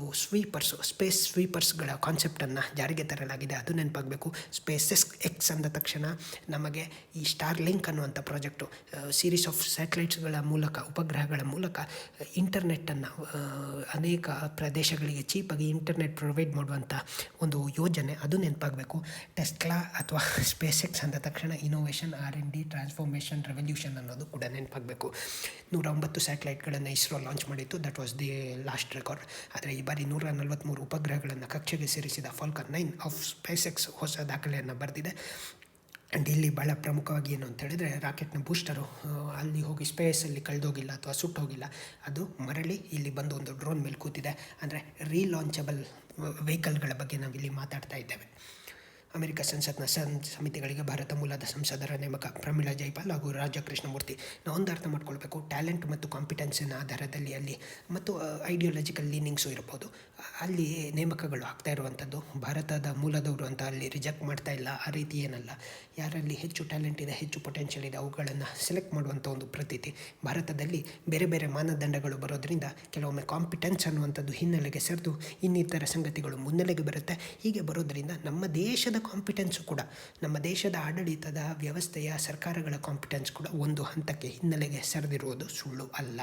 ಸ್ಪೇಸ್ ಸ್ವೀಪರ್ಸ್ಗಳ ಕಾನ್ಸೆಪ್ಟನ್ನು ಜಾರಿಗೆ ತರಲಾಗಿದೆ, ಅದು ನೆನಪಾಗಬೇಕು. ಸ್ಪೇಸ್ ಎಕ್ಸ್ ಅಂದ ತಕ್ಷಣ ನಮಗೆ ಈ ಸ್ಟಾರ್ ಲಿಂಕ್ ಅನ್ನುವಂಥ ಪ್ರಾಜೆಕ್ಟು, ಸೀರೀಸ್ ಆಫ್ ಸ್ಯಾಟಲೈಟ್ಸ್ಗಳ ಮೂಲಕ, ಉಪಗ್ರಹಗಳ ಮೂಲಕ ಇಂಟರ್ನೆಟ್ಟನ್ನು ಅನೇಕ ಪ್ರದೇಶಗಳಿಗೆ ಚೀಪಾಗಿ ಇಂಟರ್ನೆಟ್ ಪ್ರೊವೈಡ್ ಮಾಡುವಂಥ ಒಂದು ಯೋಜನೆ, ಅದು ನೆನಪಾಗಬೇಕು. ಟೆಸ್ಲಾ ಅಥವಾ ಸ್ಪೇಸ್ ಎಕ್ಸ್ ಅಂದ ತಕ್ಷಣ ಇನೋವೇಷನ್, R&D, ಟ್ರಾನ್ಸ್ಫಾರ್ಮೇಷನ್, ರೆವಲ್ಯೂಷನ್ ಅನ್ನೋದು ಕೂಡ ನೆನಪಾಗಬೇಕು. 109 ಸ್ಯಾಟಲೈಟ್ಗಳನ್ನು ಇಸ್ರೋ ಲಾಂಚ್ ಮಾಡಿತ್ತು, that was the last record. ಆದರೆ ಈ ಬಾರಿ 143 ಉಪಗ್ರಹಗಳನ್ನು ಕಕ್ಷೆಗೆ ಸೇರಿಸಿದ ಫಾಲ್ಕನ್ 9 ಆಫ್ ಸ್ಪೇಸ್ ಎಕ್ಸ್ ಹೊಸ ದಾಖಲೆಯನ್ನು ಬರೆದಿದೆ. ಆ್ಯಂಡ್ ಇಲ್ಲಿ ಭಾಳ ಪ್ರಮುಖವಾಗಿ ಏನು ಅಂತ ಹೇಳಿದರೆ, ರಾಕೆಟ್ನ ಬೂಸ್ಟರು ಅಲ್ಲಿ ಹೋಗಿ ಸ್ಪೇಸಲ್ಲಿ ಕಳೆದೋಗಿಲ್ಲ ಅಥವಾ ಸುಟ್ಟೋಗಿಲ್ಲ, ಅದು ಮರಳಿ ಇಲ್ಲಿ ಬಂದು ಒಂದು ಡ್ರೋನ್ ಮೇಲೆ ಕೂತಿದೆ. ಅಂದರೆ ರೀಲಾಂಚಬಲ್ ವೆಹಿಕಲ್ಗಳ ಬಗ್ಗೆ ನಾವಿಲ್ಲಿ ಮಾತಾಡ್ತಾ ಇದ್ದೇವೆ. ಅಮೆರಿಕ ಸಂಸತ್ನ ಸಮಿತಿಗಳಿಗೆ ಭಾರತ ಮೂಲದ ಸಂಸದರ ನೇಮಕ, ಪ್ರಮೀಳಾ ಜೈಪಾಲ್ ಹಾಗೂ ರಾಜಾ ಕೃಷ್ಣಮೂರ್ತಿ. ನಾವು ಒಂದು ಅರ್ಥ ಮಾಡ್ಕೊಳ್ಬೇಕು, ಟ್ಯಾಲೆಂಟ್ ಮತ್ತು ಕಾಂಪಿಟೆನ್ಸಿನ ಆಧಾರದಲ್ಲಿ ಅಲ್ಲಿ ಮತ್ತು ಐಡಿಯಾಲಜಿಕಲ್ ಲೀನಿಂಗ್ಸು ಇರ್ಬೋದು, ಅಲ್ಲಿ ನೇಮಕಗಳು ಆಗ್ತಾ ಇರುವಂಥದ್ದು. ಭಾರತದ ಮೂಲದವರು ಅಂತ ಅಲ್ಲಿ ರಿಜೆಕ್ಟ್ ಮಾಡ್ತಾ ಇಲ್ಲ, ಆ ರೀತಿ ಏನಲ್ಲ. ಯಾರಲ್ಲಿ ಹೆಚ್ಚು ಟ್ಯಾಲೆಂಟ್ ಇದೆ, ಹೆಚ್ಚು ಪೊಟೆನ್ಷಿಯಲ್ ಇದೆ, ಅವುಗಳನ್ನು ಸೆಲೆಕ್ಟ್ ಮಾಡುವಂಥ ಒಂದು ಪ್ರತೀತಿ. ಭಾರತದಲ್ಲಿ ಬೇರೆ ಬೇರೆ ಮಾನದಂಡಗಳು ಬರೋದರಿಂದ ಕೆಲವೊಮ್ಮೆ ಕಾಂಪಿಟೆನ್ಸ್ ಅನ್ನುವಂಥದ್ದು ಹಿನ್ನೆಲೆಗೆ ಸರಿದು ಇನ್ನಿತರ ಸಂಗತಿಗಳು ಮುನ್ನೆಲೆಗೆ ಬರುತ್ತೆ. ಹೀಗೆ ಬರೋದರಿಂದ ನಮ್ಮ ದೇಶದ ಕಾಂಪಿಟೆನ್ಸು ಕೂಡ, ನಮ್ಮ ದೇಶದ ಆಡಳಿತದ ವ್ಯವಸ್ಥೆಯ ಸರ್ಕಾರಗಳ ಕಾಂಪಿಟೆನ್ಸ್ ಕೂಡ ಒಂದು ಹಂತಕ್ಕೆ ಹಿನ್ನೆಲೆಗೆ ಸರಿದಿರುವುದು ಸುಳ್ಳು ಅಲ್ಲ.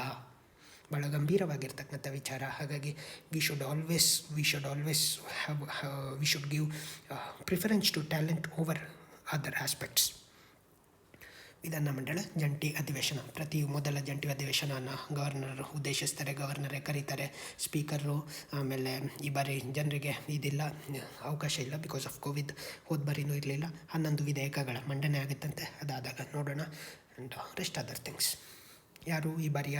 ಭಾಳ ಗಂಭೀರವಾಗಿರ್ತಕ್ಕಂಥ ವಿಚಾರ. ಹಾಗಾಗಿ we should always we should give preference to talent over other aspects. ವಿಧಾನಮಂಡಲ ಜಂಟಿ ಅಧಿವೇಶನ. ಮೊದಲ ಜಂಟಿ ಅಧಿವೇಶನವನ್ನು ಗವರ್ನರ್ ಉದ್ದೇಶಿಸ್ತಾರೆ, ಗವರ್ನರೇ ಕರೀತಾರೆ. ಸ್ಪೀಕರು ಆಮೇಲೆ ಈ ಬಾರಿ ಜನರಿಗೆ ಇದಿಲ್ಲ, ಅವಕಾಶ ಇಲ್ಲ ಬಿಕಾಸ್ ಆಫ್ ಕೋವಿಡ್. ಹೋದ ಬಾರಿನೂ ಇರಲಿಲ್ಲ. 11 ವಿಧೇಯಕಗಳ ಮಂಡನೆ ಆಗುತ್ತಂತೆ. ಅದಾದಾಗ ನೋಡೋಣ. And rest other things. ಯಾರು ಈ ಬಾರಿಯ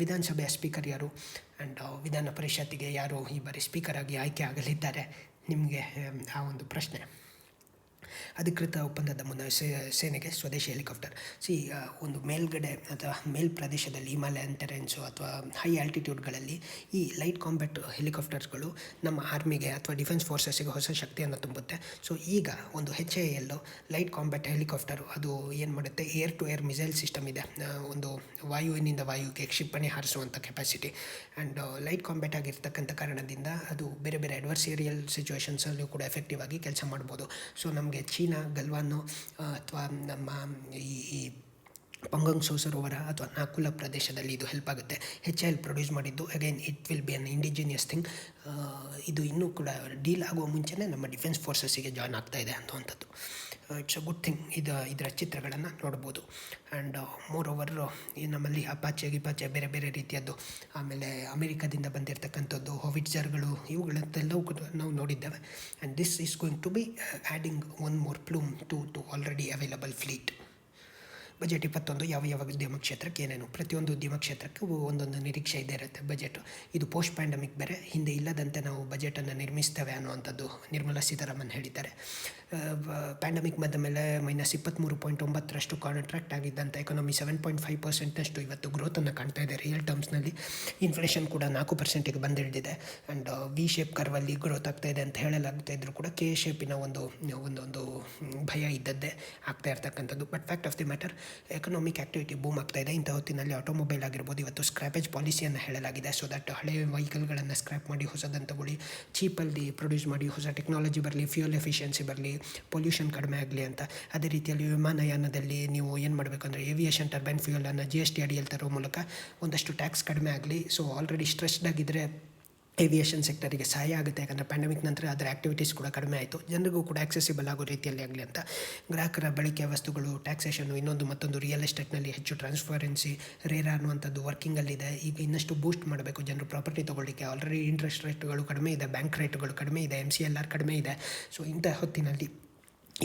ವಿಧಾನಸಭೆಯ ಸ್ಪೀಕರ್ ಯಾರು, ಆ್ಯಂಡ್ ವಿಧಾನ ಪರಿಷತ್ತಿಗೆ ಯಾರು ಈ ಬಾರಿ ಸ್ಪೀಕರ್ ಆಗಿ ಆಯ್ಕೆ ಆಗಲಿದ್ದಾರೆ, ನಿಮಗೆ ಆ ಒಂದು ಪ್ರಶ್ನೆ. ಅಧಿಕೃತ ಒಪ್ಪಂದದ ಮುನ್ನ ಸೇನೆಗೆ ಸ್ವದೇಶಿ ಹೆಲಿಕಾಪ್ಟರ್. ಒಂದು ಮೇಲ್ಗಡೆ ಅಥವಾ ಪ್ರದೇಶದಲ್ಲಿ ಹಿಮಾಲಯನ್ ಟೆರೆನ್ಸು ಅಥವಾ ಹೈ ಆಲ್ಟಿಟ್ಯೂಡ್ಗಳಲ್ಲಿ ಈ ಲೈಟ್ ಕಾಂಬ್ಯಾಟ್ ಹೆಲಿಕಾಪ್ಟರ್ಸ್ಗಳು ನಮ್ಮ ಆರ್ಮಿಗೆ ಅಥವಾ ಡಿಫೆನ್ಸ್ ಫೋರ್ಸಸ್ಸಿಗೆ ಹೊಸ ಶಕ್ತಿಯನ್ನು ತುಂಬುತ್ತೆ. ಸೊ ಈಗ ಒಂದು HAL ಲೈಟ್ ಕಾಂಬ್ಯಾಟ್ ಹೆಲಿಕಾಪ್ಟರು ಅದು ಏನು ಮಾಡುತ್ತೆ, air to air missile system ಇದೆ. ಒಂದು ವಾಯುವಿನಿಂದ ವಾಯುವಿಗೆ ಕ್ಷಿಪಣಿ ಹಾರಿಸುವಂಥ ಕೆಪಾಸಿಟಿ. ಆ್ಯಂಡ್ ಲೈಟ್ ಕಾಂಬ್ಯಾಟ್ ಆಗಿರ್ತಕ್ಕಂಥ ಕಾರಣದಿಂದ ಅದು ಬೇರೆ ಬೇರೆ ಅಡ್ವರ್ಸೇರಿಯಲ್ ಸಿಚುವೇಷನ್ಸಲ್ಲೂ ಕೂಡ ಎಫೆಕ್ಟಿವ್ ಆಗಿ ಕೆಲಸ ಮಾಡ್ಬೋದು. ಸೊ ನಮಗೆ ಚೀನಾ ಗಲ್ವಾನು ಅಥವಾ ನಮ್ಮ ಈ ಪಂಗಾಂಗ್ ಸೋ ಸರೋವರ ಅಥವಾ ನಾಕುಲಾ ಪ್ರದೇಶದಲ್ಲಿ ಇದು ಹೆಲ್ಪ್ ಆಗುತ್ತೆ. HAL ಪ್ರೊಡ್ಯೂಸ್ ಮಾಡಿದ್ದು. Again it will be an indigenous thing. ಇದು ಇನ್ನೂ ಕೂಡ ಡೀಲ್ ಆಗುವ ಮುಂಚೆನೇ ನಮ್ಮ ಡಿಫೆನ್ಸ್ ಫೋರ್ಸಸ್ಸಿಗೆ ಜಾಯ್ನ್ ಆಗ್ತಾ ಇದೆ ಅನ್ನುವಂಥದ್ದು. It's a good thing. ಇದರ ಚಿತ್ರಗಳನ್ನು ನೋಡ್ಬೋದು. ಆ್ಯಂಡ್ ಮೋರ್ ಓವರ್ ನಮ್ಮಲ್ಲಿ ಅಪಾಚೆ ಬೇರೆ ಬೇರೆ ರೀತಿಯದ್ದು, ಆಮೇಲೆ ಅಮೆರಿಕದಿಂದ ಬಂದಿರತಕ್ಕಂಥದ್ದು ಹೋವಿಟ್ಜರ್ಗಳು, ಇವುಗಳನ್ನೆಲ್ಲವೂ ಕೂಡ ನಾವು ನೋಡಿದ್ದೇವೆ. And this is going to be adding one more plume to already available fleet. Budget 21 ಯಾವ ಉದ್ಯಮ ಕ್ಷೇತ್ರಕ್ಕೆ ಏನೇನು. ಪ್ರತಿಯೊಂದು ಉದ್ಯಮ ಕ್ಷೇತ್ರಕ್ಕೂ ಒಂದೊಂದು ನಿರೀಕ್ಷೆ ಇದ್ದೇ ಇರುತ್ತೆ. ಬಜೆಟು ಇದು ಪೋಸ್ಟ್ ಪ್ಯಾಂಡಮಿಕ್ ಬೇರೆ, ಹಿಂದೆ ಇಲ್ಲದಂತೆ ನಾವು ಬಜೆಟನ್ನು ನಿರ್ಮಿಸ್ತೇವೆ ಅನ್ನುವಂಥದ್ದು ನಿರ್ಮಲಾ ಸೀತಾರಾಮನ್ ಹೇಳಿದ್ದಾರೆ. ಪ್ಯಾಂಡಮಿಕ್ ಬಂದ ಮೇಲೆ -23.9% ಕಾಂಟ್ರಾಕ್ಟ್ ಆಗಿದ್ದಂಥ ಎಕಾನಮಿ 7.5% ಇವತ್ತು ಗ್ರೋತನ್ನು ಕಾಣ್ತಾ ಇದೆ ರಿಯಲ್ ಟರ್ಮ್ಸ್ನಲ್ಲಿ. ಇನ್ಫ್ಲೇಷನ್ ಕೂಡ 4%ಗೆ ಬಂದಿಳಿದಿದೆ. ಆ್ಯಂಡ್ ವಿ ಶೇಪ್ ಕರ್ವಲ್ಲಿ ಗ್ರೋತ್ ಆಗ್ತಾ ಇದೆ ಅಂತ ಹೇಳಲಾಗ್ತಾ ಇದ್ದರೂ ಕೂಡ ಕೆ ಶೇಪಿನ ಒಂದು ಭಯ ಇದ್ದದ್ದೇ ಆಗ್ತಾ ಇರ್ತಕ್ಕಂಥದ್ದು. But fact of the matter, economic activity boom ಆಗ್ತಾ ಇದೆ. ಇಂಥ ಹೊತ್ತಿನಲ್ಲಿ ಆಟೋಮೊಬೈಲ್ ಆಗಿರ್ಬೋದು, ಇವತ್ತು ಸ್ಕ್ರಾಪೇಜ್ ಪಾಲಿಸಿಯನ್ನು ಹೇಳಲಾಗಿದೆ. ಸೊ ದಟ್ ಹಳೆಯ ವೆಹಿಕಲ್ಗಳನ್ನು ಸ್ಕ್ರ್ಯಾಪ್ ಮಾಡಿ ಹೊಸದಂತ ತಗೊಳ್ಳಿ, ಚೀಪಲ್ಲಿ ಪ್ರೊಡ್ಯೂಸ್ ಮಾಡಿ, ಹೊಸ ಟೆಕ್ನಾಲಜಿ ಬರಲಿ, ಫ್ಯೂಯಲ್ ಎಫಿಷಿಯನ್ಸಿ ಬರಲಿ, ಪೊಲ್ಯೂಷನ್ ಕಡಿಮೆ ಆಗಲಿ ಅಂತ. ಅದೇ ರೀತಿಯಲ್ಲಿ ವಿಮಾನಯಾನದಲ್ಲಿ ನೀವು ಏನು ಮಾಡಬೇಕಂದ್ರೆ ಏವಿಯೇಷನ್ ಟರ್ಬೈನ್ ಫ್ಯೂಯಲನ್ನು GST ಅಡಿಯಲ್ಲಿ ತರೋ ಮೂಲಕ ಒಂದಷ್ಟು ಟ್ಯಾಕ್ಸ್ ಕಡಿಮೆ ಆಗಲಿ. ಸೊ ಆಲ್ರೆಡಿ ಸ್ಟ್ರೆಸ್ಡ್ ಆಗಿದ್ದರೆ ಏವಿಯೇಷನ್ ಸೆಕ್ಟರಿಗೆ ಸಹಾಯ ಆಗುತ್ತೆ. ಯಾಕಂದರೆ ಪ್ಯಾಂಡಮಿಕ್ ನಂತರ ಅದರ ಆ್ಯಕ್ಟಿವಿಟೀಸ್ ಕೂಡ ಕಡಿಮೆ ಆಯಿತು, ಜನರಿಗೂ ಕೂಡ ಆಕ್ಸೆಸಿಬಲ್ ಆಗೋ ರೀತಿಯಲ್ಲಿ ಆಗಲಿ ಅಂತ. ಗ್ರಾಹಕರ ಬಳಕೆಯ ವಸ್ತುಗಳು, ಟ್ಯಾಕ್ಸೇಷನ್ನು, ಮತ್ತೊಂದು ರಿಯಲ್ ಎಸ್ಟೇಟ್ನಲ್ಲಿ ಹೆಚ್ಚು ಟ್ರಾನ್ಸ್ಪರೆನ್ಸಿ, ರೇರಾ ಅನ್ನುವಂಥದ್ದು ವರ್ಕಿಂಗಲ್ಲಿದೆ. ಈಗ ಇನ್ನಷ್ಟು ಬೂಸ್ಟ್ ಮಾಡಬೇಕು ಜನರು ಪ್ರಾಪರ್ಟಿ ತೊಗೊಳ್ಳಿಕ್ಕೆ. ಆಲ್ರೆಡಿ ಇಂಟ್ರೆಸ್ಟ್ ರೇಟ್ಗಳು ಕಡಿಮೆ ಇದೆ, ಬ್ಯಾಂಕ್ ರೇಟ್ಗಳು ಕಡಿಮೆ ಇದೆ, MCLR ಕಡಿಮೆ ಇದೆ. ಸೊ ಇಂಥ ಹೊತ್ತಿನಲ್ಲಿ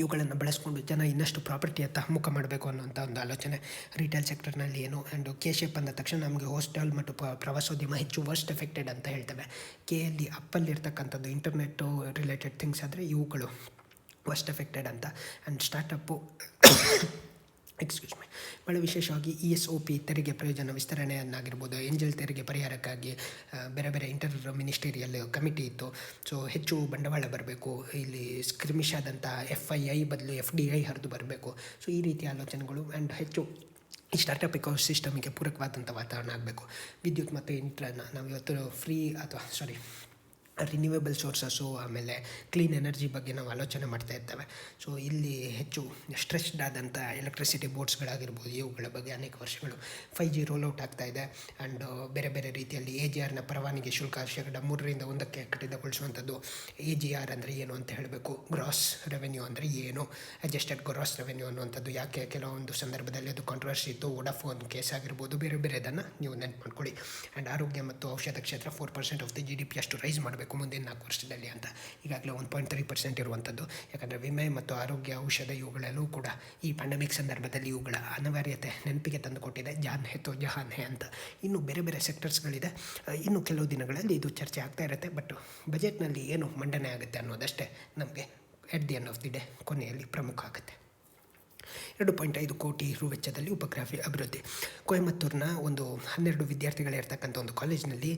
ಇವುಗಳನ್ನು ಬಳಸ್ಕೊಂಡು ಜನ ಇನ್ನಷ್ಟು ಪ್ರಾಪರ್ಟಿಯತ್ತ ಮುಖ ಮಾಡಬೇಕು ಅನ್ನೋಂಥ ಒಂದು ಆಲೋಚನೆ ರಿಟೇಲ್ ಸೆಕ್ಟರ್ನಲ್ಲಿ ಏನು. ಆ್ಯಂಡ್ ಕೆ-ಶೇಪ್ ಅಂದ ತಕ್ಷಣ ನಮಗೆ ಹೋಸ್ಟೆಲ್ ಮತ್ತು ಪ್ರವಾಸೋದ್ಯಮ ಹೆಚ್ಚು ವರ್ಸ್ಟ್ ಎಫೆಕ್ಟೆಡ್ ಅಂತ ಹೇಳ್ತೇವೆ. ಕೆ-ಯಲ್ಲಿ ಅಪ್ಪಲ್ಲಿರ್ತಕ್ಕಂಥದ್ದು ಇಂಟರ್ನೆಟ್ಟು ರಿಲೇಟೆಡ್ ಥಿಂಗ್ಸ್ ಆದರೆ ಇವುಗಳು ವರ್ಸ್ಟ್ ಎಫೆಕ್ಟೆಡ್ ಅಂತ. ಆ್ಯಂಡ್ ಸ್ಟಾರ್ಟಪ್ಪು ಭಾಳ ವಿಶೇಷವಾಗಿ ESOP ತೆರಿಗೆ ಪ್ರಯೋಜನ ವಿಸ್ತರಣೆಯನ್ನಾಗಿರ್ಬೋದು, ಏಂಜಲ್ ತೆರಿಗೆ ಪರಿಹಾರಕ್ಕಾಗಿ ಬೇರೆ ಬೇರೆ ಇಂಟರ್ ಮಿನಿಸ್ಟೀರಿಯಲ್ ಕಮಿಟಿ ಇತ್ತು. ಸೊ ಹೆಚ್ಚು ಬಂಡವಾಳ ಬರಬೇಕು, ಇಲ್ಲಿ ಸ್ಕ್ರಿಮಿಶ್ ಆದಂಥ FII ಬದಲು FDI ಹರಿದು ಬರಬೇಕು. ಸೊ ಈ ರೀತಿಯ ಆಲೋಚನೆಗಳು. ಆ್ಯಂಡ್ ಹೆಚ್ಚು ಈ ಸ್ಟಾರ್ಟಪ್ ಸಿಸ್ಟಮಿಗೆ ಪೂರಕವಾದಂಥ ವಾತಾವರಣ ಆಗಬೇಕು. ವಿದ್ಯುತ್ ಮತ್ತು ನಾವು ಇವತ್ತು ರಿನ್ಯೂವೇಬಲ್ ಸೋರ್ಸಸ್ಸು, ಆಮೇಲೆ ಕ್ಲೀನ್ ಎನರ್ಜಿ ಬಗ್ಗೆ ನಾವು ಆಲೋಚನೆ ಮಾಡ್ತಾ ಇರ್ತೇವೆ. ಸೊ ಇಲ್ಲಿ ಹೆಚ್ಚು ಸ್ಟ್ರೆಸ್ಡ್ ಆದಂಥ ಎಲೆಕ್ಟ್ರಿಸಿಟಿ ಬೋರ್ಡ್ಸ್ಗಳಾಗಿರ್ಬೋದು, ಇವುಗಳ ಬಗ್ಗೆ ಅನೇಕ ವರ್ಷಗಳು 5G ರೋಲ್ಔಟ್ ಆಗ್ತಾ ಇದೆ. ಆ್ಯಂಡ್ ಬೇರೆ ಬೇರೆ ರೀತಿಯಲ್ಲಿ AGRನ ಪರವಾನಗಿ ಶುಲ್ಕ 3% ಕಡಿತಗೊಳಿಸುವಂಥದ್ದು. AGR ಅಂದರೆ ಏನು ಅಂತ ಹೇಳಬೇಕು, ಗ್ರಾಸ್ ರೆವೆನ್ಯೂ ಅಂದರೆ ಏನು, ಅಡ್ಜಸ್ಟೆಡ್ ಗ್ರಾಸ್ ರೆವೆನ್ಯೂ ಅನ್ನುವಂಥದ್ದು. ಯಾಕೆ ಕೆಲವೊಂದು ಸಂದರ್ಭದಲ್ಲಿ ಅದು ಕಾಂಟ್ರವರ್ಸಿ ಇತ್ತು, ವೋಡಾಫೋನ್ ಕೇಸ್ ಆಗಿರ್ಬೋದು, ಬೇರೆ ಬೇರೆದನ್ನು ನೀವು ನೆನ್ಪು ಮಾಡ್ಕೊಳ್ಳಿ. ಆ್ಯಂಡ್ ಆರೋಗ್ಯ ಮತ್ತು ಔಷಧ ಕ್ಷೇತ್ರ 4% ಆಫ್ ದಿ GDP ಅಷ್ಟು ರೈಸ್ ಮಾಡಬೇಕು ಮುಂದಿನ 4 ವರ್ಷದಲ್ಲಿ ಅಂತ. ಈಗಾಗಲೇ 1.3% ಇರುವಂಥದ್ದು. ಯಾಕಂದರೆ ವಿಮೆ ಮತ್ತು ಆರೋಗ್ಯ, ಔಷಧ ಇವುಗಳೆಲ್ಲವೂ ಕೂಡ ಈ ಪ್ಯಾಂಡಮಿಕ್ ಸಂದರ್ಭದಲ್ಲಿ ಇವುಗಳ ಅನಿವಾರ್ಯತೆ ನೆನಪಿಗೆ ತಂದುಕೊಟ್ಟಿದೆ. ಜಾನ್ ಹೇ ತೋ ಜಹಾನ್ ಹೇ ಅಂತ. ಇನ್ನು ಬೇರೆ ಬೇರೆ ಸೆಕ್ಟರ್ಸ್ಗಳಿದೆ. ಇನ್ನು ಕೆಲವು ದಿನಗಳಲ್ಲಿ ಇದು ಚರ್ಚೆ ಆಗ್ತಾ ಇರುತ್ತೆ. ಬಟ್ ಬಜೆಟ್ನಲ್ಲಿ ಏನು ಮಂಡನೆ ಆಗುತ್ತೆ ಅನ್ನೋದಷ್ಟೇ ನಮಗೆ at the end of the day ಕೊನೆಯಲ್ಲಿ ಪ್ರಮುಖ ಆಗುತ್ತೆ. 2.5 ಕೋಟಿ ರು ವೆಚ್ಚದಲ್ಲಿ ಉಪಗ್ರಹ ಅಭಿವೃದ್ಧಿ. ಕೊಯಮತ್ತೂರಿನ ಒಂದು 12 ವಿದ್ಯಾರ್ಥಿಗಳಿರ್ತಕ್ಕಂಥ ಒಂದು ಕಾಲೇಜಿನಲ್ಲಿ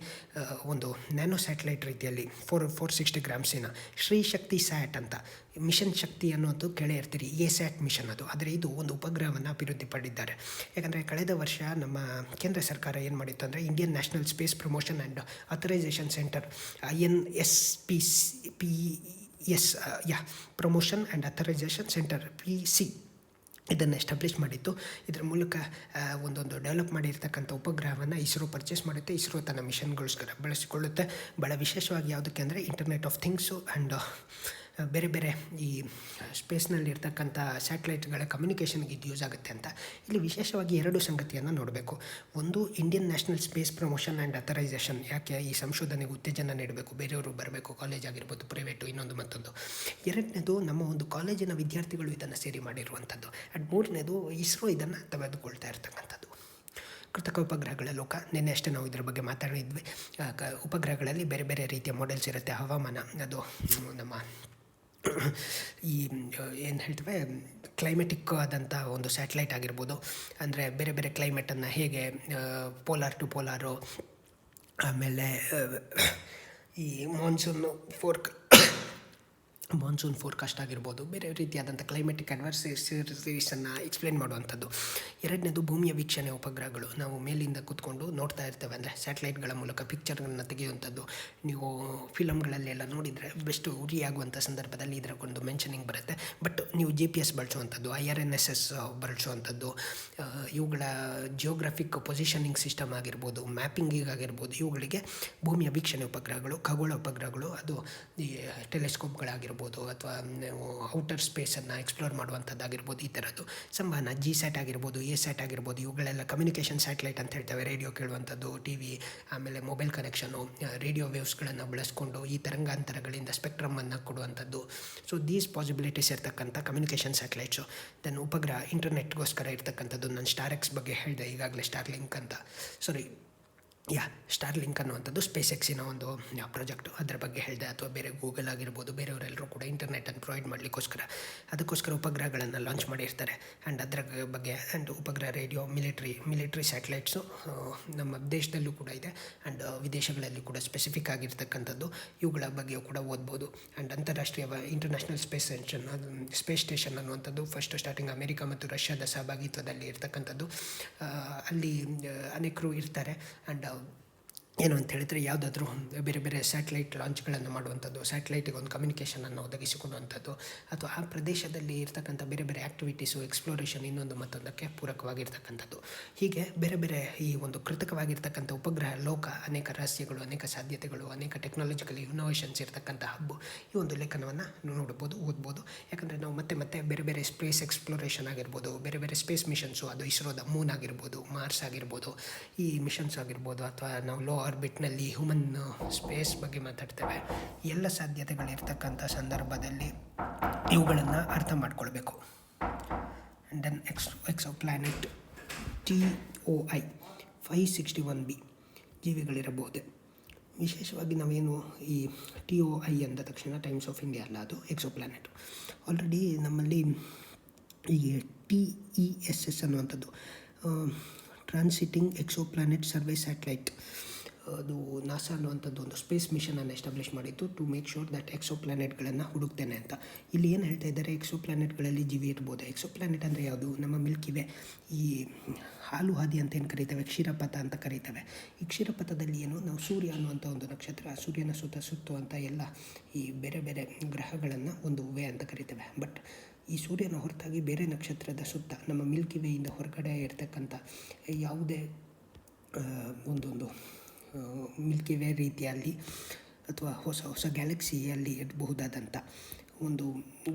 ಒಂದು ನ್ಯಾನೋ ಸ್ಯಾಟಲೈಟ್ ರೀತಿಯಲ್ಲಿ 460 ಗ್ರಾಮ್ಸಿನ ಶ್ರೀ ಶಕ್ತಿ ಸ್ಯಾಟ್ ಅಂತ ಮಿಷನ್ ಶಕ್ತಿ ಅನ್ನೋದು ಕೇಳೇ ಇರ್ತೀರಿ, ASAT ಮಿಷನ್ ಅದು. ಆದರೆ ಇದು ಒಂದು ಉಪಗ್ರಹವನ್ನು ಅಭಿವೃದ್ಧಿ ಪಡಿದ್ದಾರೆ. ಯಾಕಂದರೆ ಕಳೆದ ವರ್ಷ ನಮ್ಮ ಕೇಂದ್ರ ಸರ್ಕಾರ ಏನು ಮಾಡಿತ್ತು ಅಂದರೆ Indian national space promotion and authorisation centre promotion and authorisation centre PC ಇದನ್ನು ಎಸ್ಟಾಬ್ಲಿಷ್ ಮಾಡಿತ್ತು. ಇದರ ಮೂಲಕ ಒಂದೊಂದು ಡೆವಲಪ್ ಮಾಡಿರ್ತಕ್ಕಂಥ ಉಪಗ್ರಹವನ್ನು ಇಸ್ರೋ ಪರ್ಚೇಸ್ ಮಾಡುತ್ತೆ. ಇಸ್ರೋ ತನ್ನ ಮಿಷನ್ಗೋಸ್ಕರ ಬಳಸಿಕೊಳ್ಳುತ್ತೆ. ಭಾಳ ವಿಶೇಷವಾಗಿ ಯಾವುದಕ್ಕೆ ಅಂದರೆ ಇಂಟರ್ನೆಟ್ ಆಫ್ ಥಿಂಗ್ಸು ಆ್ಯಂಡ್ ಬೇರೆ ಬೇರೆ ಈ ಸ್ಪೇಸ್ನಲ್ಲಿ ಇರ್ತಕ್ಕಂಥ ಸ್ಯಾಟಲೈಟ್ಗಳ ಕಮ್ಯುನಿಕೇಷನ್ಗೆ ಇದು ಯೂಸ್ ಆಗುತ್ತೆ ಅಂತ. ಇಲ್ಲಿ ವಿಶೇಷವಾಗಿ 2 ಸಂಗತಿಯನ್ನು ನೋಡಬೇಕು. ಒಂದು, Indian national space promotion and authorisation. ಯಾಕೆ ಈ ಸಂಶೋಧನೆಗೆ ಉತ್ತೇಜನ ನೀಡಬೇಕು, ಬೇರೆಯವರು ಬರಬೇಕು, ಕಾಲೇಜ್ ಆಗಿರ್ಬೋದು, ಪ್ರೈವೇಟು, ಇನ್ನೊಂದು ಮತ್ತೊಂದು. 2ನೇದು, ನಮ್ಮ ಒಂದು ಕಾಲೇಜಿನ ವಿದ್ಯಾರ್ಥಿಗಳು ಇದನ್ನು ಸೇರಿ ಮಾಡಿರುವಂಥದ್ದು. ಆ್ಯಂಡ್ 3ನೇದು, ಇಸ್ರೋ ಇದನ್ನು ತೆಗೆದುಕೊಳ್ತಾ ಇರ್ತಕ್ಕಂಥದ್ದು. ಕೃತಕ ಉಪಗ್ರಹಗಳ ಲೋಕ. ನಿನ್ನೆ ಅಷ್ಟೇ ನಾವು ಇದರ ಬಗ್ಗೆ ಮಾತಾಡಿದ್ವಿ. ಉಪಗ್ರಹಗಳಲ್ಲಿ ಬೇರೆ ಬೇರೆ ರೀತಿಯ ಮಾಡೆಲ್ಸ್ ಇರುತ್ತೆ. ಹವಾಮಾನ, ಅದು ನಮ್ಮ ಈ ಏನು ಹೇಳ್ತೇವೆ ಕ್ಲೈಮೆಟಿಕ್ ಆದಂಥ ಒಂದು ಸ್ಯಾಟಲೈಟ್ ಆಗಿರ್ಬೋದು. ಅಂದರೆ ಬೇರೆ ಬೇರೆ ಕ್ಲೈಮೇಟನ್ನು ಹೇಗೆ ಪೋಲಾರ್ ಟು ಪೋಲಾರು, ಆಮೇಲೆ ಈ ಮಾನ್ಸೂನ್ ಫೋರ್ಕಾಸ್ಟ್ ಆಗಿರ್ಬೋದು, ಬೇರೆ ರೀತಿಯಾದಂಥ ಕ್ಲೈಮೆಟಿಕ್ ಅಡ್ವರ್ಸರೀಸನ್ನು ಎಕ್ಸ್ಪ್ಲೇನ್ ಮಾಡುವಂಥದ್ದು. 2ನೇದು, ಭೂಮಿಯ ವೀಕ್ಷಣೆ ಉಪಗ್ರಹಗಳು. ನಾವು ಮೇಲಿಂದ ಕೂತ್ಕೊಂಡು ನೋಡ್ತಾ ಇರ್ತೇವೆ, ಅಂದರೆ ಸ್ಯಾಟಲೈಟ್ಗಳ ಮೂಲಕ ಪಿಕ್ಚರ್ಗಳನ್ನು ತೆಗೆಯುವಂಥದ್ದು. ನೀವು ಫಿಲಮ್ಗಳಲ್ಲೆಲ್ಲ ನೋಡಿದರೆ ಬೆಸ್ಟ್ ಉರಿಯಾಗುವಂಥ ಸಂದರ್ಭದಲ್ಲಿ ಇದಕ್ಕೊಂದು ಮೆನ್ಷನಿಂಗ್ ಬರುತ್ತೆ. ಬಟ್ ನೀವು GPS ಬಳಸುವಂಥದ್ದು, IRNSS ಬಳಸುವಂಥದ್ದು, ಇವುಗಳ ಜಿಯೋಗ್ರಫಿಕ್ ಪೊಸಿಷನಿಂಗ್ ಸಿಸ್ಟಮ್ ಆಗಿರ್ಬೋದು, ಮ್ಯಾಪಿಂಗಿಗಾಗಿರ್ಬೋದು, ಇವುಗಳಿಗೆ ಭೂಮಿಯ ವೀಕ್ಷಣೆ ಉಪಗ್ರಹಗಳು, ಖಗೋಳ ಉಪಗ್ರಹಗಳು, ಅದು ಈ ಟೆಲಿಸ್ಕೋಪ್ಗಳಾಗಿರ್ಬೋದು ಅಥವಾ ಔಟರ್ ಸ್ಪೇಸನ್ನು ಎಕ್ಸ್ಪ್ಲೋರ್ ಮಾಡುವಂಥದ್ದಾಗಿರ್ಬೋದು. ಈ ಥರದ್ದು ಸಂವಹನ, GSAT ಆಗಿರ್ಬೋದು, ASAT ಆಗಿರ್ಬೋದು, ಇವುಗಳೆಲ್ಲ ಕಮ್ಯುನಿಕೇಷನ್ ಸ್ಯಾಟಲೈಟ್ ಅಂತ ಹೇಳ್ತೇವೆ. ರೇಡಿಯೋ ಕೇಳುವಂಥದ್ದು, TV, ಆಮೇಲೆ ಮೊಬೈಲ್ ಕನೆಕ್ಷನು, ರೇಡಿಯೋ ವೇವ್ಸ್ಗಳನ್ನು ಬಳಸ್ಕೊಂಡು ಈ ತರಂಗಾಂತರಗಳಿಂದ ಸ್ಪೆಕ್ಟ್ರಮನ್ನು ಕೊಡುವಂಥದ್ದು. ಸೊ ದೀಸ್ ಪಾಸಿಬಿಲಿಟೀಸ್ ಇರ್ತಕ್ಕಂಥ ಕಮ್ಯುನಿಕೇಷನ್ ಸ್ಯಾಟಲೈಟ್ಸು. ದೆನ್ ಉಪಗ್ರಹ ಇಂಟರ್ನೆಟ್ಗೋಸ್ಕರ ಇರ್ತಕ್ಕಂಥದ್ದು. ನಾನು ಸ್ಟಾರ್ಎಕ್ಸ್ ಬಗ್ಗೆ ಹೇಳಿದೆ ಈಗಾಗಲೇ, ಸ್ಟಾರ್ಲಿಂಕ್ ಅನ್ನುವಂಥದ್ದು ಸ್ಪೇಸ್ ಎಕ್ಸಿನ ಒಂದು ಪ್ರಾಜೆಕ್ಟು, ಅದರ ಬಗ್ಗೆ ಹೇಳಿದೆ. ಅಥವಾ ಬೇರೆ ಗೂಗಲ್ ಆಗಿರ್ಬೋದು, ಬೇರೆಯವರೆಲ್ಲರೂ ಕೂಡ ಇಂಟರ್ನೆಟನ್ನು ಪ್ರೊವೈಡ್ ಅದಕ್ಕೋಸ್ಕರ ಉಪಗ್ರಹಗಳನ್ನು ಲಾಂಚ್ ಮಾಡಿರ್ತಾರೆ. ಆ್ಯಂಡ್ ಅದರ ಬಗ್ಗೆ ಆ್ಯಂಡ್ ಉಪಗ್ರಹ ರೇಡಿಯೋ, ಮಿಲಿಟ್ರಿ ಸ್ಯಾಟಲೈಟ್ಸು ನಮ್ಮ ದೇಶದಲ್ಲೂ ಕೂಡ ಇದೆ ಆ್ಯಂಡ್ ವಿದೇಶಗಳಲ್ಲಿ ಕೂಡ ಸ್ಪೆಸಿಫಿಕ್ ಆಗಿರ್ತಕ್ಕಂಥದ್ದು. ಇವುಗಳ ಬಗ್ಗೆಯೂ ಕೂಡ ಓದ್ಬೋದು. ಆ್ಯಂಡ್ ಅಂತಾರಾಷ್ಟ್ರೀಯ ಇಂಟರ್ನ್ಯಾಷನಲ್ ಸ್ಪೇಸ್ ಸ್ಟೇಷನ್ ಅನ್ನುವಂಥದ್ದು ಫಸ್ಟ್ ಸ್ಟಾರ್ಟಿಂಗ್ ಅಮೆರಿಕ ಮತ್ತು ರಷ್ಯಾದ ಸಹಭಾಗಿತ್ವದಲ್ಲಿ ಇರ್ತಕ್ಕಂಥದ್ದು. ಅಲ್ಲಿ ಅನೇಕರು ಇರ್ತಾರೆ. ಆ್ಯಂಡ್ ಏನು ಅಂತ ಹೇಳಿದರೆ, ಯಾವುದಾದ್ರೂ ಬೇರೆ ಬೇರೆ ಸ್ಯಾಟಲೈಟ್ ಲಾಂಚ್ಗಳನ್ನು ಮಾಡುವಂಥದ್ದು, ಸ್ಯಾಟಲೈಟಿಗೆ ಒಂದು ಕಮ್ಯುನಿಕೇಷನನ್ನು ಒದಗಿಸಿಕೊಡುವಂಥದ್ದು, ಅಥವಾ ಆ ಪ್ರದೇಶದಲ್ಲಿ ಇರ್ತಕ್ಕಂಥ ಬೇರೆ ಬೇರೆ ಆ್ಯಕ್ಟಿವಿಟೀಸು, ಎಕ್ಸ್ಪ್ಲೋರೇಷನ್, ಇನ್ನೊಂದು ಮತ್ತೊಂದಕ್ಕೆ ಪೂರಕವಾಗಿರ್ತಕ್ಕಂಥದ್ದು. ಹೀಗೆ ಬೇರೆ ಬೇರೆ ಈ ಒಂದು ಕೃತಕವಾಗಿರ್ತಕ್ಕಂಥ ಉಪಗ್ರಹ ಲೋಕ, ಅನೇಕ ರಹಸ್ಯಗಳು, ಅನೇಕ ಸಾಧ್ಯತೆಗಳು, ಅನೇಕ ಟೆಕ್ನಾಲಜಿಕಲ್ ಇನೋವೇಷನ್ಸ್ ಇರ್ತಕ್ಕಂಥ ಹಬ್ಬು. ಈ ಒಂದು ಲೇಖನವನ್ನು ನೋಡ್ಬೋದು, ಓದ್ಬೋದು. ಯಾಕಂದರೆ ನಾವು ಮತ್ತೆ ಬೇರೆ ಬೇರೆ ಸ್ಪೇಸ್ ಎಕ್ಸ್ಪ್ಲೋರೇಷನ್ ಆಗಿರ್ಬೋದು, ಬೇರೆ ಬೇರೆ ಸ್ಪೇಸ್ ಮಿಷನ್ಸು, ಅದು ಇಸ್ರೋದ ಮೂನ್ ಆಗಿರ್ಬೋದು, ಮಾರ್ಸ್ ಆಗಿರ್ಬೋದು, ಈ ಮಿಷನ್ಸ್ ಆಗಿರ್ಬೋದು, ಅಥವಾ ನಾವು ಲೋ ಆರ್ಬಿಟ್ನಲ್ಲಿ ಹ್ಯೂಮನ್ ಸ್ಪೇಸ್ ಬಗ್ಗೆ ಮಾತಾಡ್ತೇವೆ. ಎಲ್ಲ ಸಾಧ್ಯತೆಗಳಿರ್ತಕ್ಕಂಥ ಸಂದರ್ಭದಲ್ಲಿ ಇವುಗಳನ್ನು ಅರ್ಥ ಮಾಡ್ಕೊಳ್ಬೇಕು. And then exoplanet TOI 561b ಜೀವಿಗಳಿರಬಹುದು. ವಿಶೇಷವಾಗಿ ನಾವೇನು ಈ TOI ಅಂದ ತಕ್ಷಣ ಟೈಮ್ಸ್ ಆಫ್ ಇಂಡಿಯಾ ಅಲ್ಲ, ಅದು ಎಕ್ಸೋ ಪ್ಲ್ಯಾನೆಟ್. ಆಲ್ರೆಡಿ ನಮ್ಮಲ್ಲಿ ಈ TESS ಅನ್ನುವಂಥದ್ದು transiting exo planet survey satellite, ಅದು ನಾಸಾ ಅನ್ನುವಂಥದ್ದು ಒಂದು ಸ್ಪೇಸ್ ಮಿಷನನ್ನು ಎಸ್ಟಾಬ್ಲಿಷ್ ಮಾಡಿತ್ತು to make sure that exo ಪ್ಲ್ಯಾನೆಟ್ಗಳನ್ನು ಹುಡುಕ್ತೇನೆ ಅಂತ. ಇಲ್ಲಿ ಏನು ಹೇಳ್ತಾ ಇದ್ದಾರೆ, ಎಕ್ಸೋ ಪ್ಲ್ಯಾನೆಟ್ಗಳಲ್ಲಿ ಜೀವಿ ಇರ್ಬೋದು. ಎಕ್ಸೋ ಪ್ಲ್ಯಾನೆಟ್ ಅಂದರೆ ಯಾವುದು? ನಮ್ಮ ಮಿಲ್ಕಿವೆ, ಈ ಹಾಲು ಹಾದಿ ಅಂತ ಏನು ಕರೀತೇವೆ, ಕ್ಷೀರಪಥ ಅಂತ ಕರೀತೇವೆ. ಈ ಕ್ಷೀರಪಥದಲ್ಲಿ ಏನು, ನಾವು ಸೂರ್ಯ ಅನ್ನುವಂಥ ಒಂದು ನಕ್ಷತ್ರ, ಸೂರ್ಯನ ಸುತ್ತುವಂಥ ಎಲ್ಲ ಈ ಬೇರೆ ಬೇರೆ ಗ್ರಹಗಳನ್ನು ಒಂದು ವೇ ಅಂತ ಕರೀತೇವೆ. ಬಟ್ ಈ ಸೂರ್ಯನ ಹೊರತಾಗಿ ಬೇರೆ ನಕ್ಷತ್ರದ ಸುತ್ತ ನಮ್ಮ ಮಿಲ್ಕಿ ವೇಯಿಂದ ಹೊರಗಡೆ ಇರ್ತಕ್ಕಂಥ ಯಾವುದೇ ಒಂದೊಂದು ಮಿಲ್ಕಿ ವೇ ರೀತಿಯಲ್ಲಿ ಅಥವಾ ಹೊಸ ಗ್ಯಾಲಕ್ಸಿಯಲ್ಲಿ ಇರಬಹುದಾದಂಥ ಒಂದು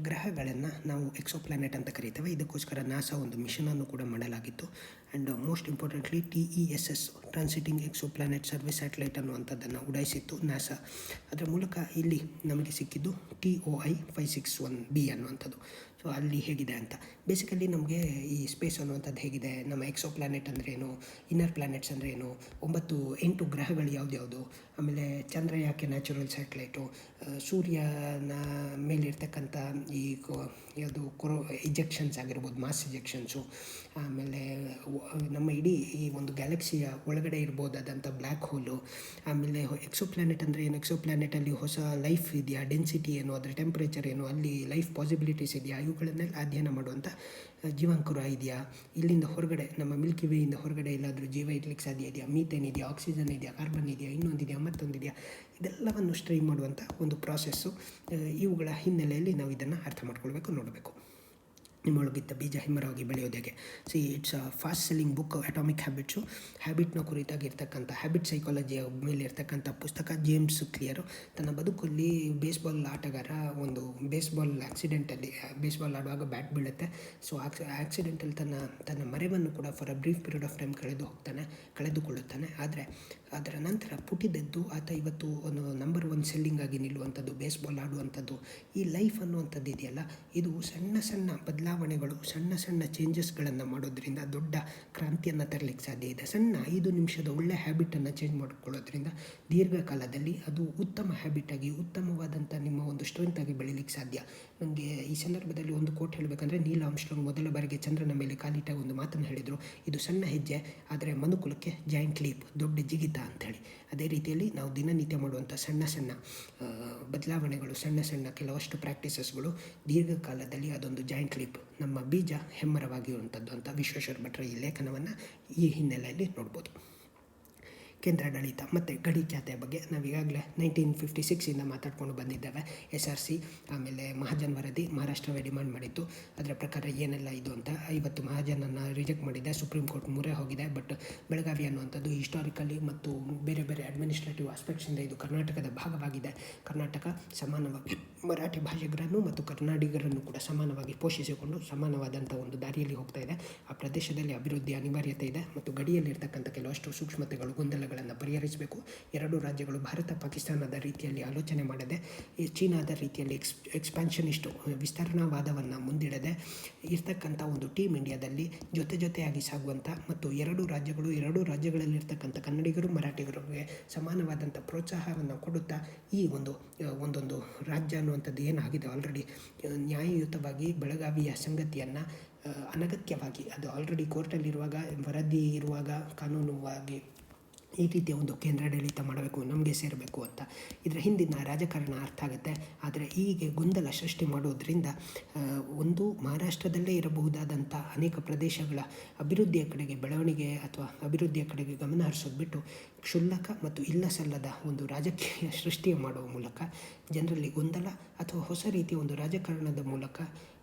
ಗ್ರಹಗಳನ್ನು ನಾವು ಎಕ್ಸೋ ಪ್ಲ್ಯಾನೆಟ್ ಅಂತ ಕರೀತೇವೆ. ಇದಕ್ಕೋಸ್ಕರ ನಾಸಾ ಒಂದು ಮಿಷನನ್ನು ಕೂಡ ಮಾಡಲಾಗಿತ್ತು. And most importantly TESS transiting exo planet survey satellite ಅನ್ನುವಂಥದ್ದನ್ನು ಉಡಾಯಿಸಿತ್ತು ನಾಸಾ. ಅದರ ಮೂಲಕ ಇಲ್ಲಿ ನಮಗೆ ಸಿಕ್ಕಿದ್ದು TOI 561b ಅನ್ನುವಂಥದ್ದು. ಸೊ ಅಲ್ಲಿ ಹೇಗಿದೆ ಅಂತ ಬೇಸಿಕಲಿ ನಮಗೆ ಈ ಸ್ಪೇಸ್ ಅನ್ನುವಂಥದ್ದು ಹೇಗಿದೆ, ನಮ್ಮ ಎಕ್ಸೋ ಪ್ಲ್ಯಾನೆಟ್ ಅಂದ್ರೇನು, ಇನ್ನರ್ ಪ್ಲ್ಯಾನೆಟ್ಸ್ ಅಂದ್ರೇನು, 8 ಗ್ರಹಗಳು ಯಾವ್ದ್ಯಾವುದು, ಆಮೇಲೆ ಚಂದ್ರ ಯಾಕೆ ನ್ಯಾಚುರಲ್ ಸ್ಯಾಟಲೈಟು, ಸೂರ್ಯನ ಮೇಲಿರ್ತಕ್ಕಂಥ ಈ ಯಾವುದು ಇಜೆಕ್ಷನ್ಸ್ ಆಗಿರ್ಬೋದು, ಮಾಸ್ ಇಜೆಕ್ಷನ್ಸು, ಆಮೇಲೆ ನಮ್ಮ ಇಡೀ ಈ ಒಂದು ಗ್ಯಾಲಕ್ಸಿಯ ಒಳಗಡೆ ಇರ್ಬೋದಾದಂಥ ಬ್ಲ್ಯಾಕ್ ಹೋಲು, ಆಮೇಲೆ ಎಕ್ಸೋ ಪ್ಲ್ಯಾನೆಟ್ ಅಂದರೆ ಏನು, ಎಕ್ಸೋ ಪ್ಲ್ಯಾನೆಟಲ್ಲಿ ಹೊಸ ಲೈಫ್ ಇದೆಯಾ, ಡೆನ್ಸಿಟಿ ಏನು, ಅದರ ಟೆಂಪ್ರೇಚರ್ ಏನು, ಅಲ್ಲಿ ಲೈಫ್ ಪಾಸಿಬಿಲಿಟೀಸ್ ಇದೆಯಾ, ಇವುಗಳನ್ನೆಲ್ಲ ಅಧ್ಯಯನ ಮಾಡುವಂಥ ಜೀವಾಂಕುರ ಇದೆಯಾ, ಇಲ್ಲಿಂದ ಹೊರಗಡೆ ನಮ್ಮ ಮಿಲ್ಕಿ ವೇಯಿಂದ ಹೊರಗಡೆ ಎಲ್ಲಾದರೂ ಜೀವ ಇರ್ಲಿಕ್ಕೆ ಸಾಧ್ಯ ಇದೆಯಾ, ಮೀಥೇನ್ ಇದೆಯಾ, ಆಕ್ಸಿಜನ್ ಇದೆಯಾ, ಕಾರ್ಬನ್ ಇದೆಯಾ, ಇನ್ನೊಂದಿದೆಯಾ, ಮತ್ತೊಂದಿದೆಯಾ, ಇದೆಲ್ಲವನ್ನು ಸ್ಟ್ರೀಮ್ ಮಾಡುವಂಥ ಒಂದು ಪ್ರಾಸೆಸ್ಸು. ಇವುಗಳ ಹಿನ್ನೆಲೆಯಲ್ಲಿ ನಾವು ಇದನ್ನು ಅರ್ಥ ಮಾಡ್ಕೊಳ್ಬೇಕು, ನೋಡಬೇಕು. ನಿಮ್ಮೊಳಗಿದ್ದ ಬೀಜ ಹೆಮ್ಮರವಾಗಿ ಬೆಳೆಯೋದು ಹೇಗೆ. It's a fast selling book, atomic habits. ಹ್ಯಾಬಿಟ್ನ ಕುರಿತಾಗಿರ್ತಕ್ಕಂಥ ಹ್ಯಾಬಿಟ್ ಸೈಕಾಲಜಿಯ ಮೇಲೆ ಇರ್ತಕ್ಕಂಥ ಪುಸ್ತಕ. ಜೇಮ್ಸ್ ಕ್ಲಿಯರು ತನ್ನ ಬದುಕಲ್ಲಿ ಬೇಸ್ಬಾಲ್ ಆಟಗಾರ ಒಂದು ಬೇಸ್ಬಾಲ್ ಬೇಸ್ಬಾಲ್ ಆಡುವಾಗ ಬ್ಯಾಟ್ ಬೀಳುತ್ತೆ. ಆಕ್ಸಿಡೆಂಟಲ್ಲಿ ತನ್ನ ಮರೆವನ್ನು ಕೂಡ for a brief period of time ಕಳೆದುಕೊಳ್ಳುತ್ತಾನೆ. ಆದರೆ ಅದರ ನಂತರ ಪುಟಿದೆದ್ದು ಆತ ಇವತ್ತು ಒಂದು ನಂಬರ್ 1 ಸೆಲ್ಲಿಂಗ್ ಆಗಿ ನಿಲ್ಲುವಂಥದ್ದು, ಬೇಸ್ಬಾಲ್ ಆಡುವಂಥದ್ದು. ಈ ಲೈಫ್ ಅನ್ನುವಂಥದ್ದು ಇದೆಯಲ್ಲ, ಇದು ಸಣ್ಣ ಸಣ್ಣ ಬದಲಾವಣೆಗಳು, ಸಣ್ಣ ಸಣ್ಣ ಚೇಂಜಸ್ಗಳನ್ನು ಮಾಡೋದ್ರಿಂದ ದೊಡ್ಡ ಕ್ರಾಂತಿಯನ್ನು ತರಲಿಕ್ಕೆ ಸಾಧ್ಯ ಇದೆ. ಸಣ್ಣ 5 ನಿಮಿಷದ ಒಳ್ಳೆ ಹ್ಯಾಬಿಟನ್ನು ಚೇಂಜ್ ಮಾಡಿಕೊಳ್ಳೋದ್ರಿಂದ ದೀರ್ಘಕಾಲದಲ್ಲಿ ಅದು ಉತ್ತಮ ಹ್ಯಾಬಿಟಾಗಿ, ಉತ್ತಮವಾದಂಥ ನಿಮ್ಮ ಒಂದು ಸ್ಟ್ರೆಂತಾಗಿ ಬೆಳೀಲಿಕ್ಕೆ ಸಾಧ್ಯ. ನನಗೆ ಈ ಸಂದರ್ಭದಲ್ಲಿ ಒಂದು ಕೋಟ್ ಹೇಳಬೇಕಂದ್ರೆ, ನೀಲ್ ಆರ್ಮ್ಸ್ಟ್ರಾಂಗ್ ಮೊದಲ ಬಾರಿಗೆ ಚಂದ್ರನ ಮೇಲೆ ಕಾಲಿಟ್ಟಾಗ ಒಂದು ಮಾತನ್ನು ಹೇಳಿದರು, ಇದು ಸಣ್ಣ ಹೆಜ್ಜೆ ಆದರೆ ಮನುಕುಲಕ್ಕೆ ಜಾಯಿಂಟ್ ಲೀಪ್, ದೊಡ್ಡ ಜಿಗಿತ ಅಂಥೇಳಿ. ಅದೇ ರೀತಿಯಲ್ಲಿ ನಾವು ದಿನನಿತ್ಯ ಮಾಡುವಂಥ ಸಣ್ಣ ಸಣ್ಣ ಬದಲಾವಣೆಗಳು, ಸಣ್ಣ ಸಣ್ಣ ಕೆಲವಷ್ಟು ಪ್ರಾಕ್ಟೀಸಸ್ಗಳು ದೀರ್ಘಕಾಲದಲ್ಲಿ ಅದೊಂದು ಜಾಯಿಂಟ್ ಲೀಪ್, ನಮ್ಮ ಬೀಜ ಹೆಮ್ಮರವಾಗಿರುವಂಥದ್ದು ಅಂತ ವಿಶ್ವೇಶ್ವರ ಭಟ್ರ ಈ ಲೇಖನವನ್ನು ಈ ಹಿನ್ನೆಲೆಯಲ್ಲಿ ನೋಡ್ಬೋದು. ಕೇಂದ್ರಾಡಳಿತ ಮತ್ತು ಗಡಿ ಖ್ಯಾತೆಯ ಬಗ್ಗೆ ನಾವೀಗಾಗಲೇ 1956 ಮಾತಾಡ್ಕೊಂಡು ಬಂದಿದ್ದೇವೆ. SRC, ಆಮೇಲೆ ಮಹಾಜನ್ ವರದಿ ಮಹಾರಾಷ್ಟ್ರವೇ ಡಿಮಾಂಡ್ ಮಾಡಿತ್ತು. ಅದರ ಪ್ರಕಾರ ಏನೆಲ್ಲ ಇದು ಅಂತ 50 ಮಹಾಜನನ್ನು ರಿಜೆಕ್ಟ್ ಮಾಡಿದೆ, ಸುಪ್ರೀಂ ಕೋರ್ಟ್ ಮೊರೆ ಹೋಗಿದೆ. ಬಟ್ ಬೆಳಗಾವಿ ಅನ್ನುವಂಥದ್ದು ಹಿಸ್ಟಾರಿಕಲಿ ಮತ್ತು ಬೇರೆ ಬೇರೆ ಅಡ್ಮಿನಿಸ್ಟ್ರೇಟಿವ್ ಆಸ್ಪೆಕ್ಟ್ಸಿಂದ ಇದು ಕರ್ನಾಟಕದ ಭಾಗವಾಗಿದೆ. ಕರ್ನಾಟಕ ಸಮಾನವಾಗಿ ಮರಾಠಿ ಭಾಷಿಗರನ್ನು ಮತ್ತು ಕನ್ನಡಿಗರನ್ನು ಕೂಡ ಸಮಾನವಾಗಿ ಪೋಷಿಸಿಕೊಂಡು ಸಮಾನವಾದಂಥ ಒಂದು ದಾರಿಯಲ್ಲಿ ಹೋಗ್ತಾ ಇದೆ. ಆ ಪ್ರದೇಶದಲ್ಲಿ ಅಭಿವೃದ್ಧಿ ಅನಿವಾರ್ಯತೆ ಇದೆ ಮತ್ತು ಗಡಿಯಲ್ಲಿರ್ತಕ್ಕಂಥ ಕೆಲವಷ್ಟು ಸೂಕ್ಷ್ಮತೆಗಳು, ಗೊಂದಲಗಳನ್ನು ಪರಿಹರಿಸಬೇಕು. 2 ರಾಜ್ಯಗಳು ಭಾರತ ಪಾಕಿಸ್ತಾನದ ರೀತಿಯಲ್ಲಿ ಆಲೋಚನೆ ಮಾಡದೆ, ಚೀನಾದ ರೀತಿಯಲ್ಲಿ ಎಕ್ಸ್ಪ್ಯಾನ್ಷನಿಸ್ಟ್ ವಿಸ್ತರಣಾವಾದವನ್ನು ಮುಂದಿಡದೆ ಇರ್ತಕ್ಕಂಥ ಒಂದು ಟೀಮ್ ಇಂಡಿಯಾದಲ್ಲಿ ಜೊತೆಯಾಗಿ ಸಾಗುವಂಥ ಮತ್ತು 2 ರಾಜ್ಯಗಳಲ್ಲಿರ್ತಕ್ಕಂಥ ಕನ್ನಡಿಗರು ಮರಾಠಿಗರಿಗೆ ಸಮಾನವಾದಂಥ ಪ್ರೋತ್ಸಾಹವನ್ನು ಕೊಡುತ್ತಾ ಈ ಒಂದೊಂದು ರಾಜ್ಯ ಅನ್ನುವಂಥದ್ದು ಏನಾಗಿದೆ ಆಲ್ರೆಡಿ ನ್ಯಾಯಯುತವಾಗಿ ಬೆಳಗಾವಿಯ ಸಂಗತಿಯನ್ನು ಅನಗತ್ಯವಾಗಿ, ಅದು ಆಲ್ರೆಡಿ ಕೋರ್ಟಲ್ಲಿರುವಾಗ, ವರದಿ ಇರುವಾಗ ಕಾನೂನುವಾಗಿ ಈ ರೀತಿಯ ಒಂದು ಕೇಂದ್ರಾಡಳಿತ ಮಾಡಬೇಕು, ನಮಗೆ ಸೇರಬೇಕು ಅಂತ ಇದರ ಹಿಂದಿನ ರಾಜಕಾರಣ ಅರ್ಥ ಆಗುತ್ತೆ. ಆದರೆ ಹೀಗೆ ಗೊಂದಲ ಸೃಷ್ಟಿ ಮಾಡೋದ್ರಿಂದ ಒಂದು ಮಹಾರಾಷ್ಟ್ರದಲ್ಲೇ ಇರಬಹುದಾದಂಥ ಅನೇಕ ಪ್ರದೇಶಗಳ ಅಭಿವೃದ್ಧಿಯ ಕಡೆಗೆ, ಬೆಳವಣಿಗೆ ಅಥವಾ ಅಭಿವೃದ್ಧಿಯ ಕಡೆಗೆ ಗಮನ ಹರಿಸೋದು ಬಿಟ್ಟು ಕ್ಷುಲ್ಲಕ ಮತ್ತು ಇಲ್ಲ ಸಲ್ಲದ ಒಂದು ರಾಜಕೀಯ ಸೃಷ್ಟಿ ಮಾಡುವ ಮೂಲಕ ಜನರಲ್ಲಿ ಗೊಂದಲ ಅಥವಾ ಹೊಸ ರೀತಿಯ ಒಂದು ರಾಜಕಾರಣದ ಮೂಲಕ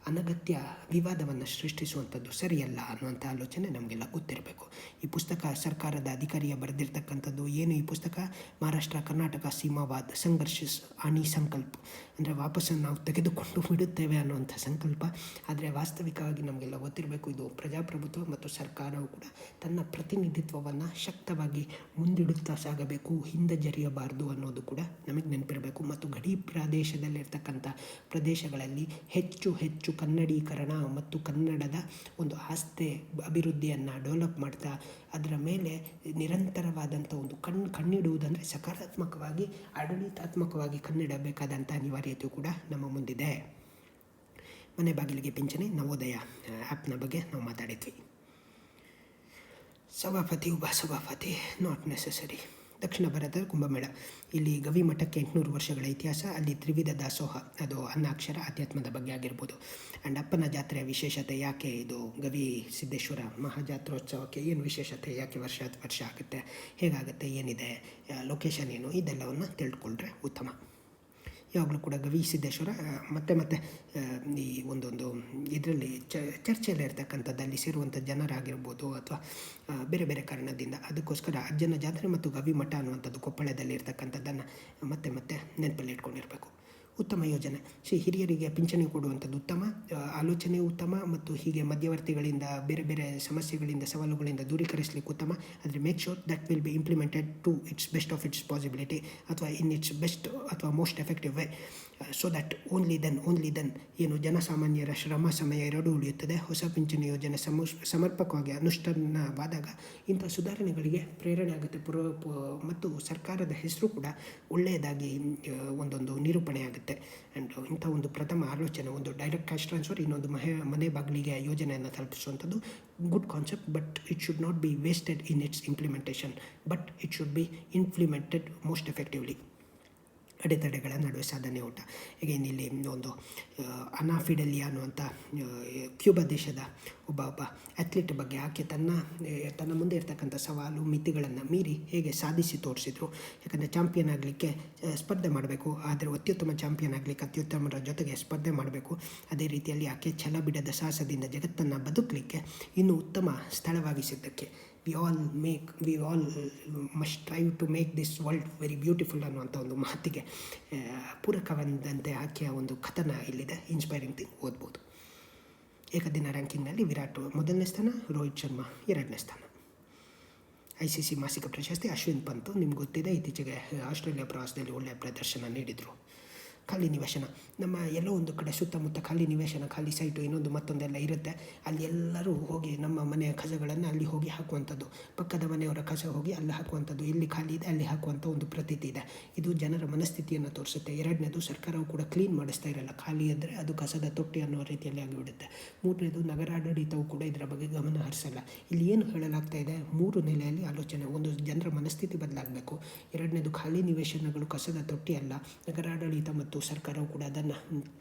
ಅನಗತ್ಯ ವಿವಾದವನ್ನು ಸೃಷ್ಟಿಸುವಂಥದ್ದು ಸರಿಯಲ್ಲ ಅನ್ನುವಂಥ ಆಲೋಚನೆ ನಮಗೆಲ್ಲ ಗೊತ್ತಿರಬೇಕು. ಈ ಪುಸ್ತಕ ಸರ್ಕಾರದ ಅಧಿಕಾರಿಯ ಬರೆದಿರ್ತಕ್ಕಂಥದ್ದು. ಏನು ಈ ಪುಸ್ತಕ? ಮಹಾರಾಷ್ಟ್ರ ಕರ್ನಾಟಕ ಸೀಮಾವಾದ ಸಂಘರ್ಷ ಆಣಿ ಸಂಕಲ್ಪ, ಅಂದರೆ ವಾಪಸ್ಸನ್ನು ನಾವು ತೆಗೆದುಕೊಂಡು ಬಿಡುತ್ತೇವೆ ಅನ್ನುವಂಥ ಸಂಕಲ್ಪ. ಆದರೆ ವಾಸ್ತವಿಕವಾಗಿ ನಮಗೆಲ್ಲ ಗೊತ್ತಿರಬೇಕು, ಇದು ಪ್ರಜಾಪ್ರಭುತ್ವ ಮತ್ತು ಸರ್ಕಾರವು ಕೂಡ ತನ್ನ ಪ್ರತಿನಿಧಿತ್ವವನ್ನು ಶಕ್ತವಾಗಿ ಮುಂದಿಡುತ್ತಾ ಸಾಗಬೇಕು, ಹಿಂದೆ ಜರಿಯಬಾರದು ಅನ್ನೋದು ಕೂಡ ನಮಗೆ ನೆನಪಿರಬೇಕು. ಮತ್ತು ಗಡಿ ಪ್ರದೇಶದಲ್ಲಿರ್ತಕ್ಕಂಥ ಪ್ರದೇಶಗಳಲ್ಲಿ ಹೆಚ್ಚು ಕನ್ನಡೀಕರಣ ಮತ್ತು ಕನ್ನಡದ ಒಂದು ಆಸ್ತಿ ಅಭಿವೃದ್ಧಿಯನ್ನು ಡೆವಲಪ್ ಮಾಡ್ತಾ ಅದರ ಮೇಲೆ ನಿರಂತರವಾದಂಥ ಒಂದು ಕಣ್ಣಿಡುವುದಂದರೆ ಸಕಾರಾತ್ಮಕವಾಗಿ, ಆಡಳಿತಾತ್ಮಕವಾಗಿ ಕಣ್ಣಿಡಬೇಕಾದಂಥ ಅನಿವಾರ್ಯತೆಯು ಕೂಡ ನಮ್ಮ ಮುಂದಿದೆ. ಮನೆ ಬಾಗಿಲಿಗೆ ಪಿಂಚಣಿ ನವೋದಯ ಆ್ಯಪ್ನ ಬಗ್ಗೆ ನಾವು ಮಾತಾಡಿದ್ವಿ. ಸಭಾಪತಿ ಉಪಸಭಾಪತಿ ನಾಟ್ ನೆಸೆಸರಿ. ದಕ್ಷಿಣ ಭಾರತದ ಕುಂಭಮೇಳ, ಇಲ್ಲಿ ಗವಿ ಮಠಕ್ಕೆ 800 ವರ್ಷಗಳ ಇತಿಹಾಸ. ಅಲ್ಲಿ ತ್ರಿವಿಧ ದಾಸೋಹ, ಅದು ಅನ್ನಾಕ್ಷರ ಅಧ್ಯಾತ್ಮದ ಬಗ್ಗೆ ಆಗಿರ್ಬೋದು. ಆ್ಯಂಡ್ ಅಪ್ಪನ ಜಾತ್ರೆಯ ವಿಶೇಷತೆ ಯಾಕೆ, ಇದು ಗವಿ ಸಿದ್ದೇಶ್ವರ ಮಹಾಜಾತ್ರೋತ್ಸವಕ್ಕೆ ಏನು ವಿಶೇಷತೆ, ಯಾಕೆ ವರ್ಷ ಆಗುತ್ತೆ, ಹೇಗಾಗುತ್ತೆ, ಏನಿದೆ, ಲೊಕೇಶನ್ ಏನು, ಇದೆಲ್ಲವನ್ನು ತಿಳ್ಕೊಂಡ್ರೆ ಉತ್ತಮ. ಯಾವಾಗಲೂ ಕೂಡ ಗವಿ ಸಿದ್ದೇಶ್ವರ ಮತ್ತೆ ಈ ಒಂದೊಂದು ಇದರಲ್ಲಿ ಚರ್ಚೆಯಲ್ಲಿ ಇರ್ತಕ್ಕಂಥದ್ದು, ಅಲ್ಲಿ ಸೇರುವಂಥ ಜನರಾಗಿರ್ಬೋದು ಅಥವಾ ಬೇರೆ ಬೇರೆ ಕಾರಣದಿಂದ, ಅದಕ್ಕೋಸ್ಕರ ಅಜ್ಜನ ಜಾತ್ರೆ ಮತ್ತು ಗವಿ ಮಠ ಅನ್ನುವಂಥದ್ದು ಕೊಪ್ಪಳದಲ್ಲಿ ಇರ್ತಕ್ಕಂಥದ್ದನ್ನು ಮತ್ತೆ ನೆನಪಲ್ಲಿ ಇಟ್ಕೊಂಡಿರಬೇಕು. ಉತ್ತಮ ಯೋಜನೆ. ಹಿರಿಯರಿಗೆ ಪಿಂಚಣಿ ಕೊಡುವಂಥದ್ದು ಉತ್ತಮ, ಆಲೋಚನೆ ಉತ್ತಮ ಮತ್ತು ಹೀಗೆ ಮಧ್ಯವರ್ತಿಗಳಿಂದ ಬೇರೆ ಬೇರೆ ಸಮಸ್ಯೆಗಳಿಂದ, ಸವಾಲುಗಳಿಂದ ದೂರೀಕರಿಸಲಿಕ್ಕೆ ಉತ್ತಮ. ಆದರೆ make sure that will be implemented to its best of its possibility ಅಥವಾ ಇನ್ ಇಟ್ಸ್ ಬೆಸ್ಟ್ ಅಥವಾ most effective way. So that only then ಏನು ಜನಸಾಮಾನ್ಯರ ಶ್ರಮ ಸಮಯ ಎರಡೂ ಉಳಿಯುತ್ತದೆ. ಹೊಸ ಪಿಂಚಣಿ ಯೋಜನೆ ಸಮರ್ಪಕವಾಗಿ ಅನುಷ್ಠಾನವಾದಾಗ ಇಂಥ ಸುಧಾರಣೆಗಳಿಗೆ ಪ್ರೇರಣೆ ಆಗುತ್ತೆ ಮತ್ತು ಸರ್ಕಾರದ ಹೆಸರು ಕೂಡ ಒಳ್ಳೆಯದಾಗಿ ಒಂದೊಂದು ನಿರೂಪಣೆ ಆಗುತ್ತೆ. ಆ್ಯಂಡ್ ಇಂಥ ಒಂದು ಪ್ರಥಮ ಆಲೋಚನೆ, ಒಂದು ಡೈರೆಕ್ಟ್ ಕ್ಯಾಶ್ ಟ್ರಾನ್ಸ್ಫರ್, ಇನ್ನೊಂದು ಮನೆ ಬಾಗಿಲಿಗೆ ಯೋಜನೆಯನ್ನು ತಲುಪಿಸುವಂಥದ್ದು good concept. But it should not be wasted in its implementation, but it should be implemented most effectively. ಅಡೆತಡೆಗಳ ನಡುವೆ ಸಾಧನೆ ಓಟ. ಈಗೇನು ಇಲ್ಲಿ ಒಂದು ಅನಾ ಫಿಡೆಲಿಯಾ ಅನ್ನುವಂಥ ಕ್ಯೂಬಾ ದೇಶದ ಒಬ್ಬ ಅಥ್ಲೀಟ್ ಬಗ್ಗೆ ಆಕೆ ತನ್ನ ಮುಂದೆ ಇರ್ತಕ್ಕಂಥ ಸವಾಲು ಮಿತಿಗಳನ್ನು ಮೀರಿ ಹೇಗೆ ಸಾಧಿಸಿ ತೋರಿಸಿದ್ರು. ಯಾಕಂದರೆ ಚಾಂಪಿಯನ್ ಆಗಲಿಕ್ಕೆ ಸ್ಪರ್ಧೆ ಮಾಡಬೇಕು, ಆದರೆ ಅತ್ಯುತ್ತಮ ಚಾಂಪಿಯನ್ ಆಗಲಿಕ್ಕೆ ಅತ್ಯುತ್ತಮರ ಜೊತೆಗೆ ಸ್ಪರ್ಧೆ ಮಾಡಬೇಕು. ಅದೇ ರೀತಿಯಲ್ಲಿ ಆಕೆ ಛಲ ಬಿಡದ ಸಾಹಸದಿಂದ ಜಗತ್ತನ್ನು ಬದುಕಲಿಕ್ಕೆ ಇನ್ನೂ ಉತ್ತಮ ಸ್ಥಳವಾಗಿಸಿದ್ದಕ್ಕೆ we all must strive to make this world very beautiful ಅನ್ನುವಂಥ ಒಂದು ಮಾತಿಗೆ ಪೂರಕವಾದಂತೆ ಆಕೆಯ ಒಂದು ಕಥನ ಇಲ್ಲಿದೆ. ಇನ್ಸ್ಪೈರಿಂಗ್ ಥಿಂಗ್, ಓದ್ಬೋದು. ಏಕದಿನ ರ್ಯಾಂಕಿಂಗ್ನಲ್ಲಿ ವಿರಾಟ್ 1ನೇ ಸ್ಥಾನ, ರೋಹಿತ್ ಶರ್ಮಾ 2ನೇ ಸ್ಥಾನ. ICC ಮಾಸಿಕ ಪ್ರಶಸ್ತಿ ಅಶ್ವಿನ್ ಪಂತ್, ನಿಮ್ಗೆ ಗೊತ್ತಿದೆ, ಇತ್ತೀಚೆಗೆ ಆಸ್ಟ್ರೇಲಿಯಾ ಪ್ರವಾಸದಲ್ಲಿ ಒಳ್ಳೆಯ ಪ್ರದರ್ಶನ ನೀಡಿದರು. ಖಾಲಿ ನಿವೇಶನ, ನಮ್ಮ ಎಲ್ಲೋ ಒಂದು ಕಡೆ ಸುತ್ತಮುತ್ತ ಖಾಲಿ ನಿವೇಶನ, ಖಾಲಿ ಸೈಟು, ಇನ್ನೊಂದು ಮತ್ತೊಂದೆಲ್ಲ ಇರುತ್ತೆ. ಅಲ್ಲಿ ಎಲ್ಲರೂ ಹೋಗಿ ನಮ್ಮ ಮನೆಯ ಕಸಗಳನ್ನು ಅಲ್ಲಿ ಹೋಗಿ ಹಾಕುವಂಥದ್ದು, ಪಕ್ಕದ ಮನೆಯವರ ಕಸ ಹೋಗಿ ಅಲ್ಲಿ ಹಾಕುವಂಥದ್ದು, ಇಲ್ಲಿ ಖಾಲಿ ಇದೆ ಅಲ್ಲಿ ಹಾಕುವಂಥ ಒಂದು ಪ್ರತೀತಿ ಇದೆ. ಇದು ಜನರ ಮನಸ್ಥಿತಿಯನ್ನು ತೋರಿಸುತ್ತೆ. 2ನೇದು, ಸರ್ಕಾರವು ಕೂಡ ಕ್ಲೀನ್ ಮಾಡಿಸ್ತಾ ಇರಲ್ಲ. ಖಾಲಿ ಇದ್ದರೆ ಅದು ಕಸದ ತೊಟ್ಟಿ ಅನ್ನೋ ರೀತಿಯಲ್ಲಿ ಆಗಿಬಿಡುತ್ತೆ. 3ನೇದು, ನಗರಾಡಳಿತವು ಕೂಡ ಇದರ ಬಗ್ಗೆ ಗಮನ ಹರಿಸಲ್ಲ. ಇಲ್ಲಿ ಏನು ಹೇಳಲಾಗ್ತಾ ಇದೆ, 3 ನೆಲೆಯಲ್ಲಿ ಆಲೋಚನೆ. ಒಂದು, ಜನರ ಮನಸ್ಥಿತಿ ಬದಲಾಗಬೇಕು. 2ನೇದು, ಖಾಲಿ ನಿವೇಶನಗಳು ಕಸದ ತೊಟ್ಟಿ ಅಲ್ಲ, ನಗರಾಡಳಿತ ಮತ್ತು ಸರ್ಕಾರವು ಕೂಡ ಅದನ್ನು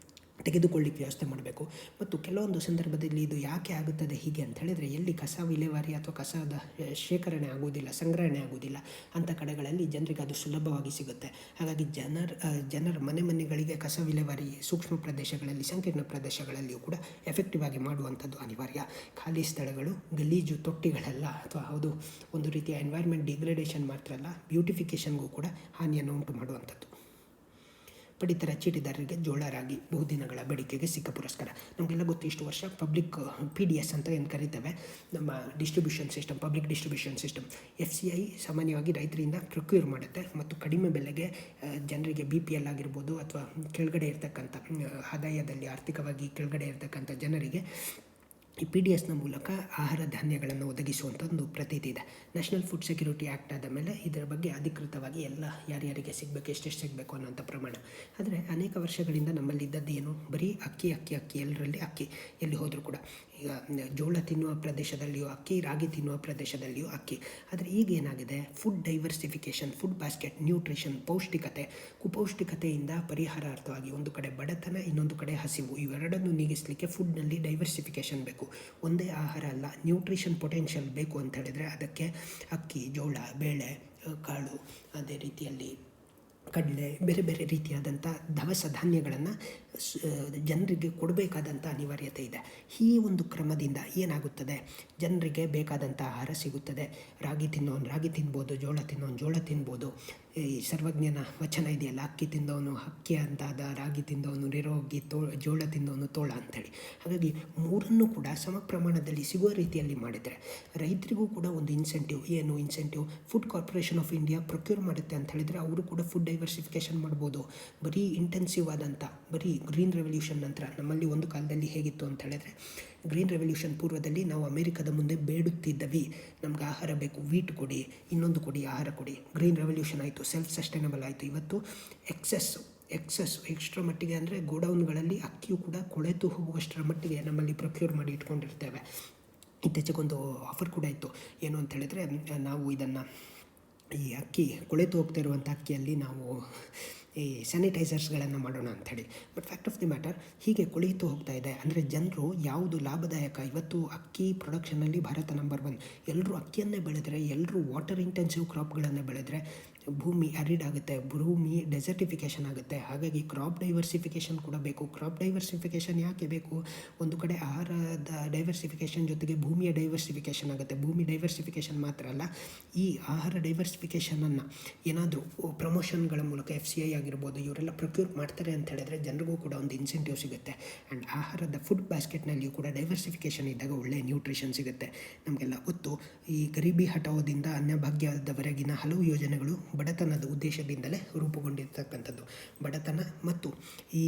ತೆಗೆದುಕೊಳ್ಳಿಕ್ಕೆ ವ್ಯವಸ್ಥೆ ಮಾಡಬೇಕು. ಮತ್ತು ಕೆಲವೊಂದು ಸಂದರ್ಭದಲ್ಲಿ ಇದು ಯಾಕೆ ಆಗುತ್ತದೆ ಹೀಗೆ ಅಂತ ಹೇಳಿದರೆ, ಎಲ್ಲಿ ಕಸ ವಿಲೇವಾರಿ ಅಥವಾ ಕಸದ ಶೇಖರಣೆ ಆಗುವುದಿಲ್ಲ, ಸಂಗ್ರಹಣೆ ಆಗುವುದಿಲ್ಲ ಅಂಥ ಕಡೆಗಳಲ್ಲಿ ಜನರಿಗೆ ಅದು ಸುಲಭವಾಗಿ ಸಿಗುತ್ತೆ. ಹಾಗಾಗಿ ಜನರ ಮನೆಗಳಿಗೆ ಕಸ ವಿಲೇವಾರಿ ಸೂಕ್ಷ್ಮ ಪ್ರದೇಶಗಳಲ್ಲಿ, ಸಂಕೀರ್ಣ ಪ್ರದೇಶಗಳಲ್ಲಿಯೂ ಕೂಡ ಎಫೆಕ್ಟಿವ್ ಆಗಿ ಮಾಡುವಂಥದ್ದು ಅನಿವಾರ್ಯ. ಖಾಲಿ ಸ್ಥಳಗಳು, ಗಲೀಜು ತೊಟ್ಟಿಗಳೆಲ್ಲ ಅಥವಾ ಅದು ಒಂದು ರೀತಿಯ ಎನ್ವೈರ್ಮೆಂಟ್ ಡಿಗ್ರೇಡೇಷನ್ ಮಾತ್ರ ಅಲ್ಲ, ಬ್ಯೂಟಿಫಿಕೇಷನ್ಗೂ ಕೂಡ ಹಾನಿಯನ್ನು ಉಂಟು ಮಾಡುವಂಥದ್ದು. ಪಡಿತರ ಚೀಟಿದಾರರಿಗೆ ಜೋಳ ರಾಗಿ ಬಹುದಿನಗಳ ಬೇಡಿಕೆಗೆ ಸಿಕ್ಕ ಪುರಸ್ಕಾರ. ನಮಗೆಲ್ಲ ಗೊತ್ತು, ಇಷ್ಟು ವರ್ಷ ಪಬ್ಲಿಕ್ PDS ಅಂತ ಏನು ಕರೀತೇವೆ, ನಮ್ಮ distribution system, public distribution system. FCI ಸಾಮಾನ್ಯವಾಗಿ ರೈತರಿಂದ ಪ್ರೊಕ್ಯೂರ್ ಮಾಡುತ್ತೆ ಮತ್ತು ಕಡಿಮೆ ಬೆಲೆಗೆ ಜನರಿಗೆ BPL ಆಗಿರ್ಬೋದು ಅಥವಾ ಕೆಳಗಡೆ ಇರ್ತಕ್ಕಂಥ ಆದಾಯದಲ್ಲಿ ಆರ್ಥಿಕವಾಗಿ ಕೆಳಗಡೆ ಇರ್ತಕ್ಕಂಥ ಜನರಿಗೆ ಈ PDSನ ಮೂಲಕ ಆಹಾರ ಧಾನ್ಯಗಳನ್ನು ಒದಗಿಸುವಂಥ ಒಂದು ಪ್ರತೀತಿ ಇದೆ. ನ್ಯಾಷನಲ್ ಫುಡ್ ಸೆಕ್ಯೂರಿಟಿ ಆ್ಯಕ್ಟ್ ಆದ ಮೇಲೆ ಇದರ ಬಗ್ಗೆ ಅಧಿಕೃತವಾಗಿ ಎಲ್ಲ ಯಾರ್ಯಾರಿಗೆ ಸಿಗಬೇಕು, ಎಷ್ಟೆಷ್ಟು ಸಿಗಬೇಕು ಅನ್ನೋಂಥ ಪ್ರಮಾಣ. ಆದರೆ ಅನೇಕ ವರ್ಷಗಳಿಂದ ನಮ್ಮಲ್ಲಿದ್ದದ್ದು ಏನು, ಬರೀ ಅಕ್ಕಿ, ಎಲ್ಲರಲ್ಲಿ ಅಕ್ಕಿ, ಎಲ್ಲಿ ಹೋದರೂ ಕೂಡ. ಈಗ ಜೋಳ ತಿನ್ನುವ ಪ್ರದೇಶದಲ್ಲಿಯೂ ಅಕ್ಕಿ, ರಾಗಿ ತಿನ್ನುವ ಪ್ರದೇಶದಲ್ಲಿಯೂ ಅಕ್ಕಿ. ಆದರೆ ಈಗ ಏನಾಗಿದೆ, food diversification, food basket, nutrition, ಪೌಷ್ಟಿಕತೆ, ಕುಪೌಷ್ಟಿಕತೆಯಿಂದ ಪರಿಹಾರಾರ್ಥವಾಗಿ ಒಂದು ಕಡೆ ಬಡತನ, ಇನ್ನೊಂದು ಕಡೆ ಹಸಿವು, ಇವೆರಡನ್ನು ನೀಗಿಸಲಿಕ್ಕೆ ಫುಡ್ನಲ್ಲಿ ಡೈವರ್ಸಿಫಿಕೇಷನ್ ಬೇಕು. ಒಂದೇ ಆಹಾರ ಅಲ್ಲ, ನ್ಯೂಟ್ರಿಷನ್ ಪೊಟೆನ್ಷಿಯಲ್ ಬೇಕು ಅಂತ ಹೇಳಿದರೆ ಅದಕ್ಕೆ ಅಕ್ಕಿ, ಜೋಳ, ಬೇಳೆ, ಕಾಳು, ಅದೇ ರೀತಿಯಲ್ಲಿ ಕಡಲೆ, ಬೇರೆ ಬೇರೆ ರೀತಿಯಾದಂಥ ದವಸ ಧಾನ್ಯಗಳನ್ನು ಜನರಿಗೆ ಕೊಡಬೇಕಾದಂಥ ಅನಿವಾರ್ಯತೆ ಇದೆ. ಈ ಒಂದು ಕ್ರಮದಿಂದ ಏನಾಗುತ್ತದೆ, ಜನರಿಗೆ ಬೇಕಾದಂಥ ಆಹಾರ ಸಿಗುತ್ತದೆ. ರಾಗಿ ತಿನ್ನೋನು ರಾಗಿ ತಿನ್ಬೋದು, ಜೋಳ ತಿನ್ನೋನು ಜೋಳ ತಿನ್ಬೋದು. ಈ ಸರ್ವಜ್ಞನ ವಚನ ಇದೆಯಲ್ಲ, ಅಕ್ಕಿ ತಿಂದವನು ಹಕ್ಕಿ ಅಂತಾದ, ರಾಗಿ ತಿಂದವನು ನಿರೋಗಿ, ಜೋಳ ತಿಂದವನು ತೋಳ ಅಂಥೇಳಿ. ಹಾಗಾಗಿ ಮೂರನ್ನು ಕೂಡ ಸಮ ಪ್ರಮಾಣದಲ್ಲಿ ಸಿಗುವ ರೀತಿಯಲ್ಲಿ ಮಾಡಿದರೆ ರೈತರಿಗೂ ಕೂಡ ಒಂದು ಇನ್ಸೆಂಟಿವ್. ಏನು incentive? Food corporation of India procure ಮಾಡುತ್ತೆ ಅಂತ ಹೇಳಿದರೆ ಅವರು ಕೂಡ ಫುಡ್ ಡೈವರ್ಸಿಫಿಕೇಷನ್ ಮಾಡ್ಬೋದು. ಬರೀ ಇಂಟೆನ್ಸಿವ್ ಆದಂಥ, ಬರೀ ಗ್ರೀನ್ ರೆವಲ್ಯೂಷನ್ ನಂತರ ನಮ್ಮಲ್ಲಿ ಒಂದು ಕಾಲದಲ್ಲಿ ಹೇಗಿತ್ತು ಅಂತ ಹೇಳಿದ್ರೆ, ಗ್ರೀನ್ ರೆವಲ್ಯೂಷನ್ ಪೂರ್ವದಲ್ಲಿ ನಾವು ಅಮೇರಿಕದ ಮುಂದೆ ಬೇಡುತ್ತಿದ್ದವಿ, ನಮ್ಗೆ ಆಹಾರ ಬೇಕು, ವೀಟ್ ಕೊಡಿ, ಇನ್ನೊಂದು ಕೊಡಿ, ಆಹಾರ ಕೊಡಿ. ಗ್ರೀನ್ ರೆವಲ್ಯೂಷನ್ ಆಯಿತು, ಸೆಲ್ಫ್ ಸಸ್ಟೈನಬಲ್ ಆಯಿತು. ಇವತ್ತು ಎಕ್ಸ್ಟ್ರಾ ಮಟ್ಟಿಗೆ ಅಂದರೆ ಗೋಡೌನ್ಗಳಲ್ಲಿ ಅಕ್ಕಿಯೂ ಕೂಡ ಕೊಳೆತು ಹೋಗುವಷ್ಟರ ಮಟ್ಟಿಗೆ ನಮ್ಮಲ್ಲಿ ಪ್ರೊಕ್ಯೂರ್ ಮಾಡಿ ಇಟ್ಕೊಂಡಿರ್ತೇವೆ. ಇತ್ತೀಚೆಗೊಂದು ಆಫರ್ ಕೂಡ ಇತ್ತು, ಏನು ಅಂತ ಹೇಳಿದರೆ, ನಾವು ಇದನ್ನು ಈ ಅಕ್ಕಿ ಕೊಳೆತು ಹೋಗ್ತಾ ಇರುವಂಥ ಅಕ್ಕಿಯಲ್ಲಿ ನಾವು ಈ ಸ್ಯಾನಿಟೈಸರ್ಸ್ಗಳನ್ನು ಮಾಡೋಣ ಅಂಥೇಳಿ. But fact of the matter, ಹೀಗೆ ಕೊಳೆಯುತ್ತಾ ಹೋಗ್ತಾ ಇದೆ. ಅಂದರೆ ಜನರು ಯಾವುದು ಲಾಭದಾಯಕ, ಇವತ್ತು ಅಕ್ಕಿ ಪ್ರೊಡಕ್ಷನಲ್ಲಿ ಭಾರತ ನಂಬರ್ 1. ಎಲ್ಲರೂ ಅಕ್ಕಿಯನ್ನೇ ಬೆಳೆದರೆ, ಎಲ್ಲರೂ ವಾಟರ್ ಇಂಟೆನ್ಸಿವ್ ಕ್ರಾಪ್ಗಳನ್ನು ಬೆಳೆದರೆ ಭೂಮಿ ಅರಿಡ್ ಆಗುತ್ತೆ, ಭೂಮಿ ಡೆಸರ್ಟಿಫಿಕೇಷನ್ ಆಗುತ್ತೆ. ಹಾಗಾಗಿ ಕ್ರಾಪ್ ಡೈವರ್ಸಿಫಿಕೇಷನ್ ಕೂಡ ಬೇಕು. ಕ್ರಾಪ್ ಡೈವರ್ಸಿಫಿಕೇಷನ್ ಯಾಕೆ ಬೇಕು? ಒಂದು ಕಡೆ ಆಹಾರದ ಡೈವರ್ಸಿಫಿಕೇಷನ್ ಜೊತೆಗೆ ಭೂಮಿಯ ಡೈವರ್ಸಿಫಿಕೇಷನ್ ಆಗುತ್ತೆ. ಭೂಮಿ ಡೈವರ್ಸಿಫಿಕೇಷನ್ ಮಾತ್ರ ಅಲ್ಲ, ಈ ಆಹಾರ ಡೈವರ್ಸಿಫಿಕೇಷನನ್ನು ಏನಾದರೂ ಪ್ರಮೋಷನ್ಗಳ ಮೂಲಕ FCI ಆಗಿರ್ಬೋದು ಇವರೆಲ್ಲ ಪ್ರೊಕ್ಯೂರ್ ಮಾಡ್ತಾರೆ ಅಂತ ಹೇಳಿದ್ರೆ ಜನರಿಗೂ ಕೂಡ ಒಂದು ಇನ್ಸೆಂಟಿವ್ ಸಿಗುತ್ತೆ. ಆ್ಯಂಡ್ ಆಹಾರದ ಫುಡ್ ಬಾಸ್ಕೆಟ್ನಲ್ಲಿಯೂ ಕೂಡ ಡೈವರ್ಸಿಫಿಕೇಷನ್ ಇದ್ದಾಗ ಒಳ್ಳೆಯ ನ್ಯೂಟ್ರಿಷನ್ ಸಿಗುತ್ತೆ. ನಮಗೆಲ್ಲ ಗೊತ್ತು, ಈ ಗರೀಬಿ ಹಟಾವೋದಿಂದ ಅನ್ನಭಾಗ್ಯದವರೆಗಿನ ಹಲವು ಯೋಜನೆಗಳು ಬಡತನದ ಉದ್ದೇಶದಿಂದಲೇ ರೂಪುಗೊಂಡಿರ್ತಕ್ಕಂಥದ್ದು. ಬಡತನ ಮತ್ತು ಈ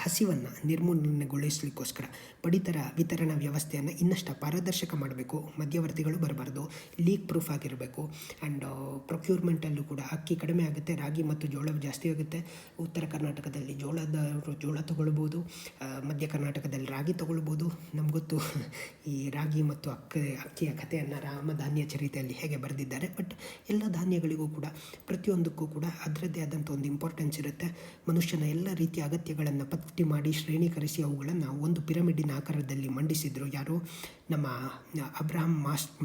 ಹಸಿವನ್ನು ನಿರ್ಮೂಲನೆಗೊಳಿಸಲಿಕ್ಕೋಸ್ಕರ ಪಡಿತರ ವಿತರಣಾ ವ್ಯವಸ್ಥೆಯನ್ನು ಇನ್ನಷ್ಟು ಪಾರದರ್ಶಕ ಮಾಡಬೇಕು. ಮಧ್ಯವರ್ತಿಗಳು ಬರಬಾರ್ದು, ಲೀಕ್ ಪ್ರೂಫ್ ಆಗಿರಬೇಕು. ಆ್ಯಂಡ್ ಪ್ರೊಕ್ಯೂರ್ಮೆಂಟಲ್ಲೂ ಕೂಡ ಅಕ್ಕಿ ಕಡಿಮೆ ಆಗುತ್ತೆ, ರಾಗಿ ಮತ್ತು ಜೋಳ ಜಾಸ್ತಿ ಆಗುತ್ತೆ. ಉತ್ತರ ಕರ್ನಾಟಕದಲ್ಲಿ ಜೋಳ ತೊಗೊಳ್ಬೋದು, ಮಧ್ಯ ಕರ್ನಾಟಕದಲ್ಲಿ ರಾಗಿ ತೊಗೊಳ್ಬೋದು. ನಮಗೊತ್ತು ಈ ರಾಗಿ ಮತ್ತು ಅಕ್ಕಿಯ ಕಥೆಯನ್ನು ರಾಮಧಾನ್ಯ ಚರಿತೆಯಲ್ಲಿ ಹೇಗೆ ಬರೆದಿದ್ದಾರೆ. ಬಟ್ ಎಲ್ಲ ಧಾನ್ಯಗಳಿಗೂ ಕೂಡ ಪ್ರತಿಯೊಂದಕ್ಕೂ ಕೂಡ ಅದರದ್ದೇ ಆದಂಥ ಒಂದು ಇಂಪಾರ್ಟೆನ್ಸ್ ಇರುತ್ತೆ. ಮನುಷ್ಯನ ಎಲ್ಲ ರೀತಿಯ ಅಗತ್ಯಗಳನ್ನು ಪಟ್ಟಿ ಮಾಡಿ ಶ್ರೇಣೀಕರಿಸಿ ಅವುಗಳನ್ನು ಒಂದು ಪಿರಮಿಡಿನ ಆಕಾರದಲ್ಲಿ ಮಂಡಿಸಿದರು. ಯಾರು? ನಮ್ಮ ಅಬ್ರಹಾಂ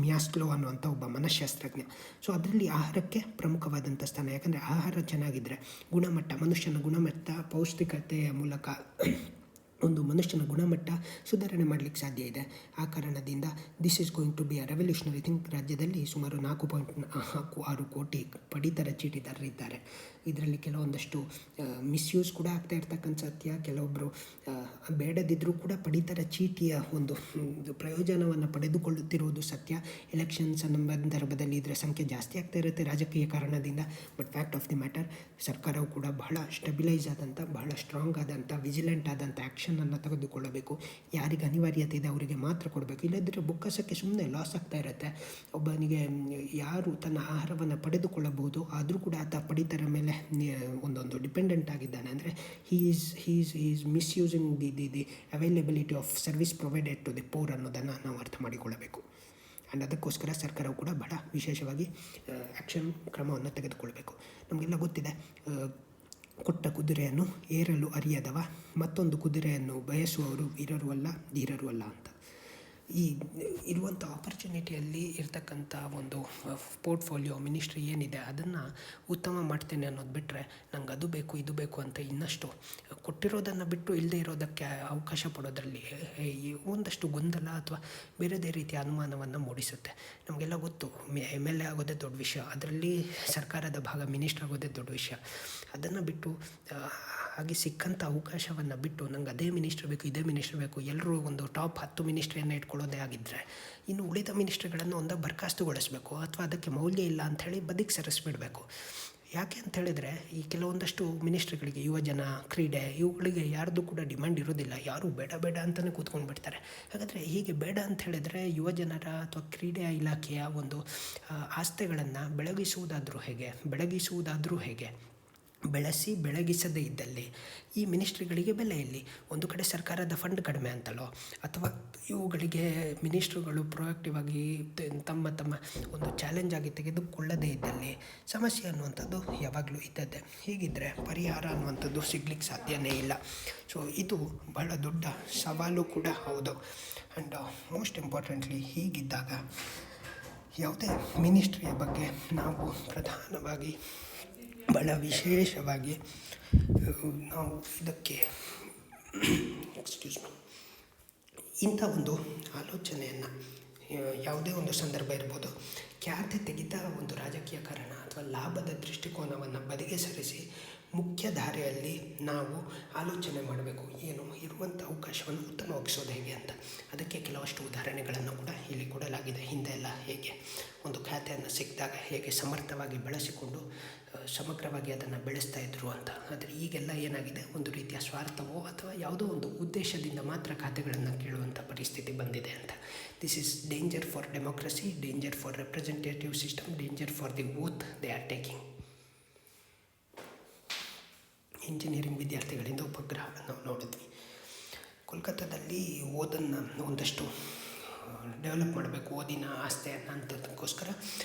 ಮ್ಯಾಸ್ಲೋ ಅನ್ನುವಂಥ ಒಬ್ಬ ಮನಃಶಾಸ್ತ್ರಜ್ಞ. ಸೊ ಅದರಲ್ಲಿ ಆಹಾರಕ್ಕೆ ಪ್ರಮುಖವಾದಂಥ ಸ್ಥಾನ. ಯಾಕಂದರೆ ಆಹಾರ ಚೆನ್ನಾಗಿದ್ದರೆ ಮನುಷ್ಯನ ಗುಣಮಟ್ಟ ಪೌಷ್ಟಿಕತೆಯ ಮೂಲಕ ಒಂದು ಮನುಷ್ಯನ ಗುಣಮಟ್ಟ ಸುಧಾರಣೆ ಮಾಡಲಿಕ್ಕೆ ಸಾಧ್ಯ ಇದೆ. ಆ ಕಾರಣದಿಂದ this is going to be a revolutionary thing. ರಾಜ್ಯದಲ್ಲಿ ಸುಮಾರು 4.6 ಕೋಟಿ ಪಡಿತರ ಚೀಟಿದಾರರಿದ್ದಾರೆ. ಇದರಲ್ಲಿ ಕೆಲವೊಂದಷ್ಟು ಮಿಸ್ಯೂಸ್ ಕೂಡ ಆಗ್ತಾ ಇರ್ತಕ್ಕಂಥ ಸತ್ಯ. ಕೆಲವೊಬ್ಬರು ಬೇಡದಿದ್ದರೂ ಕೂಡ ಪಡಿತರ ಚೀಟಿಯ ಒಂದು ಪ್ರಯೋಜನವನ್ನು ಪಡೆದುಕೊಳ್ಳುತ್ತಿರುವುದು ಸತ್ಯ. ಎಲೆಕ್ಷನ್ಸ್ ಸಂದರ್ಭದಲ್ಲಿ ಇದರ ಸಂಖ್ಯೆ ಜಾಸ್ತಿ ಆಗ್ತಾ ಇರುತ್ತೆ ರಾಜಕೀಯ ಕಾರಣದಿಂದ. But fact of the matter, ಸರ್ಕಾರವು ಕೂಡ ಬಹಳ ಸ್ಟೆಬಿಲೈಸ್ ಆದಂಥ, ಬಹಳ ಸ್ಟ್ರಾಂಗ್ ಆದಂಥ, ವಿಜಿಲೆಂಟ್ ಆದಂಥ ಆ್ಯಕ್ಷನನ್ನು ತೆಗೆದುಕೊಳ್ಳಬೇಕು. ಯಾರಿಗೆ ಅನಿವಾರ್ಯತೆ ಇದೆ ಅವರಿಗೆ ಮಾತ್ರ ಕೊಡಬೇಕು. ಇಲ್ಲದಿದ್ದರೆ ಬೊಕ್ಕಸಕ್ಕೆ ಸುಮ್ಮನೆ ಲಾಸ್ ಆಗ್ತಾ ಇರುತ್ತೆ. ಒಬ್ಬನಿಗೆ ಯಾರು ತನ್ನ ಆಹಾರವನ್ನು ಪಡೆದುಕೊಳ್ಳಬಹುದು, ಆದರೂ ಕೂಡ ಆತ ಪಡಿತರ ಮೇಲೆ ಒಂದೊಂದು ಡಿಪೆಂಡೆಂಟ್ ಆಗಿದ್ದಾನೆ. ಅಂದರೆ he is misusing the availability of service provided to the poor ಅನ್ನೋದನ್ನು ನಾವು ಅರ್ಥ ಮಾಡಿಕೊಳ್ಳಬೇಕು. ಆ್ಯಂಡ್ ಅದಕ್ಕೋಸ್ಕರ ಸರ್ಕಾರವು ಕೂಡ ಬಹಳ ವಿಶೇಷವಾಗಿ ಕ್ರಮವನ್ನು ತೆಗೆದುಕೊಳ್ಬೇಕು. ನಮಗೆಲ್ಲ ಗೊತ್ತಿದೆ, ಕೊಟ್ಟ ಕುದುರೆಯನ್ನು ಏರಲು ಅರಿಯದವ ಮತ್ತೊಂದು ಕುದುರೆಯನ್ನು ಬಯಸುವವರು ವೀರರು ಅಲ್ಲ, ಧೀರರು ಅಲ್ಲ ಅಂತ. ಈ ಇರುವಂಥ ಆಪರ್ಚುನಿಟಿಯಲ್ಲಿ ಇರ್ತಕ್ಕಂಥ ಒಂದು ಪೋರ್ಟ್ಫೋಲಿಯೋ ಮಿನಿಸ್ಟ್ರಿ ಏನಿದೆ ಅದನ್ನು ಉತ್ತಮ ಮಾಡ್ತೇನೆ ಅನ್ನೋದು ಬಿಟ್ಟರೆ, ನಂಗೆ ಅದು ಬೇಕು ಇದು ಬೇಕು ಅಂತ ಇನ್ನಷ್ಟು ಕೊಟ್ಟಿರೋದನ್ನು ಬಿಟ್ಟು ಇಲ್ಲದೆ ಇರೋದಕ್ಕೆ ಅವಕಾಶ ಪಡೋದ್ರಲ್ಲಿ ಒಂದಷ್ಟು ಗೊಂದಲ ಅಥವಾ ಬೇರೆದೇ ರೀತಿಯ ಅನುಮಾನವನ್ನು ಮೂಡಿಸುತ್ತೆ. ನಮಗೆಲ್ಲ ಗೊತ್ತು, MLA ಆಗೋದೇ ದೊಡ್ಡ ವಿಷಯ, ಅದರಲ್ಲಿ ಸರ್ಕಾರದ ಭಾಗ ಮಿನಿಸ್ಟ್ರ್ ಆಗೋದೇ ದೊಡ್ಡ ವಿಷಯ. ಅದನ್ನು ಬಿಟ್ಟು ಹಾಗೆ ಸಿಕ್ಕಂಥ ಅವಕಾಶವನ್ನು ಬಿಟ್ಟು ನಂಗೆ ಅದೇ ಮಿನಿಸ್ಟ್ರ್ ಬೇಕು ಇದೇ ಮಿನಿಸ್ಟ್ರ್ ಬೇಕು, ಎಲ್ಲರೂ ಒಂದು ಟಾಪ್ 10 ಮಿನಿಸ್ಟ್ರಿಯನ್ನು ಇಟ್ಕೊಳ್ಳೋದೇ ಆಗಿದ್ದರೆ ಇನ್ನು ಉಳಿದ ಮಿನಿಸ್ಟ್ರಿಗಳನ್ನು ಒಂದಾಗ ಬರ್ಖಾಸ್ತುಗೊಳಿಸಬೇಕು ಅಥವಾ ಅದಕ್ಕೆ ಮೌಲ್ಯ ಇಲ್ಲ ಅಂಥೇಳಿ ಬದಿಗೆ ಸರಿಸ್ಬಿಡಬೇಕು. ಯಾಕೆ ಅಂತೇಳಿದರೆ, ಈ ಕೆಲವೊಂದಷ್ಟು ಮಿನಿಸ್ಟ್ರಿಗಳಿಗೆ ಯುವಜನ, ಕ್ರೀಡೆ ಇವುಗಳಿಗೆ ಯಾರ್ದು ಕೂಡ ಡಿಮ್ಯಾಂಡ್ ಇರೋದಿಲ್ಲ. ಯಾರು ಬೇಡ ಬೇಡ ಅಂತಲೇ ಕೂತ್ಕೊಂಡು ಬಿಡ್ತಾರೆ. ಹಾಗಾದರೆ ಹೀಗೆ ಬೇಡ ಅಂತ ಹೇಳಿದರೆ ಯುವಜನರ ಅಥವಾ ಕ್ರೀಡೆಯ ಇಲಾಖೆಯ ಒಂದು ಆಸ್ತಿಗಳನ್ನು ಬೆಳಗಿಸುವುದಾದರೂ ಹೇಗೆ? ಬೆಳಗಿಸದೇ ಇದ್ದಲ್ಲಿ ಈ ಮಿನಿಸ್ಟ್ರಿಗಳಿಗೆ ಬೆಲೆ ಎಲ್ಲಿ? ಒಂದು ಕಡೆ ಸರ್ಕಾರದ ಫಂಡ್ ಕಡಿಮೆ ಅಂತಲೋ ಅಥವಾ ಇವುಗಳಿಗೆ ಮಿನಿಸ್ಟ್ರುಗಳು ಪ್ರೊಯಾಕ್ಟಿವ್ ಆಗಿ ತಮ್ಮ ಒಂದು ಚಾಲೆಂಜ್ ಆಗಿ ತೆಗೆದುಕೊಳ್ಳದೇ ಇದ್ದಲ್ಲಿ ಸಮಸ್ಯೆ ಅನ್ನುವಂಥದ್ದು ಯಾವಾಗಲೂ ಇದ್ದದ್ದೇ. ಹೀಗಿದ್ದರೆ ಪರಿಹಾರ ಅನ್ನುವಂಥದ್ದು ಸಿಗ್ಲಿಕ್ಕೆ ಸಾಧ್ಯನೇ ಇಲ್ಲ. ಸೊ ಇದು ಬಹಳ ದೊಡ್ಡ ಸವಾಲು ಕೂಡ ಹೌದು. ಆ್ಯಂಡ್ ಮೋಸ್ಟ್ ಇಂಪಾರ್ಟೆಂಟ್ಲಿ, ಹೀಗಿದ್ದಾಗ ಯಾವುದೇ ಮಿನಿಸ್ಟ್ರಿಯ ಬಗ್ಗೆ ನಾವು ಪ್ರಧಾನವಾಗಿ ಬಹಳ ವಿಶೇಷವಾಗಿ ನಾವು ಇದಕ್ಕೆ ಇಂಥ ಒಂದು ಆಲೋಚನೆಯನ್ನು ಯಾವುದೇ ಒಂದು ಸಂದರ್ಭ ಇರ್ಬೋದು, ಖ್ಯಾತೆ ತೆಗೆದ ಒಂದು ರಾಜಕೀಯ ಕಾರಣ ಅಥವಾ ಲಾಭದ ದೃಷ್ಟಿಕೋನವನ್ನು ಬದಿಗೆ ಸರಿಸಿ ಮುಖ್ಯ ಧಾರೆಯಲ್ಲಿ ನಾವು ಆಲೋಚನೆ ಮಾಡಬೇಕು. ಏನು ಇರುವಂಥ ಅವಕಾಶವನ್ನು ಉತ್ತಮವಾಗಿಸೋದು ಹೇಗೆ ಅಂತ. ಅದಕ್ಕೆ ಕೆಲವಷ್ಟು ಉದಾಹರಣೆಗಳನ್ನು ಕೂಡ ಇಲ್ಲಿ ಕೊಡಲಾಗಿದೆ. ಹಿಂದೆ ಎಲ್ಲ ಹೇಗೆ ಒಂದು ಖ್ಯಾತೆಯನ್ನು ಸಿಕ್ಕಿದಾಗ ಹೇಗೆ ಸಮರ್ಥವಾಗಿ ಬೆಳೆಸಿಕೊಂಡು ಸಮಗ್ರವಾಗಿ ಅದನ್ನು ಬೆಳೆಸ್ತಾ ಇದ್ರು ಅಂತ. ಆದರೆ ಈಗೆಲ್ಲ ಏನಾಗಿದೆ, ಒಂದು ರೀತಿಯ ಸ್ವಾರ್ಥವೋ ಅಥವಾ ಯಾವುದೋ ಒಂದು ಉದ್ದೇಶದಿಂದ ಮಾತ್ರ ಖಾತೆಗಳನ್ನು ಕೇಳುವಂಥ ಪರಿಸ್ಥಿತಿ ಬಂದಿದೆ ಅಂತ. This is danger for democracy, danger for representative system, danger for the oath they are taking. Engineering ವಿದ್ಯಾರ್ಥಿಗಳಿಂದ ಉಪಗ್ರಹವನ್ನು ನಾವು ನೋಡಿದ್ವಿ. ಕೋಲ್ಕತ್ತಾದಲ್ಲಿ ಓದನ್ನು ಒಂದಷ್ಟು ಡೆವಲಪ್ ಮಾಡಬೇಕು, ಓದಿನ ಆಸ್ತಿಯನ್ನು ಅಂಥದಕ್ಕೋಸ್ಕರ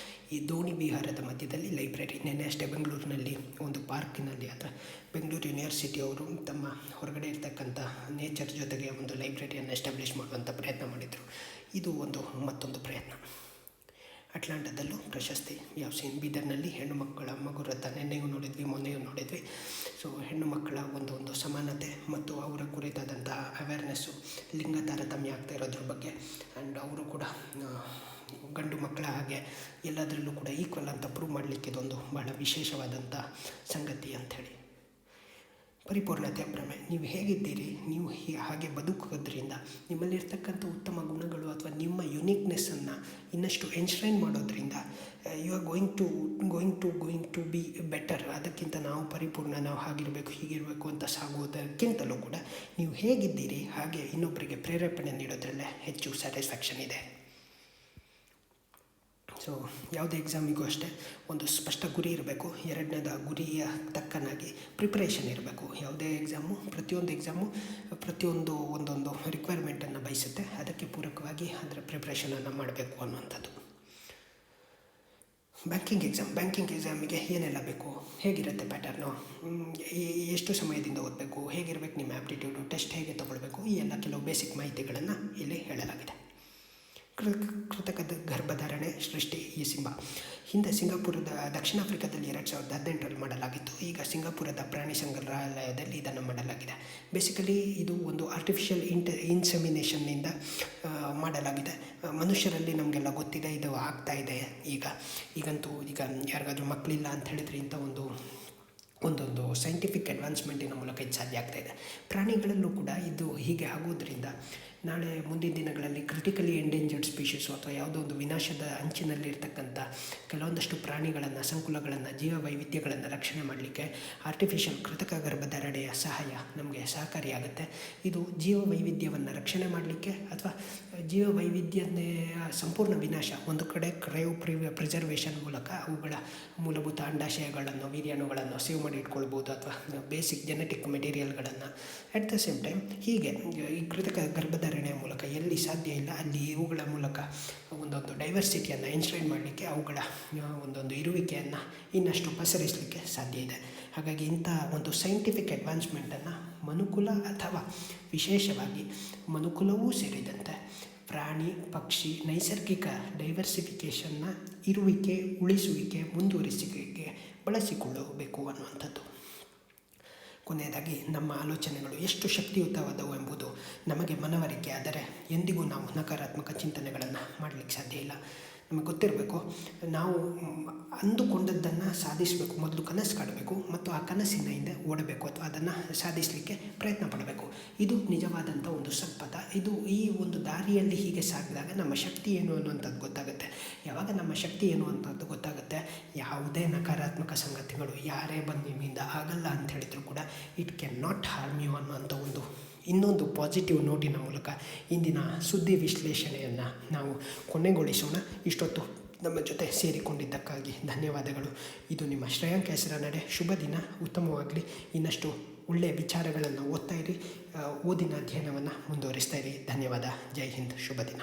ಈ ದೋಣಿ ವಿಹಾರದ ಮಧ್ಯದಲ್ಲಿ ಲೈಬ್ರರಿ, ನೆನ್ನೆ ಅಷ್ಟೇ ಬೆಂಗಳೂರಿನಲ್ಲಿ ಒಂದು ಪಾರ್ಕಿನಲ್ಲಿ ಅಥವಾ ಬೆಂಗಳೂರು ಯೂನಿವರ್ಸಿಟಿಯವರು ತಮ್ಮ ಹೊರಗಡೆ ಇರ್ತಕ್ಕಂಥ ನೇಚರ್ ಜೊತೆಗೆ ಒಂದು ಲೈಬ್ರರಿಯನ್ನು ಎಸ್ಟಾಬ್ಲಿಷ್ ಮಾಡುವಂಥ ಪ್ರಯತ್ನ ಮಾಡಿದರು. ಇದು ಮತ್ತೊಂದು ಪ್ರಯತ್ನ. ಅಟ್ಲಾಂಟಾದಲ್ಲೂ ಪ್ರಶಸ್ತಿ ಯಾವ್ಸೀನ್, ಬೀದರ್ನಲ್ಲಿ ಹೆಣ್ಣು ಮಕ್ಕಳ ಮಗುರಥ ನೆನ್ನೆಯೂ ನೋಡಿದ್ವಿ, ಮೊನ್ನೆಯೂ ನೋಡಿದ್ವಿ. ಸೊ ಹೆಣ್ಣು ಮಕ್ಕಳ ಒಂದು ಸಮಾನತೆ ಮತ್ತು ಅವರ ಕುರಿತಾದಂಥ ಅವೇರ್ನೆಸ್ಸು, ಲಿಂಗ ತಾರತಮ್ಯ ಆಗ್ತಾ ಇರೋದ್ರ ಬಗ್ಗೆ. ಆ್ಯಂಡ್ ಅವರು ಕೂಡ ಗಂಡು ಮಕ್ಕಳ ಹಾಗೆ ಎಲ್ಲದರಲ್ಲೂ ಕೂಡ ಈಕ್ವಲ್ ಅಂತ ಪ್ರೂವ್ ಮಾಡಲಿಕ್ಕೆ ಇದೊಂದು ಭಾಳ ವಿಶೇಷವಾದಂಥ ಸಂಗತಿ ಅಂಥೇಳಿ. ಪರಿಪೂರ್ಣತೆ ಭ್ರಮೆ. ನೀವು ಹೇಗಿದ್ದೀರಿ, ನೀವು ಹಾಗೆ ಬದುಕೋದ್ರಿಂದ ನಿಮ್ಮಲ್ಲಿರ್ತಕ್ಕಂಥ ಉತ್ತಮ ಗುಣಗಳು ಅಥವಾ ನಿಮ್ಮ ಯುನೀಕ್ನೆಸ್ಸನ್ನು ಇನ್ನಷ್ಟು ಎನ್ಶ್ರೈನ್ ಮಾಡೋದ್ರಿಂದ you are going to be better. ಅದಕ್ಕಿಂತ ನಾವು ಪರಿಪೂರ್ಣ, ನಾವು ಹಾಗಿರಬೇಕು ಹೀಗಿರಬೇಕು ಅಂತ ಸಾಗುವುದಕ್ಕಿಂತಲೂ ಕೂಡ ನೀವು ಹೇಗಿದ್ದೀರಿ ಹಾಗೆ ಇನ್ನೊಬ್ಬರಿಗೆ ಪ್ರೇರೇಪಣೆ ನೀಡೋದ್ರಲ್ಲೇ ಹೆಚ್ಚು ಸ್ಯಾಟಿಸ್ಫ್ಯಾಕ್ಷನ್ ಇದೆ. ಸೊ ಯಾವುದೇ ಎಕ್ಸಾಮಿಗೂ ಅಷ್ಟೇ ಒಂದು ಸ್ಪಷ್ಟ ಗುರಿ ಇರಬೇಕು. ಎರಡನೇದು ಆ ಗುರಿಯ ತಕ್ಕನಾಗಿ ಪ್ರಿಪ್ರೇಷನ್ ಇರಬೇಕು. ಯಾವುದೇ ಪ್ರತಿಯೊಂದು ಒಂದೊಂದು ರಿಕ್ವೈರ್ಮೆಂಟನ್ನು ಬಯಸುತ್ತೆ. ಅದಕ್ಕೆ ಪೂರಕವಾಗಿ ಅದರ ಪ್ರಿಪ್ರೇಷನನ್ನು ಮಾಡಬೇಕು ಅನ್ನುವಂಥದ್ದು. ಬ್ಯಾಂಕಿಂಗ್ ಎಕ್ಸಾಮಿಗೆ ಏನೆಲ್ಲ ಬೇಕು, ಹೇಗಿರುತ್ತೆ ಪ್ಯಾಟರ್ನು, ಎಷ್ಟು ಸಮಯದಿಂದ ಓದಬೇಕು, ಹೇಗಿರಬೇಕು ನಿಮ್ಮ ಆ್ಯಪ್ಟಿಟ್ಯೂಡು, ಟೆಸ್ಟ್ ಹೇಗೆ ತೊಗೊಳ್ಬೇಕು, ಈ ಎಲ್ಲ ಕೆಲವು ಬೇಸಿಕ್ ಮಾಹಿತಿಗಳನ್ನು ಇಲ್ಲಿ ಹೇಳಲಾಗಿದೆ. ಕೃತಕ ಗರ್ಭಧಾರಣೆ ಸೃಷ್ಟಿ ಈ ಹಿಂದೆ ದಕ್ಷಿಣ ಆಫ್ರಿಕಾದಲ್ಲಿ 2018ರಲ್ಲಿ ಮಾಡಲಾಗಿತ್ತು. ಈಗ ಸಿಂಗಾಪುರದ ಪ್ರಾಣಿ ಸಂಗ್ರಹಾಲಯದಲ್ಲಿ ಇದನ್ನು ಮಾಡಲಾಗಿದೆ. ಬೇಸಿಕಲಿ ಇದು ಒಂದು ಆರ್ಟಿಫಿಷಿಯಲ್ ಇನ್ಸೆಮಿನೇಷನ್ನಿಂದ ಮಾಡಲಾಗಿದೆ. ಮನುಷ್ಯರಲ್ಲಿ ನಮಗೆಲ್ಲ ಗೊತ್ತಿದೆ ಇದು ಆಗ್ತಾ ಇದೆ. ಈಗಂತೂ ಯಾರಿಗಾದ್ರೂ ಮಕ್ಕಳಿಲ್ಲ ಅಂತ ಹೇಳಿದ್ರೆ ಇಂಥ ಒಂದೊಂದು ಸೈಂಟಿಫಿಕ್ ಅಡ್ವಾನ್ಸ್ಮೆಂಟಿನ ಮೂಲಕ ಇದು ಸಾಧ್ಯ ಆಗ್ತಾಯಿದೆ. ಪ್ರಾಣಿಗಳಲ್ಲೂ ಕೂಡ ಇದು ಹೀಗೆ ಆಗೋದ್ರಿಂದ ನಾಳೆ ಮುಂದಿನ ದಿನಗಳಲ್ಲಿ ಕ್ರಿಟಿಕಲಿ ಎಂಡೇಂಜರ್ಡ್ ಸ್ಪೀಷೀಸು ಅಥವಾ ಯಾವುದೋ ಒಂದು ವಿನಾಶದ ಅಂಚಿನಲ್ಲಿರ್ತಕ್ಕಂಥ ಕೆಲವೊಂದಷ್ಟು ಪ್ರಾಣಿಗಳನ್ನು, ಸಂಕುಲಗಳನ್ನು, ಜೀವ ವೈವಿಧ್ಯಗಳನ್ನು ರಕ್ಷಣೆ ಮಾಡಲಿಕ್ಕೆ ಆರ್ಟಿಫಿಷಿಯಲ್ ಕೃತಕ ಗರ್ಭಧಾರಣೆಯ ಸಹಾಯ ನಮಗೆ ಸಹಕಾರಿಯಾಗುತ್ತೆ. ಇದು ಜೀವ ವೈವಿಧ್ಯವನ್ನು ರಕ್ಷಣೆ ಮಾಡಲಿಕ್ಕೆ ಅಥವಾ ಜೀವ ವೈವಿಧ್ಯದ ಸಂಪೂರ್ಣ ವಿನಾಶ, ಒಂದು ಕಡೆ ಪ್ರಿಸರ್ವೇಷನ್ ಮೂಲಕ ಅವುಗಳ ಮೂಲಭೂತ ಅಂಡಾಶಯಗಳನ್ನು, ವೀರ್ಯಾಣುಗಳನ್ನು ಸೇವ್ ಮಾಡಿ ಇಟ್ಕೊಳ್ಬೋದು ಅಥವಾ ಬೇಸಿಕ್ ಜೆನೆಟಿಕ್ ಮೆಟೀರಿಯಲ್ಗಳನ್ನು. ಅಟ್ ದ ಸೇಮ್ ಟೈಮ್ ಹೀಗೆ ಈ ಕೃತಕ ಗರ್ಭಧಾರಣೆಯ ಮೂಲಕ ಎಲ್ಲಿ ಸಾಧ್ಯ ಇಲ್ಲ ಅಲ್ಲಿ ಇವುಗಳ ಮೂಲಕ ಒಂದೊಂದು ಡೈವರ್ಸಿಟಿಯನ್ನು ಎನ್ಶ್ರೈನ್ ಮಾಡಲಿಕ್ಕೆ, ಅವುಗಳ ಒಂದೊಂದು ಇರುವಿಕೆಯನ್ನು ಇನ್ನಷ್ಟು ಪಸರಿಸಲಿಕ್ಕೆ ಸಾಧ್ಯ ಇದೆ. ಹಾಗಾಗಿ ಇಂಥ ಒಂದು ಸೈಂಟಿಫಿಕ್ ಅಡ್ವಾನ್ಸ್ಮೆಂಟನ್ನು ಮನುಕುಲ ಅಥವಾ ವಿಶೇಷವಾಗಿ ಮನುಕುಲವೂ ಸೇರಿದಂತೆ ಪ್ರಾಣಿ ಪಕ್ಷಿ ನೈಸರ್ಗಿಕ ಡೈವರ್ಸಿಫಿಕೇಷನ್ನ ಇರುವಿಕೆ, ಉಳಿಸುವಿಕೆ, ಮುಂದುವರಿಸುವಿಕೆಗೆ ಬಳಸಿಕೊಳ್ಳಬೇಕು ಅನ್ನುವಂಥದ್ದು. ಕೊನೆಯದಾಗಿ ನಮ್ಮ ಆಲೋಚನೆಗಳು ಎಷ್ಟು ಶಕ್ತಿಯುತವಾದವು ಎಂಬುದು ನಮಗೆ ಮನವರಿಕೆ ಆದರೆ ಎಂದಿಗೂ ನಾವು ನಕಾರಾತ್ಮಕ ಚಿಂತನೆಗಳನ್ನು ಮಾಡಲಿಕ್ಕೆ ಸಾಧ್ಯ ಇಲ್ಲ. ನಮಗೆ ಗೊತ್ತಿರಬೇಕು, ನಾವು ಅಂದುಕೊಂಡದ್ದನ್ನು ಸಾಧಿಸಬೇಕು, ಮೊದಲು ಕನಸು ಕಾಡಬೇಕು ಮತ್ತು ಆ ಕನಸಿನ ಹಿಂದೆ ಓಡಬೇಕು ಅಥವಾ ಅದನ್ನು ಸಾಧಿಸಲಿಕ್ಕೆ ಪ್ರಯತ್ನ ಪಡಬೇಕು. ಇದು ನಿಜವಾದಂಥ ಒಂದು ಸಂಪದ. ಈ ಒಂದು ದಾರಿಯಲ್ಲಿ ಹೀಗೆ ಸಾಗಿದಾಗ ನಮ್ಮ ಶಕ್ತಿ ಏನು ಅನ್ನುವಂಥದ್ದು ಗೊತ್ತಾಗುತ್ತೆ. ಯಾವಾಗ ನಮ್ಮ ಶಕ್ತಿ ಏನು ಅನ್ನೋದು ಗೊತ್ತಾಗುತ್ತೆ, ಯಾವುದೇ ನಕಾರಾತ್ಮಕ ಸಂಗತಿಗಳು ಯಾರೇ ಬಂದು ನಿಮ್ಮಿಂದ ಆಗಲ್ಲ ಅಂತ ಹೇಳಿದ್ರು ಕೂಡ it can not harm you ಅನ್ನುವಂಥ ಇನ್ನೊಂದು ಪಾಸಿಟಿವ್ ನೋಟಿನ ಮೂಲಕ ಇಂದಿನ ಸುದ್ದಿ ವಿಶ್ಲೇಷಣೆಯನ್ನು ನಾವು ಕೊನೆಗೊಳಿಸೋಣ. ಇಷ್ಟೊತ್ತು ನಮ್ಮ ಜೊತೆ ಸೇರಿಕೊಂಡಿದ್ದಕ್ಕಾಗಿ ಧನ್ಯವಾದಗಳು. ಇದು ನಿಮ್ಮ ಶ್ರೇಯಾಂಕ್ ಹೆಸರನಡೆ. ಶುಭ ದಿನ, ಉತ್ತಮವಾಗಲಿ. ಇನ್ನಷ್ಟು ಒಳ್ಳೆಯ ವಿಚಾರಗಳನ್ನು ಓದ್ತಾ ಇರಿ, ಓದಿನ ಅಧ್ಯಯನವನ್ನು ಮುಂದುವರಿಸ್ತಾ ಇರಿ. ಧನ್ಯವಾದ. ಜೈ ಹಿಂದ್. ಶುಭ ದಿನ.